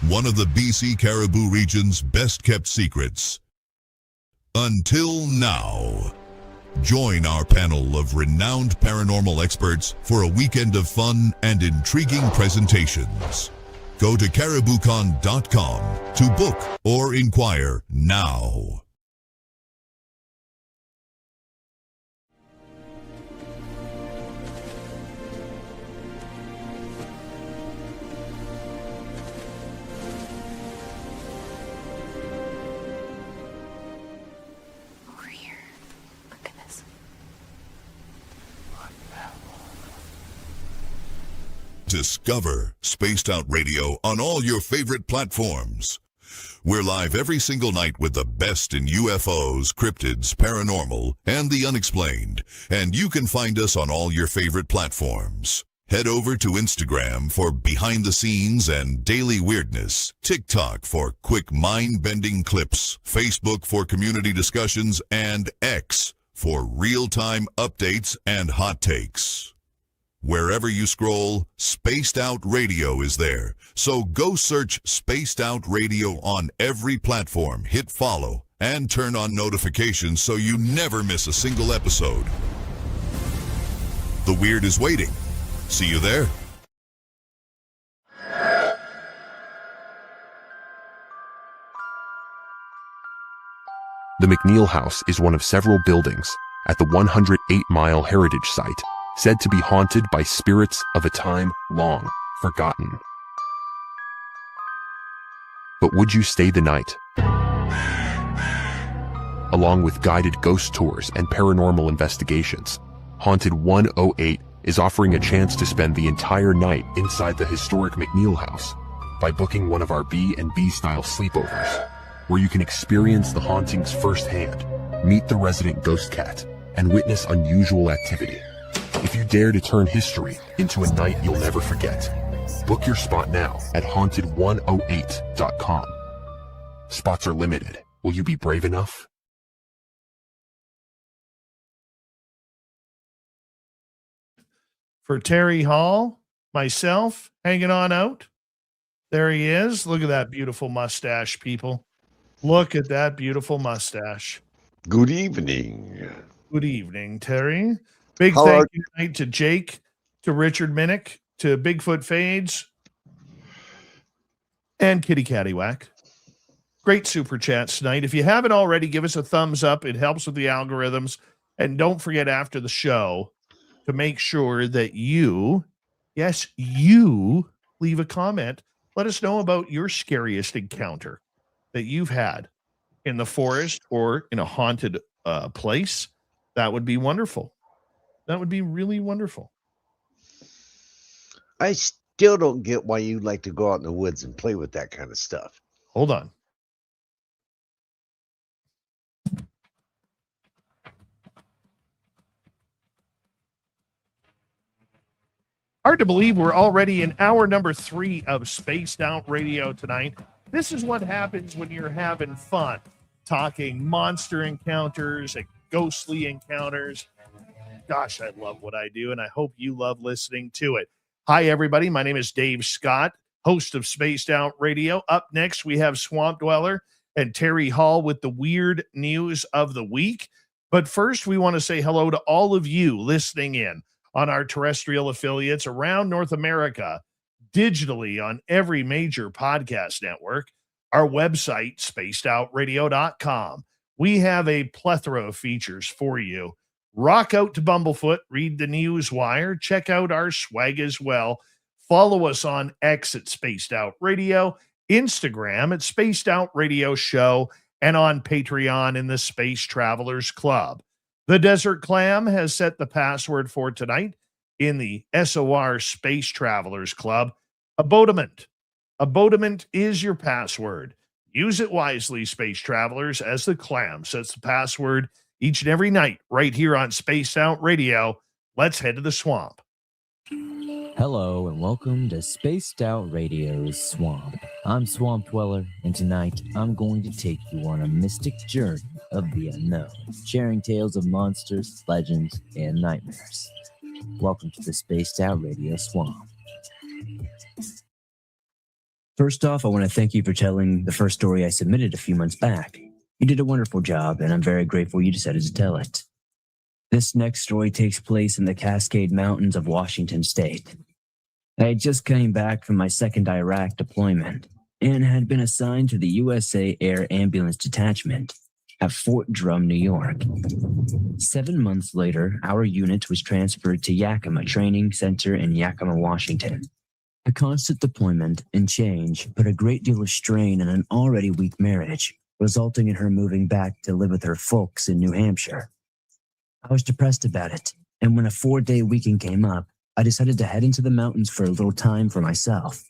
one of the BC Caribou region's best kept secrets. Until now. Join our panel of renowned paranormal experts for a weekend of fun and intriguing presentations. Go to cariboucon.com to book or inquire now.
Over here. Look at this.
Discover Spaced Out Radio on all your favorite platforms. We're live every single night with the best in UFOs, cryptids, paranormal, and the unexplained. And you can find us on all your favorite platforms. Head over to Instagram for behind the scenes and daily weirdness, TikTok for quick mind-bending clips, Facebook for community discussions, and X for real-time updates and hot takes. Wherever you scroll, Spaced Out Radio is there. So go search Spaced Out Radio on every platform, hit follow, and turn on notifications so you never miss a single episode. The Weird is waiting. See you there.
The McNeil House is one of several buildings at the 108-mile heritage site said to be haunted by spirits of a time long forgotten. But would you stay the night? Along with guided ghost tours and paranormal investigations, Haunted 108 is offering a chance to spend the entire night inside the historic McNeil House by booking one of our B&B style sleepovers, where you can experience the hauntings firsthand, meet the resident ghost cat, and witness unusual activity. If you dare to turn history into a night you'll never forget, book your spot now at haunted108.com. Spots are limited. Will you be brave enough?
For Terry Hall, myself, hanging on out. There he is. Look at that beautiful mustache, people. Look at that beautiful mustache.
Good evening.
Good evening, Terry. Big
How
thank
are-
you tonight to Jake, to Richard Minnick, to Bigfoot Fades, and Kitty Cattywack. Great super chats tonight. If you haven't already, give us a thumbs up. It helps with the algorithms. And don't forget after the show to make sure that you, yes, you leave a comment. Let us know about your scariest encounter that you've had in the forest or in a haunted place. That would be wonderful. That would be really wonderful.
I still don't get why you like to go out in the woods and play with that kind of stuff.
Hold on. Hard to believe we're already in hour number 3 of Spaced Out Radio tonight. This is what happens when you're having fun, talking monster encounters and ghostly encounters. Gosh, I love what I do, and I hope you love listening to it. Hi, everybody. My name is Dave Scott, host of Spaced Out Radio. Up next, we have Swamp Dweller and Terry Hall with the weird news of the week. But first, we want to say hello to all of you listening in on our terrestrial affiliates around North America, digitally on every major podcast network, our website, spacedoutradio.com. We have a plethora of features for you. Rock out to Bumblefoot, read the news wire, check out our swag as well. Follow us on X at Spaced Out Radio, Instagram at Spaced Out Radio Show, and on Patreon in the Space Travelers Club. The Desert Clam has set the password for tonight in the SOR Space Travelers Club. Abodiment. Abodiment is your password. Use it wisely, Space Travelers, as the Clam sets the password each and every night right here on Spaced Out Radio. Let's head to the swamp.
Hello and welcome to Spaced Out Radio's Swamp. I'm Swamp Dweller, and tonight I'm going to take you on a mystic journey of the unknown, sharing tales of monsters, legends, and nightmares. Welcome to the Spaced Out Radio Swamp. First off, I want to thank you for telling the first story I submitted a few months back. You did a wonderful job, and I'm very grateful you decided to tell it. This next story takes place in the Cascade Mountains of Washington State. I had just came back from my second Iraq deployment and had been assigned to the USA Air Ambulance Detachment at Fort Drum, New York. 7 months later, our unit was transferred to Yakima Training Center in Yakima, Washington. The constant deployment and change put a great deal of strain on an already weak marriage, resulting in her moving back to live with her folks in New Hampshire. I was depressed about it, and when a 4-day weekend came up, I decided to head into the mountains for a little time for myself.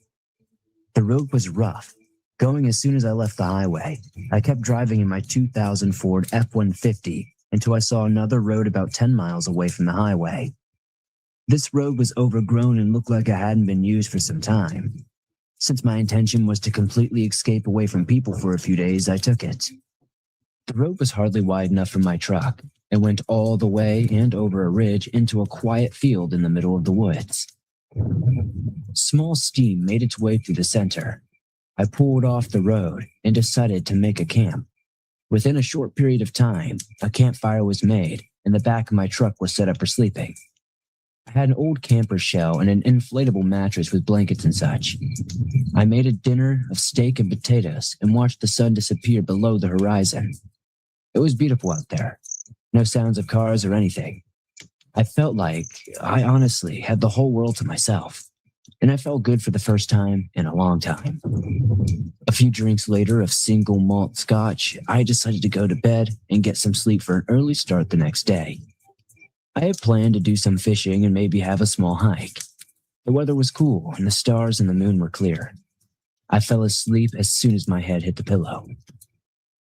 The road was rough. Going as soon as I left the highway, I kept driving in my 2000 Ford F-150 until I saw another road about 10 miles away from the highway. This road was overgrown and looked like it hadn't been used for some time. Since my intention was to completely escape away from people for a few days, I took it. The road was hardly wide enough for my truck. It went all the way and over a ridge into a quiet field in the middle of the woods. Small steam made its way through the center. I pulled off the road and decided to make a camp. Within a short period of time, a campfire was made and the back of my truck was set up for sleeping. I had an old camper shell and an inflatable mattress with blankets and such. I made a dinner of steak and potatoes and watched the sun disappear below the horizon. It was beautiful out there. No sounds of cars or anything. I felt like I honestly had the whole world to myself, and I felt good for the first time in a long time. A few drinks later of single malt scotch, I decided to go to bed and get some sleep for an early start the next day. I had planned to do some fishing and maybe have a small hike. The weather was cool and the stars and the moon were clear. I fell asleep as soon as my head hit the pillow.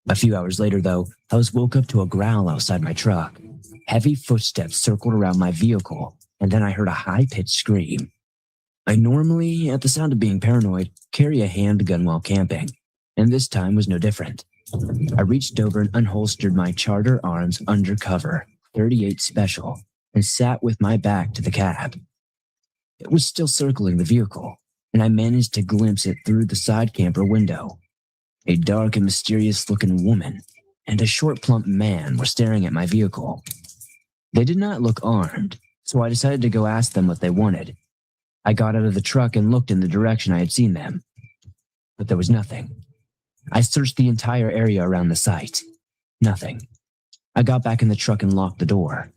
A few hours later, though, I was woke up to a growl outside my truck. Heavy footsteps circled around my vehicle, and then I heard a high-pitched scream. I normally, at the sound of being paranoid, carry a handgun while camping, and this time was no different. I reached over and unholstered my Charter Arms Undercover 38 Special and sat with my back to the cab. It was still circling the vehicle, and I managed to glimpse it through the side camper window. A dark and mysterious-looking woman and a short, plump man were staring at my vehicle. They did not look armed, so I decided to go ask them what they wanted. I got out of the truck and looked in the direction I had seen them, but there was nothing. I searched the entire area around the site. Nothing. I got back in the truck and locked the door.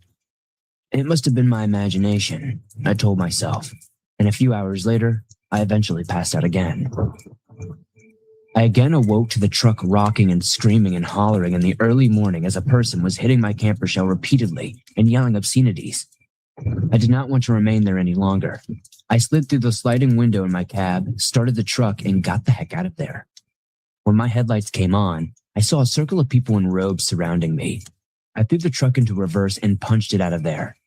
It must have been my imagination, I told myself, and a few hours later, I eventually passed out again. I again awoke to the truck rocking and screaming and hollering in the early morning as a person was hitting my camper shell repeatedly and yelling obscenities. I did not want to remain there any longer. I slid through the sliding window in my cab, started the truck, and got the heck out of there. When my headlights came on, I saw a circle of people in robes surrounding me. I threw the truck into reverse and punched it out of there.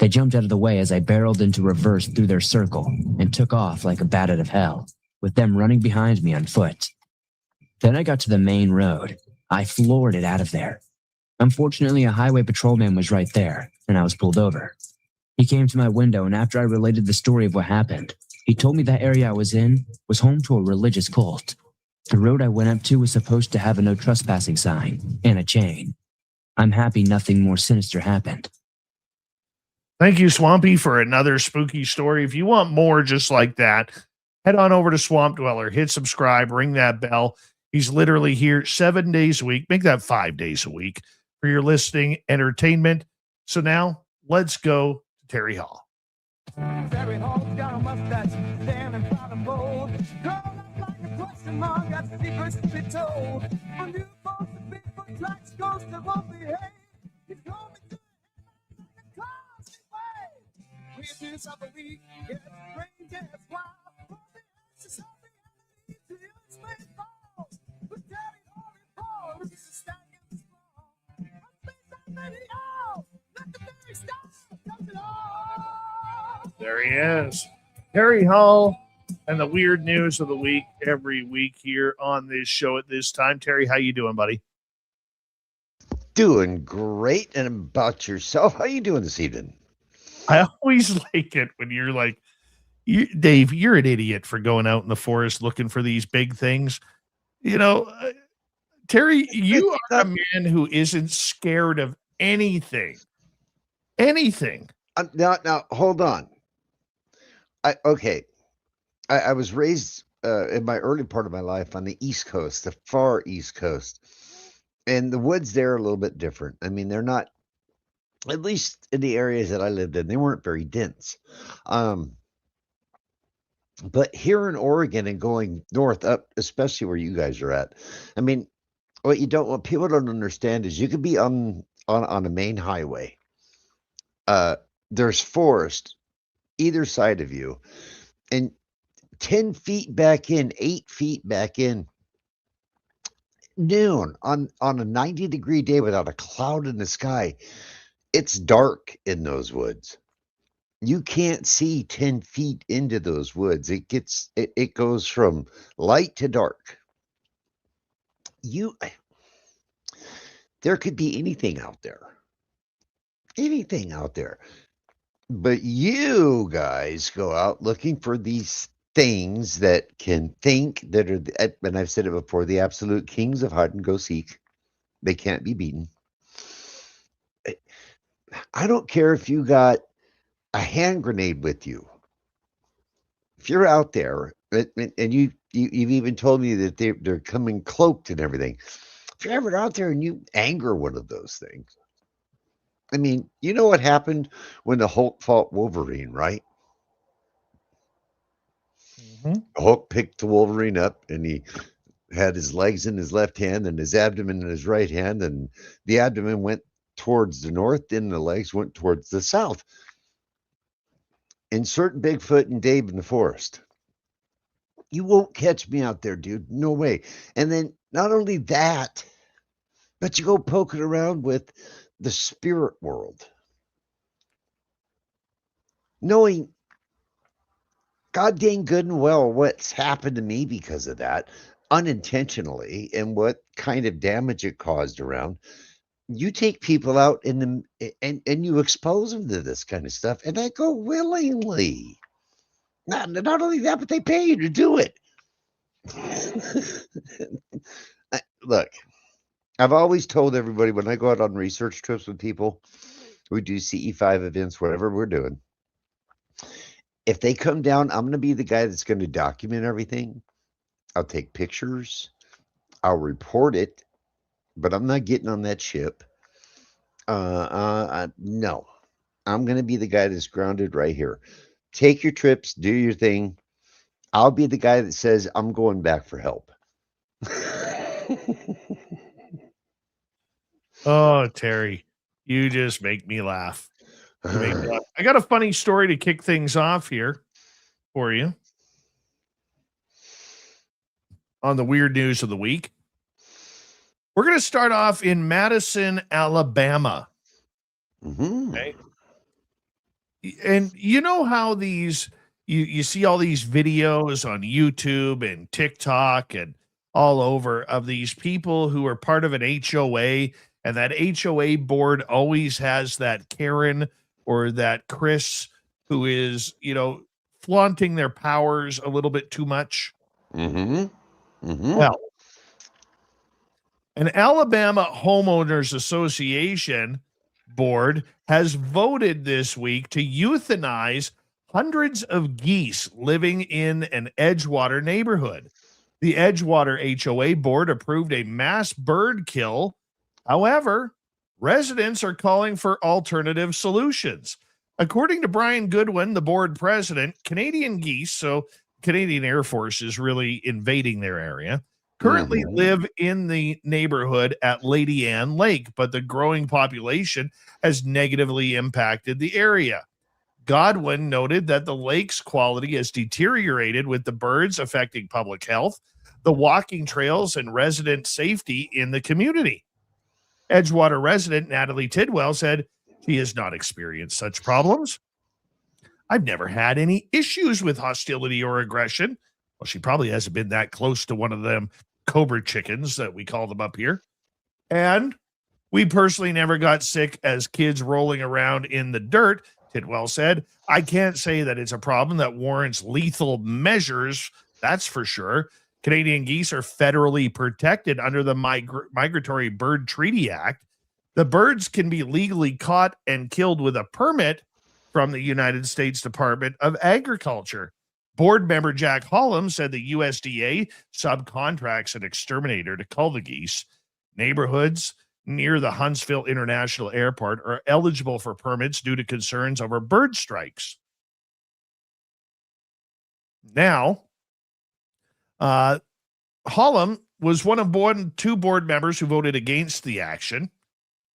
They jumped out of the way as I barreled into reverse through their circle and took off like a bat out of hell, with them running behind me on foot. Then I got to the main road. I floored it out of there. Unfortunately, a highway patrolman was right there, and I was pulled over. He came to my window, and after I related the story of what happened, he told me that area I was in was home to a religious cult. The road I went up to was supposed to have a no trespassing sign and a chain. I'm happy nothing more sinister happened.
Thank you, Swampy, for another spooky story. If you want more just like that, head on over to Swamp Dweller, hit subscribe, ring that bell. He's literally here 7 days a week. Make that 5 days a week for your listening entertainment. So now let's go to Terry Hall.
Terry Hall's got a mustache, standing proud and bold. Curled up like a question mark, got secrets to be told. When you folks the Bigfoot tracks, ghosts that won't behave. He's coming to the like a constant wave. Weirdness of the week, yes, strange, yes, wild. For the answers of reality to the unexplained falls. With Terry Hall and Paul, this is standing in the small. I'm based on radio. Let the very stars come to all.
There he is. Terry Hall and the weird news of the week every week here on this show at this time. Terry, how you doing, buddy?
Doing great. And about yourself, how you doing this evening?
I always like it when you're like, Dave, you're an idiot for going out in the forest looking for these big things. You know, Terry, you are a man who isn't scared of anything. Anything.
Now, hold on. I was raised in my early part of my life on the East Coast, the far East Coast. And the woods there are a little bit different. I mean, they're not, at least in the areas that I lived in, they weren't very dense. But here in Oregon and going north up, especially where you guys are at, I mean, what people don't understand is you could be on a main highway. There's forest either side of you, and 10 feet back in, 8 feet back in, noon on a 90-degree day without a cloud in the sky, it's dark in those woods. You can't see 10 feet into those woods. It goes from light to dark. There could be anything out there. Anything out there. But you guys go out looking for these things that can think, that are, and I've said it before, the absolute kings of hide and go seek. They can't be beaten. I don't care if you got a hand grenade with you. If you're out there, and you've even told me that they're coming cloaked and everything. If you're ever out there and you anger one of those things, I mean, you know what happened when the Hulk fought Wolverine, right? Hulk picked the Wolverine up and he had his legs in his left hand and his abdomen in his right hand, and the abdomen went towards the north, then the legs went towards the south. Insert Bigfoot and Dave in the forest. You won't catch me out there, dude. No way. And then not only that, but you go poking around with the spirit world, knowing God dang good and well what's happened to me because of that, unintentionally, and what kind of damage it caused around. You take people out and you expose them to this kind of stuff, and I go willingly. Not only that, but they pay you to do it. Look, I've always told everybody when I go out on research trips with people, we do CE5 events, whatever we're doing. If they come down, I'm going to be the guy that's going to document everything. I'll take pictures. I'll report it, but I'm not getting on that ship. No, I'm going to be the guy that's grounded right here. Take your trips, do your thing. I'll be the guy that says, I'm going back for help.
Oh, Terry, you just make me laugh. I got a funny story to kick things off here for you on the weird news of the week. We're going to start off in Madison, Alabama. Okay. And you know how these, you see all these videos on YouTube and TikTok and all over of these people who are part of an HOA, and that HOA board always has that Karen or that Chris who is, flaunting their powers a little bit too much. Well, an Alabama Homeowners Association board has voted this week to euthanize hundreds of geese living in an Edgewater neighborhood. The Edgewater HOA board approved a mass bird kill. However, residents are calling for alternative solutions. According to Brian Goodwin, the board president, Canadian geese, so Canadian Air Force is really invading their area, currently live in the neighborhood at Lady Ann Lake, but the growing population has negatively impacted the area. Godwin noted that the lake's quality has deteriorated with the birds affecting public health, the walking trails, and resident safety in the community. Edgewater resident Natalie Tidwell said she has not experienced such problems. I've never had any issues with hostility or aggression. Well, she probably hasn't been that close to one of them cobra chickens that we call them up here. And we personally never got sick as kids rolling around in the dirt, Tidwell said. I can't say that it's a problem that warrants lethal measures, that's for sure. Canadian geese are federally protected under the Migratory Bird Treaty Act. The birds can be legally caught and killed with a permit from the United States Department of Agriculture. Board member Jack Hollum said the USDA subcontracts an exterminator to cull the geese. Neighborhoods near the Huntsville International Airport are eligible for permits due to concerns over bird strikes. Now, Hollum was one of two board members who voted against the action.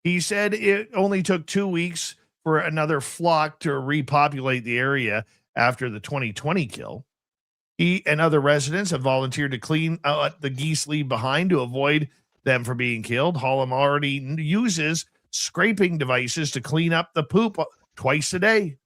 He said it only took 2 weeks for another flock to repopulate the area after the 2020 kill. He and other residents have volunteered to clean out the geese leave behind to avoid them from being killed. Hollum already uses scraping devices to clean up the poop twice a day.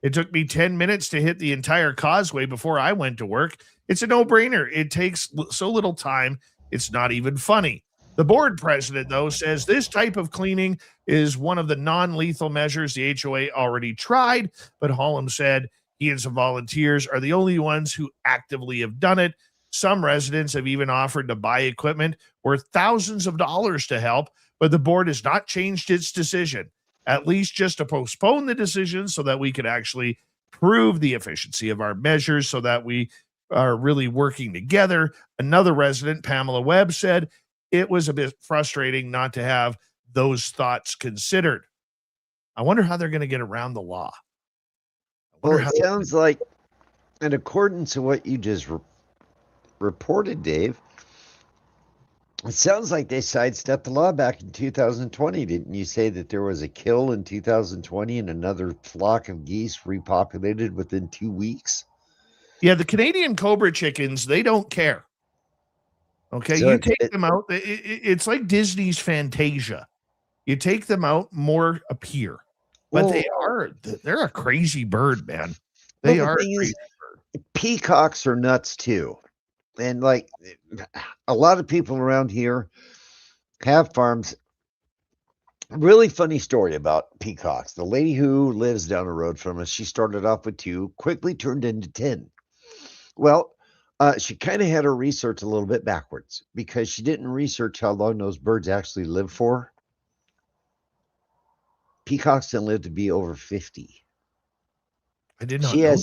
It took me 10 minutes to hit the entire causeway before I went to work. It's a no-brainer. It takes so little time, it's not even funny. The board president, though, says this type of cleaning is one of the non-lethal measures the HOA already tried, but Hollum said he and some volunteers are the only ones who actively have done it. Some residents have even offered to buy equipment worth thousands of dollars to help, but the board has not changed its decision, at least just to postpone the decision so that we could actually prove the efficiency of our measures so that we are really working together. Another resident, Pamela Webb, said it was a bit frustrating not to have those thoughts considered. I wonder how they're going to get around the law.
Well, it sounds like, in accordance to what you just reported, Dave, it sounds like they sidestepped the law back in 2020. Didn't you say that there was a kill in 2020 and another flock of geese repopulated within 2 weeks?
Yeah, the Canadian cobra chickens, they don't care. Okay,
So
you take them out. It's like Disney's Fantasia. You take them out, more appear. But they're a crazy bird, man. They
Well,
are
the
a
thing
crazy
is, peacocks are nuts too. And like a lot of people around here have farms. Really funny story about peacocks. The lady who lives down the road from us, she started off with 2, quickly turned into 10. Well, she kind of had her research a little bit backwards because she didn't research how long those birds actually live for. Peacocks can live to be over 50.
I did not know.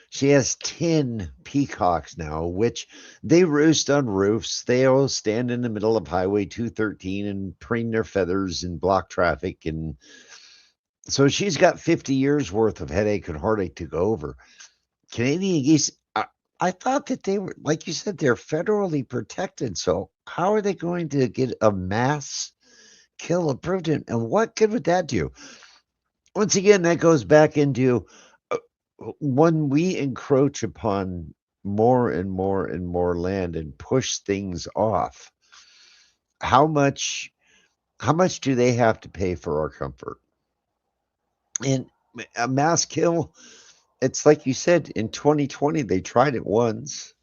She has 10 peacocks now, which they roost on roofs. They all stand in the middle of Highway 213 and preen their feathers and block traffic. And so she's got 50 years worth of headache and heartache to go over. Canadian geese, I thought that they were, like you said, they're federally protected. So how are they going to get a mass kill approved? And what good would that do? Once again, that goes back into when we encroach upon more and more and more land and push things off, how much do they have to pay for our comfort? And a mass kill, it's like you said, in 2020 they tried it once.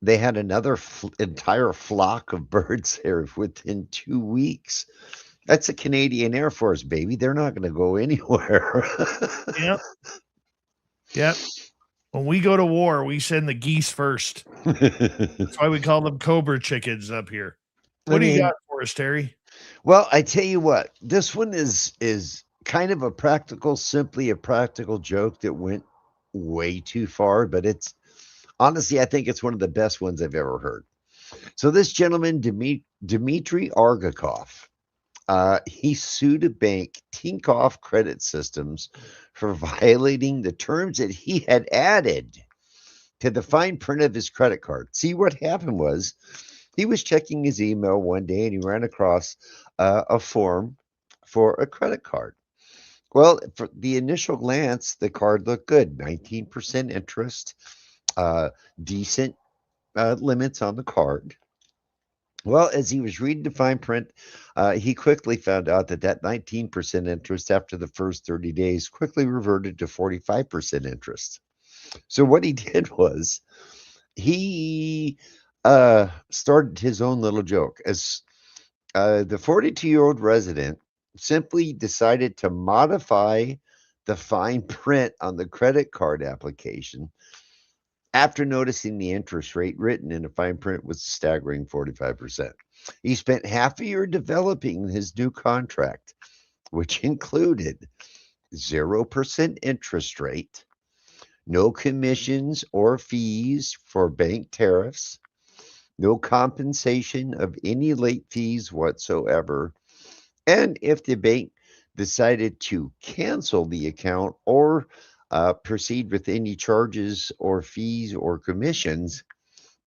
They had another entire flock of birds there within 2 weeks. That's a Canadian Air Force, baby. They're not going to go anywhere.
Yep. Yep. When we go to war, we send the geese first. That's why we call them cobra chickens up here. What do you got for us, Terry?
Well, I tell you what, this one is kind of simply a practical joke that went way too far, but it's honestly, I think it's one of the best ones I've ever heard. So this gentleman, Dmitry Argakov, he sued a bank, Tinkoff Credit Systems, for violating the terms that he had added to the fine print of his credit card. See, what happened was he was checking his email one day and he ran across a form for a credit card. Well, for the initial glance, the card looked good, 19% interest, decent limits on the card. Well, as he was reading the fine print, he quickly found out that 19% interest after the first 30 days quickly reverted to 45% interest. So what he did was he started his own little joke. As the 42-year-old resident simply decided to modify the fine print on the credit card application after noticing the interest rate written in the fine print was a staggering 45%. He spent half a year developing his new contract, which included 0% interest rate, no commissions or fees for bank tariffs, no compensation of any late fees whatsoever, and if the bank decided to cancel the account or proceed with any charges or fees or commissions,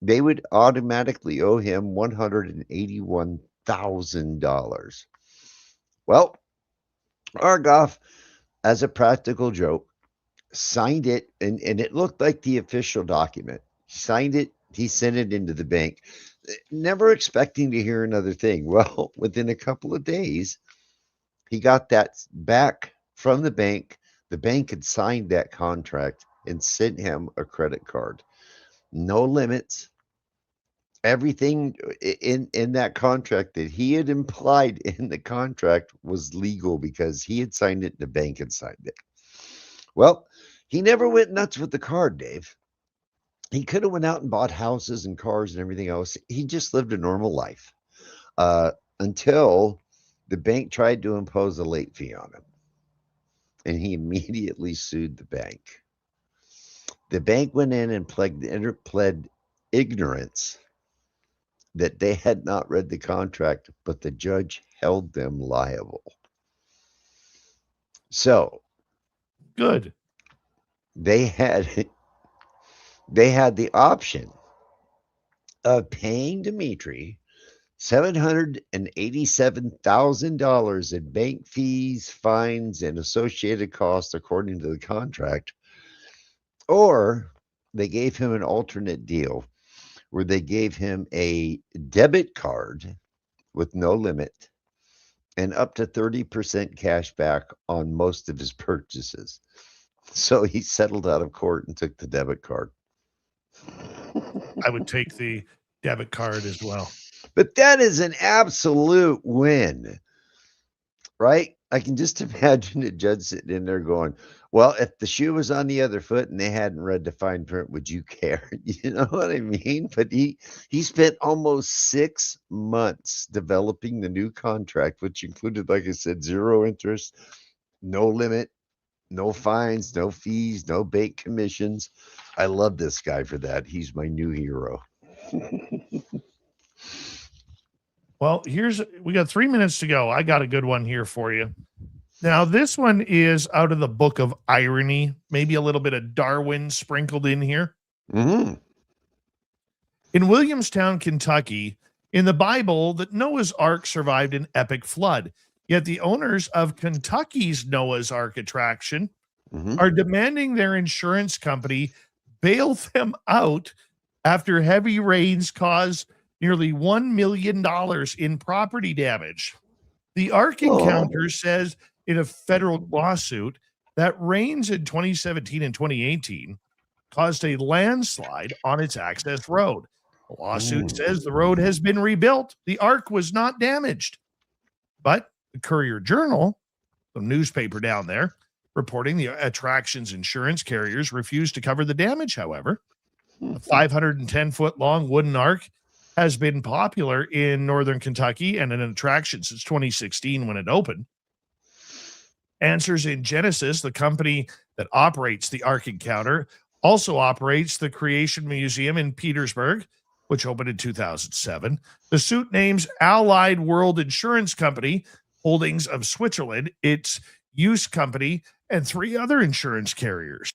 they would automatically owe him $181,000. Well, Argoff, as a practical joke, signed it, and it looked like the official document. He signed it, he sent it into the bank, never expecting to hear another thing. Well, within a couple of days, he got that back from the bank. The bank had signed that contract and sent him a credit card. No limits, everything in that contract that he had implied in the contract was legal because he had signed it and the bank had signed it. Well, he never went nuts with the card, Dave. He could have went out and bought houses and cars and everything else. He just lived a normal life until the bank tried to impose a late fee on him. And he immediately sued the bank. The bank went in and pled ignorance that they had not read the contract, but the judge held them liable. So
good.
They had the option of paying Dimitri $787,000 in bank fees, fines, and associated costs according to the contract, or they gave him an alternate deal where they gave him a debit card with no limit and up to 30% cash back on most of his purchases. So he settled out of court and took the debit card.
I would take the debit card as well.
But that is an absolute win, right? I can just imagine a judge sitting in there going, well, if the shoe was on the other foot and they hadn't read the fine print, would you care? You know what I mean? But he spent almost 6 months developing the new contract, which included, like I said, 0 interest, no limit, no fines, no fees, no bank commissions. I love this guy for that. He's my new hero.
Well, we got 3 minutes to go. I got a good one here for you. Now, this one is out of the book of irony, maybe a little bit of Darwin sprinkled in here.
Mm-hmm.
In Williamstown, Kentucky, in the Bible, that Noah's Ark survived an epic flood. Yet the owners of Kentucky's Noah's Ark attraction are demanding their insurance company bail them out after heavy rains caused nearly $1 million in property damage. The Ark Encounter says in a federal lawsuit that rains in 2017 and 2018 caused a landslide on its access road. The lawsuit says the road has been rebuilt. The Ark was not damaged. But the Courier Journal, the newspaper down there, reporting the attraction's insurance carriers refused to cover the damage, however. A 510-foot long wooden ark has been popular in northern Kentucky and an attraction since 2016 when it opened. Answers in Genesis, the company that operates the Ark Encounter, also operates the Creation Museum in Petersburg, which opened in 2007. The suit names Allied World Insurance Company, Holdings of Switzerland, its use company, and 3 other insurance carriers.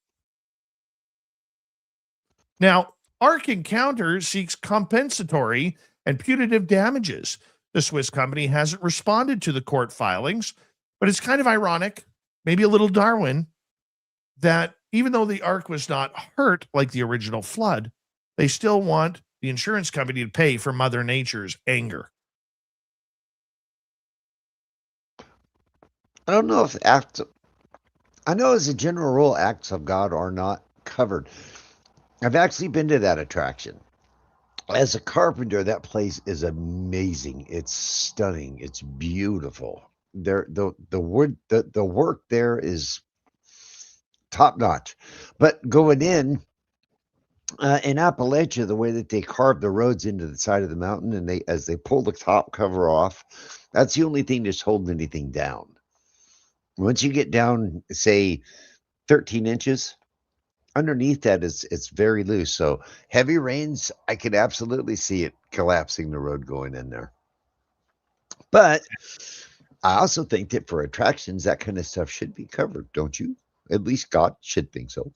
Now, Ark Encounter seeks compensatory and punitive damages. The Swiss company hasn't responded to the court filings, but it's kind of ironic, maybe a little Darwin, that even though the Ark was not hurt like the original flood, they still want the insurance company to pay for Mother Nature's anger.
I don't know if I know as a general rule, acts of God are not covered. I've actually been to that attraction. As a carpenter, that place is amazing. It's stunning. It's beautiful. The work there is top notch. But going in Appalachia, the way that they carve the roads into the side of the mountain, and as they pull the top cover off, that's the only thing that's holding anything down. Once you get down, say, 13 inches, underneath that it's very loose. So heavy rains, I could absolutely see it collapsing the road going in there. But I also think that for attractions, that kind of stuff should be covered, don't you? At least God should think so.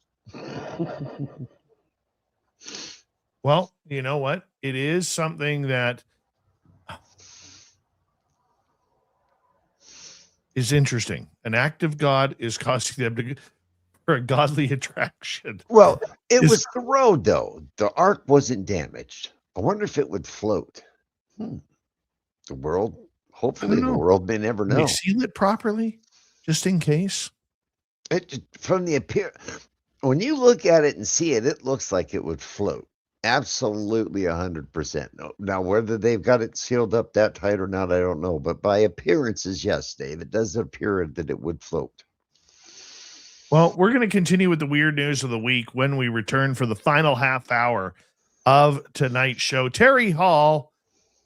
Well, you know what? It is something that is interesting. An act of God is causing them to for a godly attraction.
Well, it was the road, though. The Ark wasn't damaged. I wonder if it would float. The world, hopefully the world may never know.
They seal it properly, just in case.
From the when you look at it and see it, it looks like it would float. Absolutely 100%. No. Now, whether they've got it sealed up that tight or not, I don't know. But by appearances, yes, Dave, it does appear that it would float.
Well, we're going to continue with the weird news of the week when we return for the final half hour of tonight's show. Terry Hall,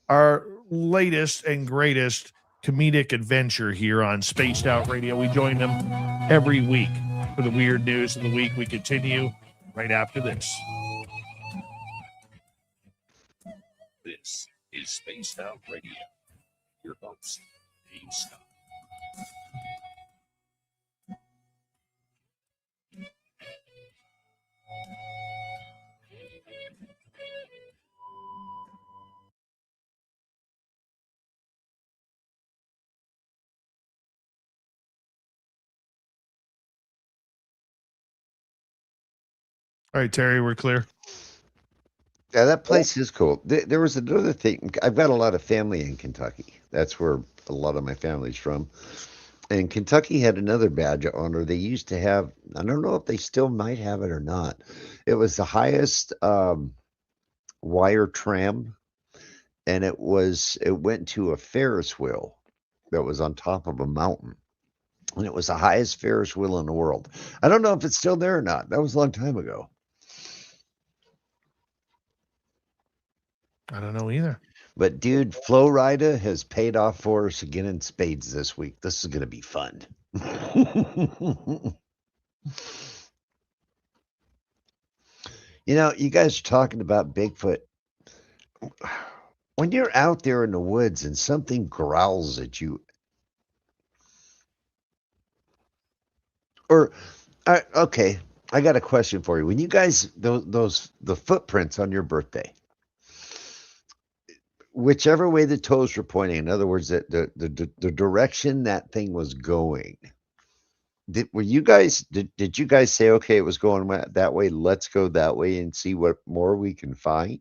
our latest and greatest comedic adventure here on Spaced Out Radio. We join him every week for the weird news of the week. We continue right after this.
This is Spaced Out Radio. Your host, Dave Scott.
All right, Terry, we're clear.
Yeah, that place is cool. There was another thing. I've got a lot of family in Kentucky. That's where a lot of my family's from. And Kentucky had another badge of honor. They used to have, I don't know if they still might have it or not. It was the highest wire tram, and it went to a Ferris wheel that was on top of a mountain. And it was the highest Ferris wheel in the world. I don't know if it's still there or not. That was a long time ago.
I don't know either.
But dude, Flo Rida has paid off for us again in spades this week. This is going to be fun. You know, you guys are talking about Bigfoot. When you're out there in the woods and something growls at you, or okay, I got a question for you. When you guys the footprints on your birthday, whichever way the toes were pointing, in other words, the direction that thing was going, did you guys say, okay, it was going that way, let's go that way and see what more we can find?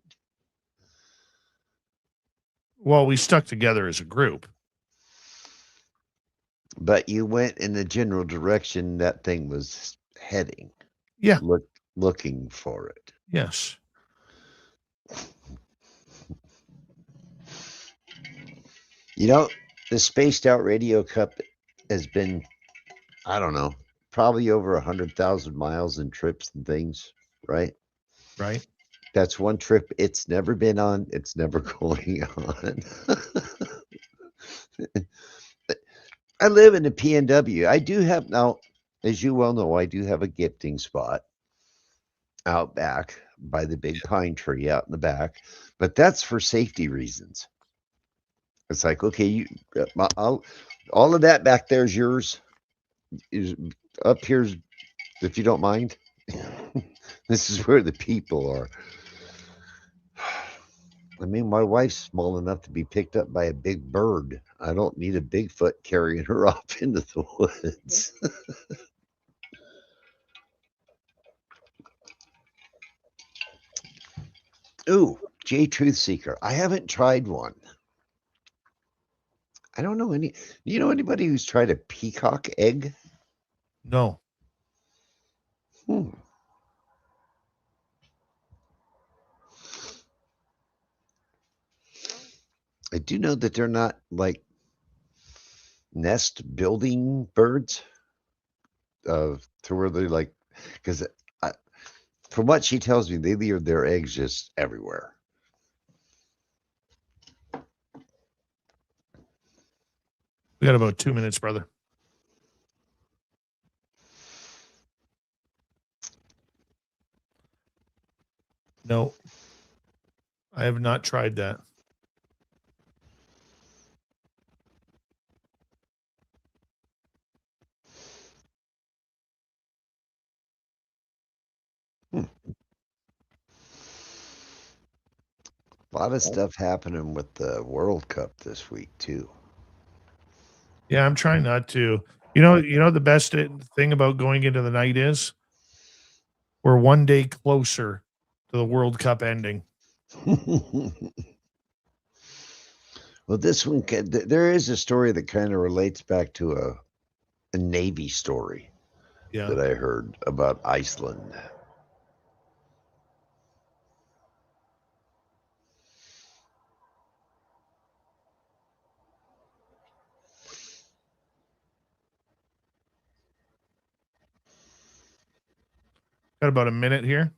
Well, we stuck together as a group.
But you went in the general direction that thing was heading.
Yeah.
Looking for it.
Yes.
You know, the Spaced Out Radio Cup has been, I don't know, probably over 100,000 miles in trips and things, right?
Right.
That's one trip it's never been on. It's never going on. I live in the PNW. I do have now, as you well know, I do have a gifting spot out back by the big pine tree out in the back, but that's for safety reasons. It's like, okay, all of that back there is yours. Is up here's, if you don't mind. This is where the people are. I mean, my wife's small enough to be picked up by a big bird. I don't need a Bigfoot carrying her off into the woods. Ooh, J Truth Seeker. I haven't tried one. I don't know any. Do you know anybody who's tried a peacock egg?
No.
I do know that they're not like nest building birds. To where they like, because from what she tells me, they leave their eggs just everywhere.
We got about 2 minutes, brother. No, I have not tried that.
A lot of stuff happening with the World Cup this week too.
Yeah, I'm trying not to. You know the best thing about going into the night is we're one day closer to the World Cup ending.
Well, this one, there is a story that kind of relates back to a Navy story that I heard about Iceland.
Got about a minute here.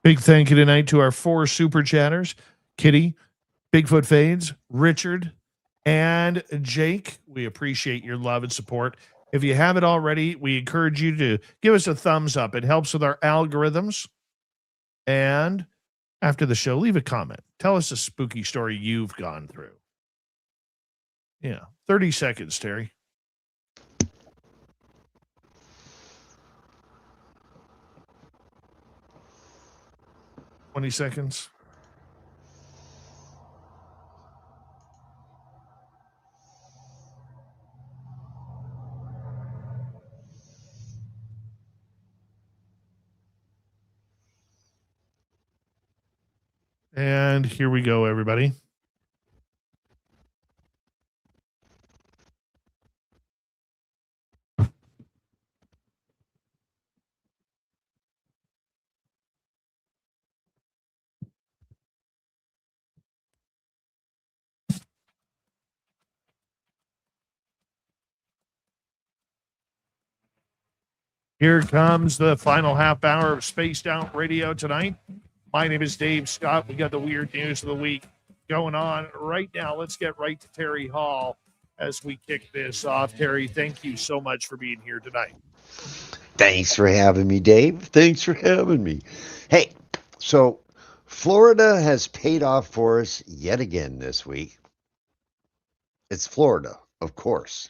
Big thank you tonight to our 4 super chatters, Kitty, Bigfoot Fades, Richard, and Jake. We appreciate your love and support. If you haven't already, we encourage you to give us a thumbs up. It helps with our algorithms. And after the show, leave a comment. Tell us a spooky story you've gone through. Yeah, 30 seconds, Terry. 20 seconds. And here we go, everybody. Here comes the final half hour of Spaced Out Radio tonight. My name is Dave Scott. We got the weird news of the week going on right now. Let's get right to Terry Hall as we kick this off. Terry, thank you so much for being here tonight.
Thanks for having me, Dave. Thanks for having me. Hey, so Florida has paid off for us yet again this week. It's Florida, of course.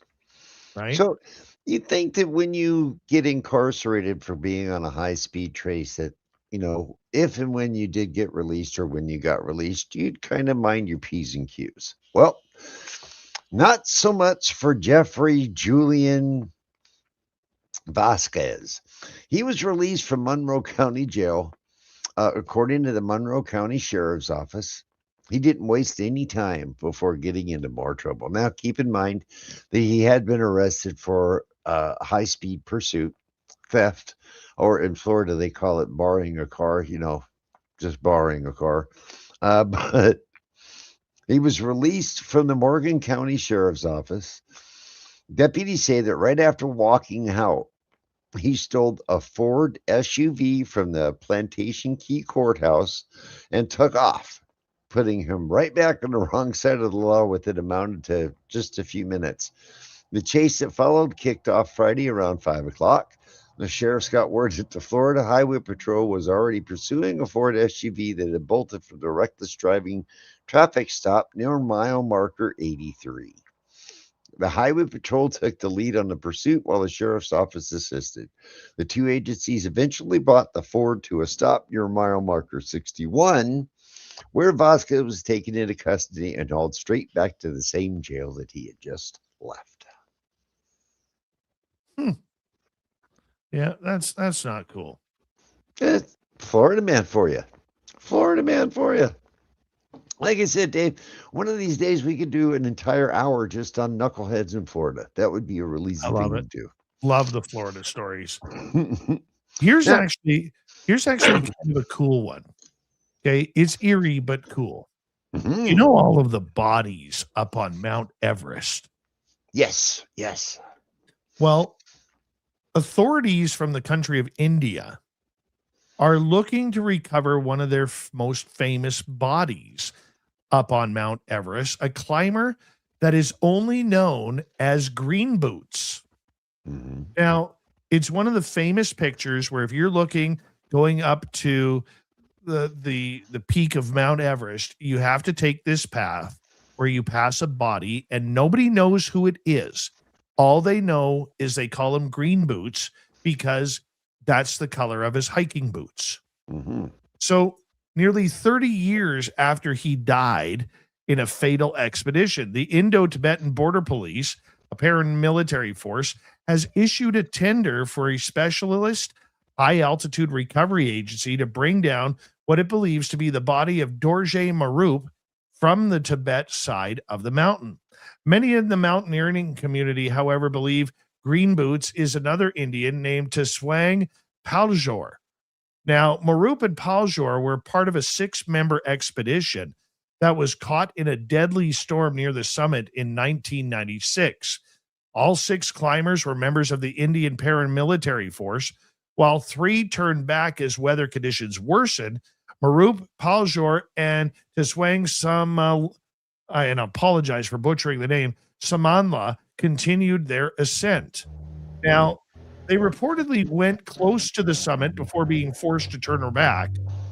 Right.
So you think that when you get incarcerated for being on a high-speed trace that, you know, if and when you did get released or when you got released, you'd kind of mind your P's and Q's. Well, not so much for Jeffrey Julian Vasquez. He was released from Monroe County Jail, according to the Monroe County Sheriff's Office. He didn't waste any time before getting into more trouble. Now, keep in mind that he had been arrested for high-speed pursuit, theft, or in Florida, they call it borrowing a car, you know, just borrowing a car. But he was released from the Morgan County Sheriff's Office. Deputies say that right after walking out, he stole a Ford SUV from the Plantation Key Courthouse and took off, putting him right back on the wrong side of the law with it amounted to just a few minutes. The chase that followed kicked off Friday around 5 o'clock. The sheriff's got word that the Florida Highway Patrol was already pursuing a Ford SUV that had bolted from the reckless driving traffic stop near mile marker 83. The Highway Patrol took the lead on the pursuit while the sheriff's office assisted. The two agencies eventually brought the Ford to a stop near mile marker 61, where Vasquez was taken into custody and hauled straight back to the same jail that he had just left.
Yeah, that's not cool.
Florida man for you. Florida man for you. Like I said, Dave, one of these days we could do an entire hour just on knuckleheads in Florida. That would be a really easy thing to do.
Love the Florida stories. Here's actually kind of a cool one. Okay, it's eerie but cool.
Mm-hmm.
You know all of the bodies up on Mount Everest?
Yes.
Well, authorities from the country of India are looking to recover one of their most famous bodies up on Mount Everest, a climber that is only known as Green Boots.
Mm-hmm.
Now, it's one of the famous pictures where if you're going up to the peak of Mount Everest, you have to take this path where you pass a body and nobody knows who it is. All they know is they call him Green Boots because that's the color of his hiking boots.
Mm-hmm.
So nearly 30 years after he died in a fatal expedition, the Indo-Tibetan Border Police, a paramilitary force, has issued a tender for a specialist high-altitude recovery agency to bring down what it believes to be the body of Dorje Marup from the Tibet side of the mountain. Many in the mountaineering community, however, believe Green Boots is another Indian named Tsewang Paljor. Now, Marup and Paljor were part of a 6-member expedition that was caught in a deadly storm near the summit in 1996. All 6 climbers were members of the Indian paramilitary force, while 3 turned back as weather conditions worsened. Marup, Paljor, and Tiswang and I apologize for butchering the name, Samanla, continued their ascent. Now, they reportedly went close to the summit before being forced to turn back.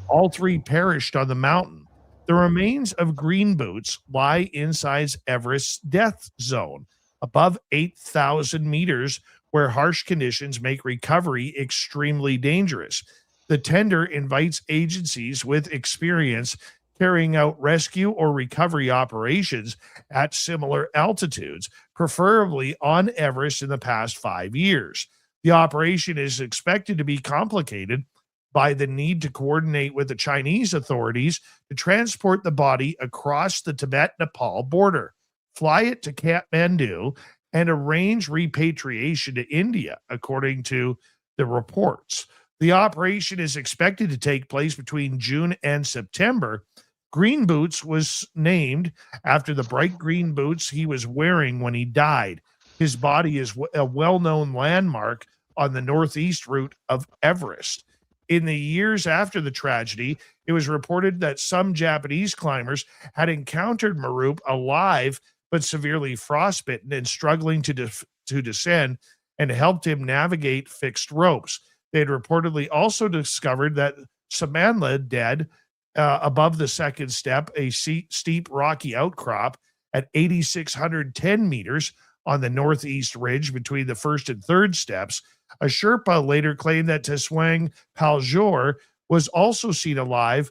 All 3 perished on the mountain. The remains of Green Boots lie inside Everest's death zone, above 8,000 meters, where harsh conditions make recovery extremely dangerous. The tender invites agencies with experience carrying out rescue or recovery operations at similar altitudes, preferably on Everest in the past 5 years. The operation is expected to be complicated by the need to coordinate with the Chinese authorities to transport the body across the Tibet-Nepal border, fly it to Kathmandu, and arrange repatriation to India, according to the reports. The operation is expected to take place between June and September. Green Boots was named after the bright green boots he was wearing when he died. His body is a well-known landmark on the northeast route of Everest. In the years after the tragedy, it was reported that some Japanese climbers had encountered Marup alive but severely frostbitten and struggling to descend, and helped him navigate fixed ropes. They had reportedly also discovered that Samanla dead above the second step, a steep rocky outcrop at 8,610 meters on the northeast ridge between the first and third steps. A Sherpa later claimed that Tiswang Paljor was also seen alive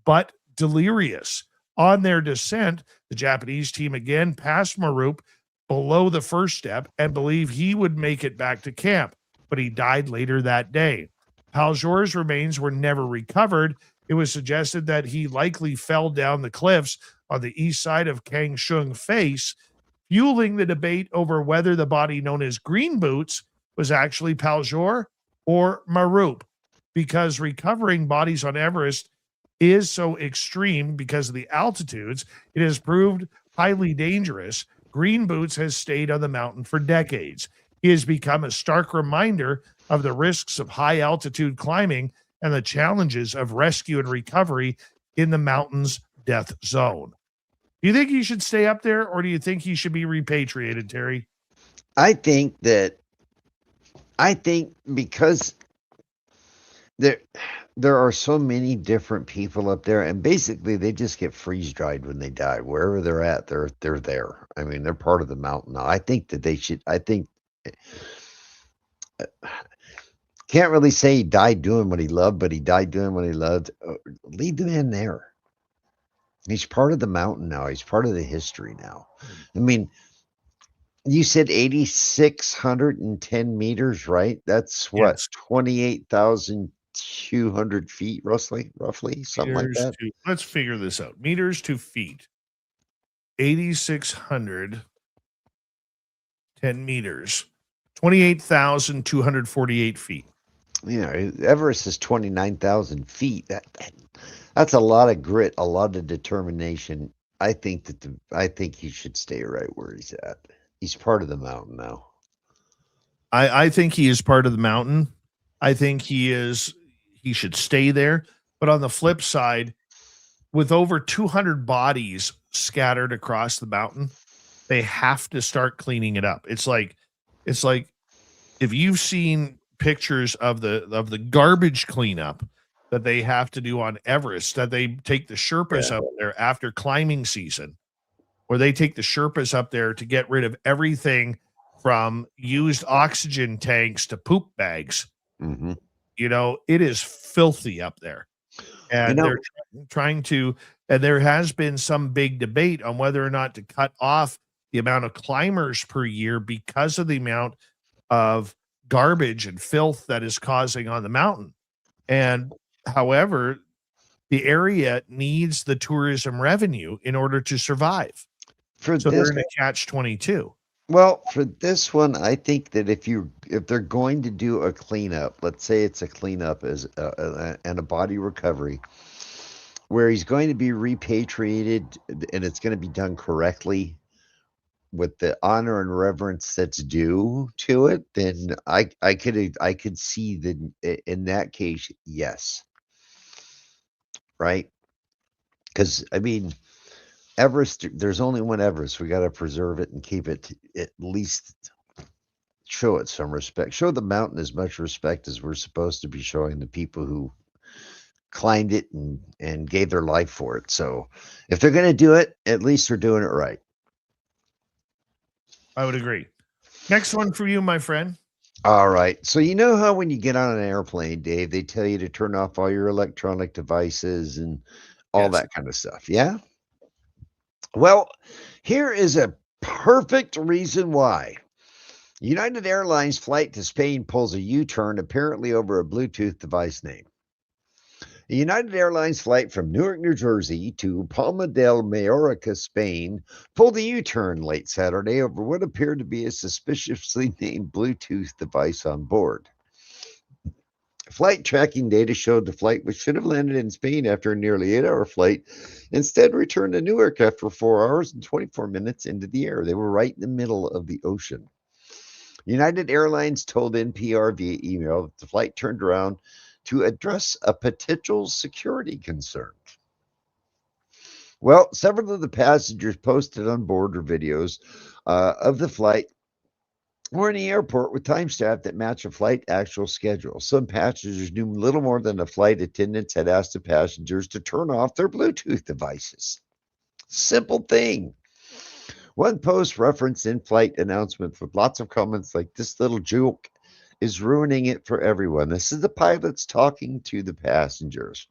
but delirious. On their descent, the Japanese team again passed Marup below the first step and believed he would make it back to camp, but he died later that day. Paljor's remains were never recovered. It was suggested that he likely fell down the cliffs on the east side of Kangshung Face, fueling the debate over whether the body known as Green Boots was actually Paljor or Marup. Because recovering bodies on Everest is so extreme because of the altitudes, it has proved highly dangerous. Green Boots has stayed on the mountain for decades. He has become a stark reminder of the risks of high altitude climbing and the challenges of rescue and recovery in the mountain's death zone. Do you think he should stay up there, or do you think he should be repatriated, Terry?
I think because there are so many different people up there, and basically they just get freeze dried when they die. Wherever they're at, they're there. I mean, they're part of the mountain now. I think that they should. I think can't really say he died doing what he loved, but he died doing what he loved. Leave the man there. He's part of the mountain now. He's part of the history now. I mean, you said 8,610 meters, right? That's what,
Yes.
28,200 feet, roughly, something like
Meters
that.
let's figure this out. Meters to feet. 8,610 meters. 28,248 feet.
Yeah, Everest is 29,000 feet. That's a lot of grit, a lot of determination. I think he should stay right where he's at. He's part of the mountain now.
I think he is part of the mountain. I think he should stay there. But on the flip side, with over 200 bodies scattered across the mountain, they have to start cleaning it up. It's like if you've seen pictures of the garbage cleanup that they have to do on Everest, that they take the Sherpas up there after climbing season, where they take the Sherpas up there to get rid of everything from used oxygen tanks to poop bags.
Mm-hmm.
You know, it is filthy up there. And they're trying to, and there has been some big debate on whether or not to cut off the amount of climbers per year because of the amount of garbage and filth that is causing on the mountain. And however, the area needs the tourism revenue in order to survive. So they're in a catch-22.
Well, for this one, I think that if they're going to do a cleanup, let's say it's a cleanup and a body recovery, where he's going to be repatriated and it's going to be done correctly with the honor and reverence that's due to it, then I could see that in that case, yes, right? Because I mean, Everest, there's only one Everest. We got to preserve it and keep it at least show it some respect. Show the mountain as much respect as we're supposed to be showing the people who climbed it and gave their life for it. So if they're going to do it, at least they're doing it right.
I would agree. Next one for you, my friend.
All right. So you know how when you get on an airplane, Dave, they tell you to turn off all your electronic devices and all that kind of stuff. Yeah? Well, here is a perfect reason why. United Airlines flight to Spain pulls a U-turn apparently over a Bluetooth device name. A United Airlines flight from Newark, New Jersey to Palma de Mallorca, Spain pulled a U-turn late Saturday over what appeared to be a suspiciously named Bluetooth device on board. Flight tracking data showed the flight, which should have landed in Spain after a nearly 8-hour flight, instead returned to Newark after 4 hours and 24 minutes into the air. They were right in the middle of the ocean. United Airlines told NPR via email that the flight turned around to address a potential security concern. Well, several of the passengers posted on board videos of the flight were in the airport with timestamp that matched the flight actual schedule. Some passengers knew little more than the flight attendants had asked the passengers to turn off their Bluetooth devices. Simple thing. One post referenced in-flight announcements with lots of comments like, "This little joke is ruining it for everyone." This is the pilots talking to the passengers.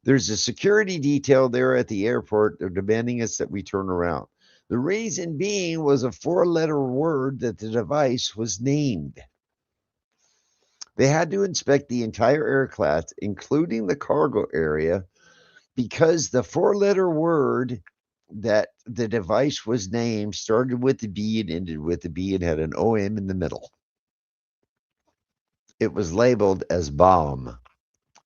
"There's a security detail there at the airport. They're demanding us that we turn around. The reason being was a 4-letter word that the device was named. They had to inspect the entire aircraft, including the cargo area, because the 4-letter word that the device was named started with the B and ended with the B and had an OM in the middle. It was labeled as bomb.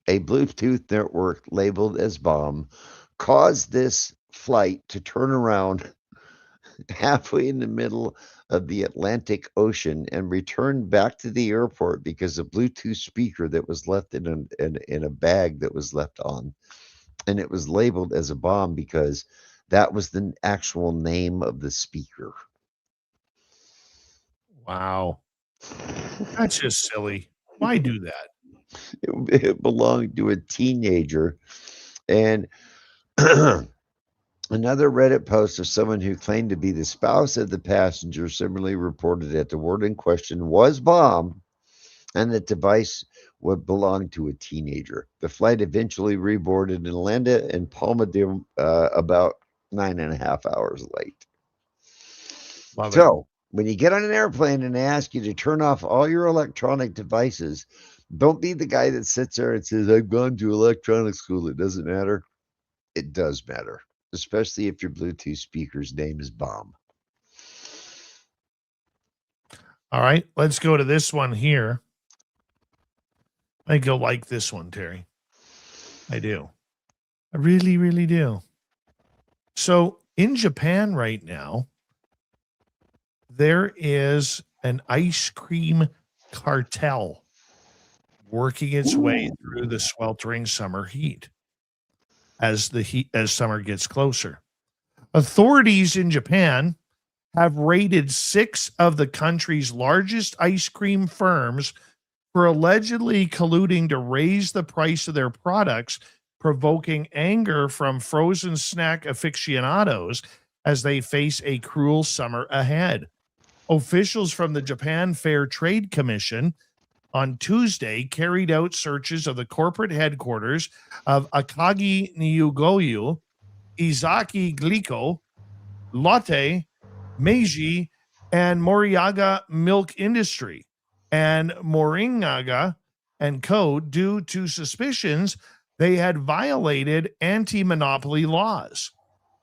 A Bluetooth network labeled as bomb caused this flight to turn around halfway in the middle of the Atlantic Ocean and return back to the airport because a Bluetooth speaker that was left in a bag that was left on. And it was labeled as a bomb because that was the actual name of the speaker."
Wow. That's just silly. Why do that?
It belonged to a teenager. And another Reddit post of someone who claimed to be the spouse of the passenger similarly reported that the word in question was bomb and the device would belong to a teenager. The flight eventually reboarded and landed in Palma de about 9.5 hours late.
Love
So, when you get on an airplane and they ask you to turn off all your electronic devices, don't be the guy that sits there and says, "I've gone to electronic school. It doesn't matter." It does matter, especially if your Bluetooth speaker's name is bomb.
All right, let's go to this one here. I think you'll like this one, Terry. I do. I really, really do. So in Japan right now, there is an ice cream cartel working its way through the sweltering summer heat as summer gets closer. Authorities in Japan have raided 6 of the country's largest ice cream firms for allegedly colluding to raise the price of their products, provoking anger from frozen snack aficionados as they face a cruel summer ahead. Officials from the Japan Fair Trade Commission on Tuesday carried out searches of the corporate headquarters of Akagi Niugoyu, Izaki Glico, Lotte, Meiji, and Moriaga Milk Industry and Moringaga and Co. due to suspicions they had violated anti-monopoly laws.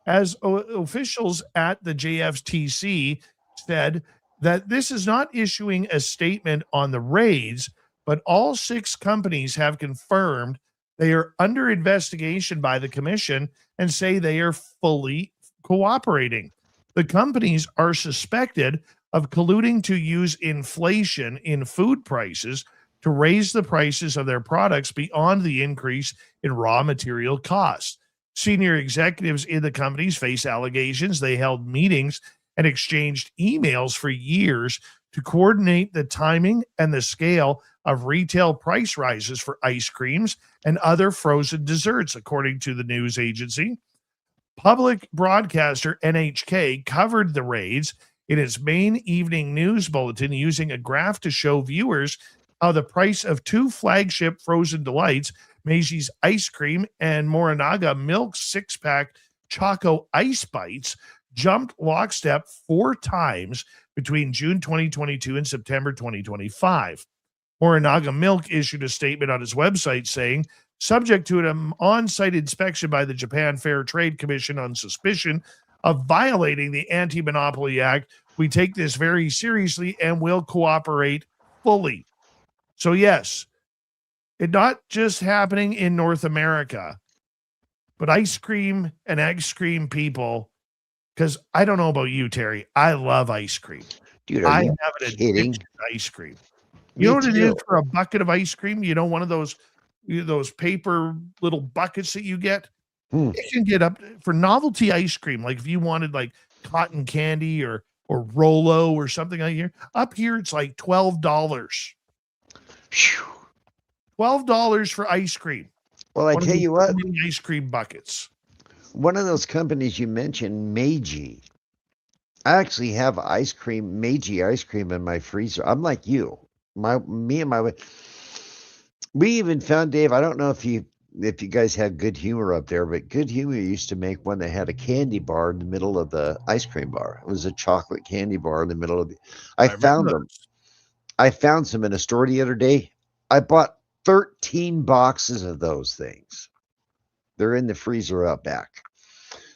As officials at the JFTC said that this is not issuing a statement on the raids, but all 6 companies have confirmed they are under investigation by the commission and say they are fully cooperating. The companies are suspected of colluding to use inflation in food prices to raise the prices of their products beyond the increase in raw material costs. Senior executives in the companies face allegations they held meetings and exchanged emails for years to coordinate the timing and the scale of retail price rises for ice creams and other frozen desserts, according to the news agency. Public broadcaster NHK covered the raids in its main evening news bulletin using a graph to show viewers how the price of 2 flagship frozen delights, Meiji ice cream and Morinaga milk 6-pack Choco Ice Bites, jumped lockstep 4 times between June 2022 and September 2025. Morinaga Milk issued a statement on its website saying, subject to an on-site inspection by the Japan Fair Trade Commission on suspicion of violating the Anti-Monopoly Act, we take this very seriously and will cooperate fully. So yes, it's not just happening in North America, but ice cream and ice cream people, because I don't know about you, Terry, I love ice cream.
Dude,
I
you
have an
kidding?
addiction to ice cream. You know what it is for a bucket of ice cream? You know, one of those paper little buckets that you get? It can get up for novelty ice cream. Like if you wanted like cotton candy or Rolo or something like here, up here it's like $12. $12 for ice cream.
Well, I tell you what,
ice cream buckets.
One of those companies you mentioned, Meiji. I actually have ice cream, Meiji ice cream in my freezer. I'm like you. We even found, Dave, I don't know if you guys have Good Humor up there, but Good Humor used to make one that had a candy bar in the middle of the ice cream bar. It was a chocolate candy bar in the middle of the. I found them. I found some in a store the other day. I bought 13 boxes of those things. They're in the freezer out back.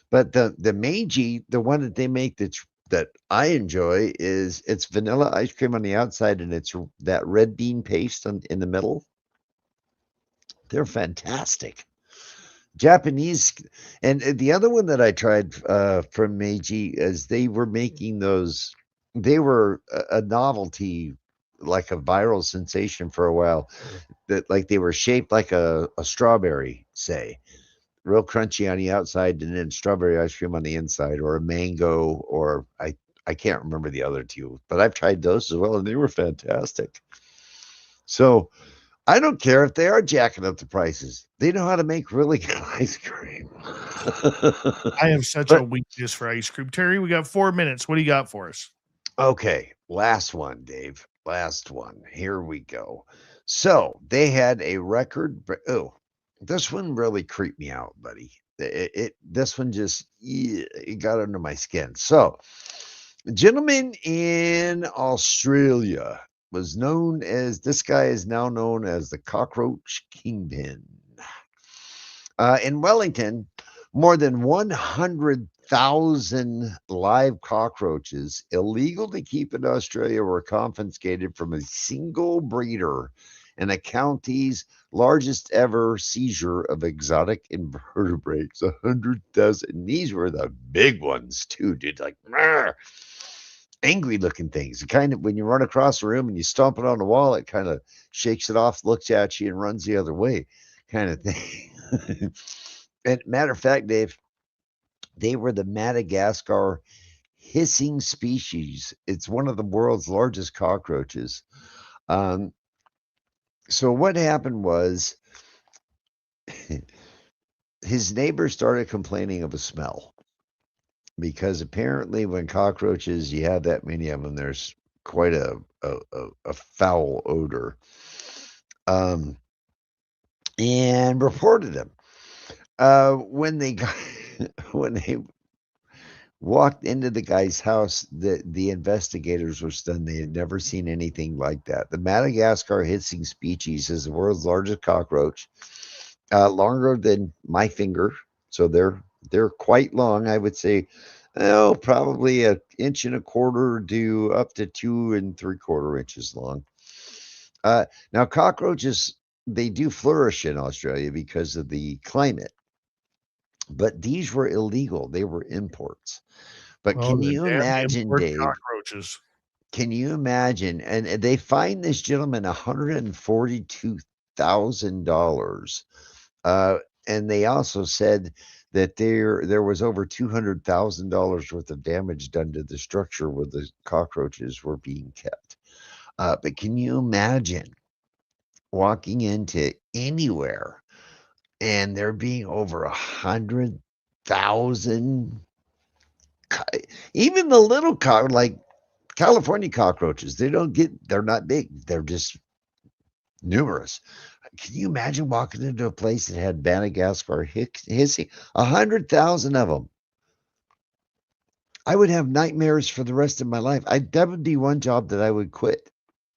But the Meiji, the one that they make that I enjoy is it's vanilla ice cream on the outside and it's that red bean paste in the middle. They're fantastic. Japanese. And the other one that I tried from Meiji is they were making those. They were a novelty, like a viral sensation for a while. That like they were shaped like a strawberry, say. Real crunchy on the outside and then strawberry ice cream on the inside, or a mango, or I can't remember the other two, but I've tried those as well and they were fantastic. So I don't care if they are jacking up the prices. They know how to make really good ice cream.
I have such a weakness for ice cream. Terry, we got 4 minutes. What do you got for us?
Okay, last one, Dave. Last one. Here we go. So they had a record. Oh, this one really creeped me out, buddy. This one just it got under my skin. So, a gentleman in Australia was known as, this guy is now known as the Cockroach Kingpin. In Wellington, more than 100,000 live cockroaches illegal to keep in Australia were confiscated from a single breeder in a county's largest ever seizure of exotic invertebrates. 100,000. These were the big ones too, dude. Like angry looking things. The kind of when you run across the room and you stomp it on the wall, it kind of shakes it off, looks at you, and runs the other way, kind of thing. And matter of fact, Dave, they were the Madagascar hissing species. It's one of the world's largest cockroaches. So what happened was his neighbor started complaining of a smell, because apparently when cockroaches, you have that many of them, there's quite a foul odor, and reported him. When they walked into the guy's house, the investigators were stunned. They had never seen anything like that. The Madagascar hissing species is the world's largest cockroach, longer than my finger. So they're quite long. I would say Oh, probably 1.25 inches to up to 2 3/4 inches long. Now cockroaches, they do flourish in Australia because of the climate, but these were illegal. They were imports. But
Oh,
can
the
you
damn
imagine,
import
Dave?
cockroaches.
Can you imagine? And they fined this gentleman $142,000. And they also said that there was over $200,000 worth of damage done to the structure where the cockroaches were being kept. But can you imagine walking into anywhere and there being over 100,000, even the little like California cockroaches, they're not big. They're just numerous. Can you imagine walking into a place that had Madagascar hissing? 100,000 of them. I would have nightmares for the rest of my life. That would be one job that I would quit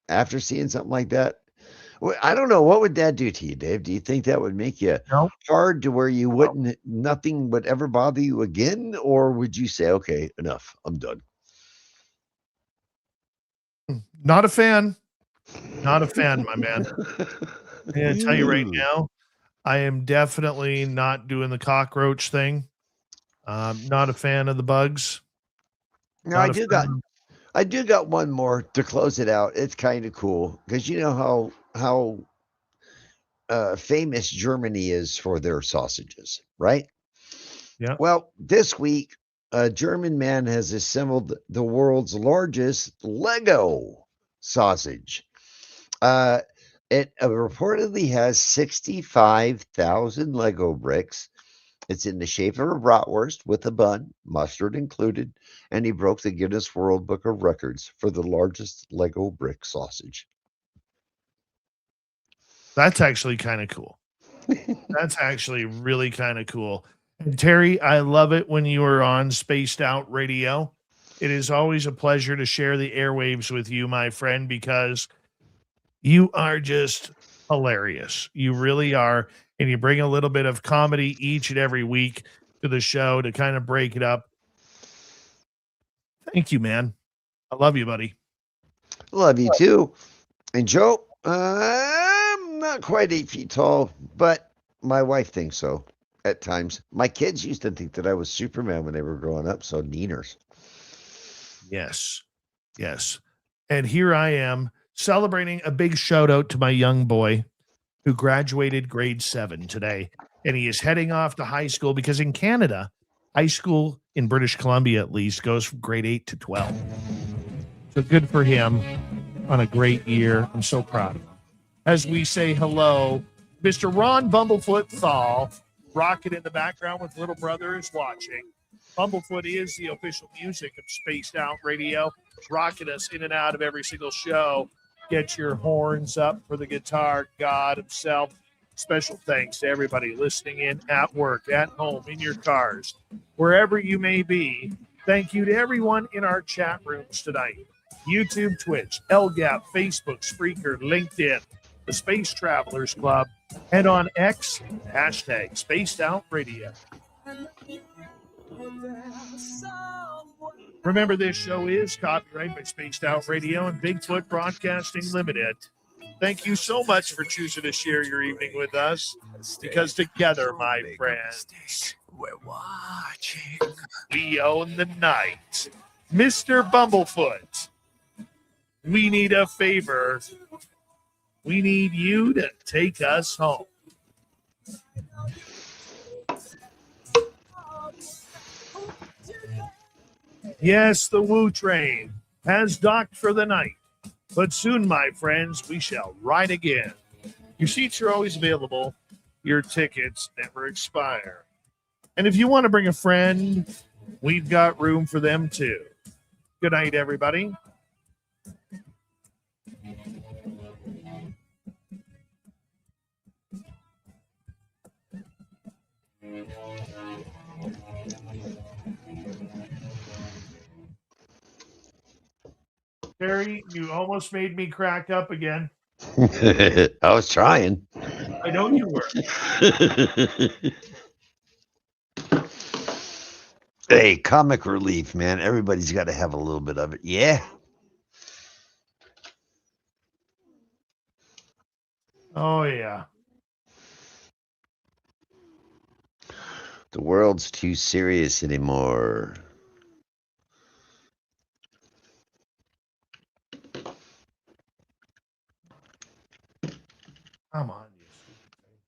after seeing something like that. Well, I don't know. What would that do to you, Dave? Do you think that would make you hard to where you wouldn't, nothing would ever bother you again? Or would you say, okay, enough, I'm done?
Not a fan. Not a fan, my man. I'm going to tell you right now, I am definitely not doing the cockroach thing. Not a fan of the bugs.
No, I do got one more to close it out. It's kind of cool because you know how famous Germany is for their sausages, right?
Yeah.
Well, this week, a German man has assembled the world's largest Lego sausage. It reportedly has 65,000 Lego bricks. It's in the shape of a bratwurst with a bun, mustard included, and he broke the Guinness World Book of Records for the largest Lego brick sausage.
That's actually kind of cool. That's actually really kind of cool. And Terry, I love it when you are on Spaced Out Radio. It is always a pleasure to share the airwaves with you, my friend, because you are just hilarious. You really are. And you bring a little bit of comedy each and every week to the show to kind of break it up. Thank you, man. I love you, buddy.
Love you too. And Joe, I'm not quite 8 feet tall, but my wife thinks so at times. My kids used to think that I was Superman when they were growing up, so neeners.
Yes. Yes. And here I am celebrating a big shout out to my young boy who graduated grade 7 today. And he is heading off to high school because in Canada, high school in British Columbia, at least, goes from grade 8 to 12. So good for him on a great year. I'm so proud of him. As we say hello, Mr. Ron Bumblefoot Thal, rocket in the background with little brother is watching. Bumblefoot is the official music of Spaced Out Radio, rocking us in and out of every single show. Get your horns up for the guitar god himself. Special thanks to everybody listening in at work, at home, in your cars, wherever you may be. Thank you to everyone in our chat rooms tonight. YouTube, Twitch, LGAP, Facebook, Spreaker, LinkedIn, the Space Travelers Club, and on X, hashtag Spaced Out Radio. Remember, this show is copyrighted by Spaced Out Radio and Bigfoot Broadcasting Limited. Thank you so much for choosing to share your evening with us, because together, my friends, we're watching. We own the night. Mr. Bumblefoot, we need a favor. We need you to take us home. Yes, the Woo Train has docked for the night, but soon, my friends, we shall ride again. Your seats are always available. Your tickets never expire. And if you want to bring a friend, we've got room for them too. Good night, everybody. Terry, you almost made me crack up again.
I was trying.
I know you were.
Hey, comic relief, man. Everybody's got to have a little bit of it. Yeah.
Oh, yeah.
The world's too serious anymore.
Come on, you stupid thing.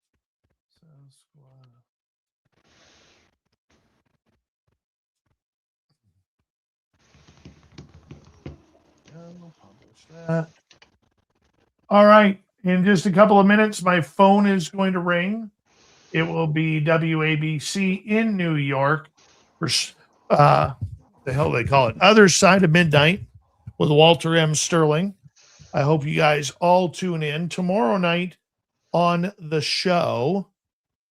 Publish that. All right. In just a couple of minutes, my phone is going to ring. It will be WABC in New York for the hell they call it, Other Side of Midnight with Walter M. Sterling. I hope you guys all tune in tomorrow night on the show.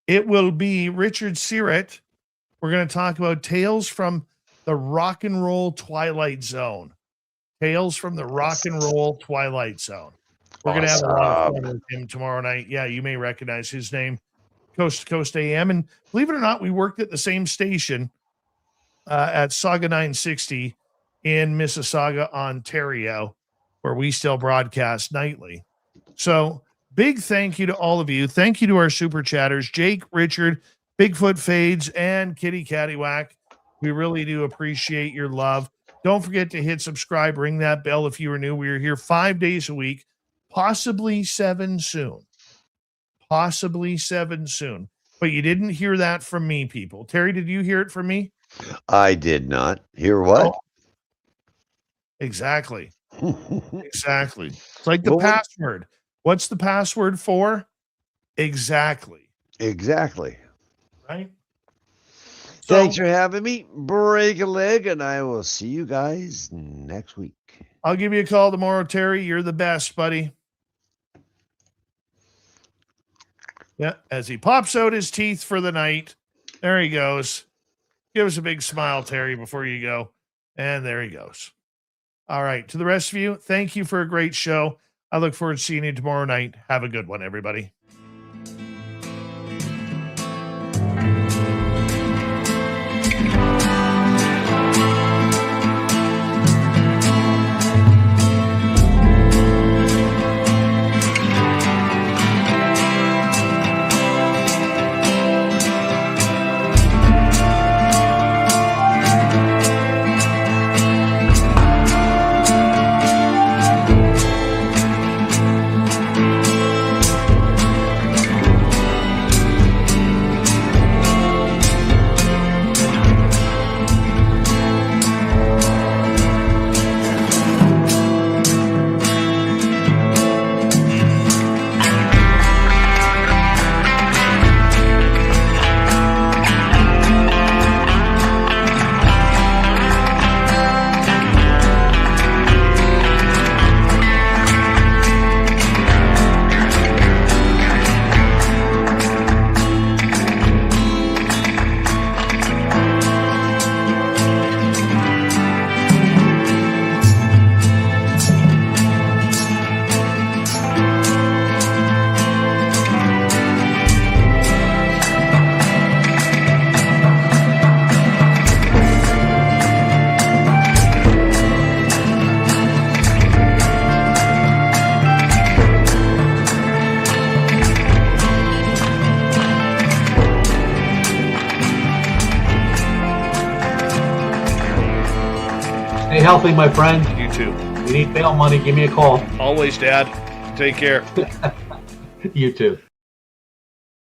It will be Richard Sirett. We're going to talk about Tales from the Rock and Roll Twilight Zone. Tales from the Rock and Roll Twilight Zone. We're going to have a lot of fun with him tomorrow night. Yeah, you may recognize his name, Coast to Coast AM. And believe it or not, we worked at the same station at Saga 960 in Mississauga, Ontario, where we still broadcast nightly. So big thank you to all of you. Thank you to our super chatters, Jake, Richard, Bigfoot Fades, and Kitty Caddywhack. We really do appreciate your love. Don't forget to hit subscribe, ring that bell if you are new. We are here 5 days a week, possibly 7 soon. Possibly 7 soon. But you didn't hear that from me, people. Terry, did you hear it from me?
I did not. Hear what?
Oh. Exactly. Exactly. It's like the password. What's the password for? Exactly.
Exactly.
Right?
Thanks for having me. Break a leg, and I will see you guys next week.
I'll give you a call tomorrow, Terry. You're the best, buddy. Yeah, as he pops out his teeth for the night. There he goes. Give us a big smile, Terry, before you go. And there he goes. All right. To the rest of you, thank you for a great show. I look forward to seeing you tomorrow night. Have a good one, everybody.
Stay healthy, my friend.
You too.
If you need bail money, give me a call.
Always, Dad. Take care.
You too.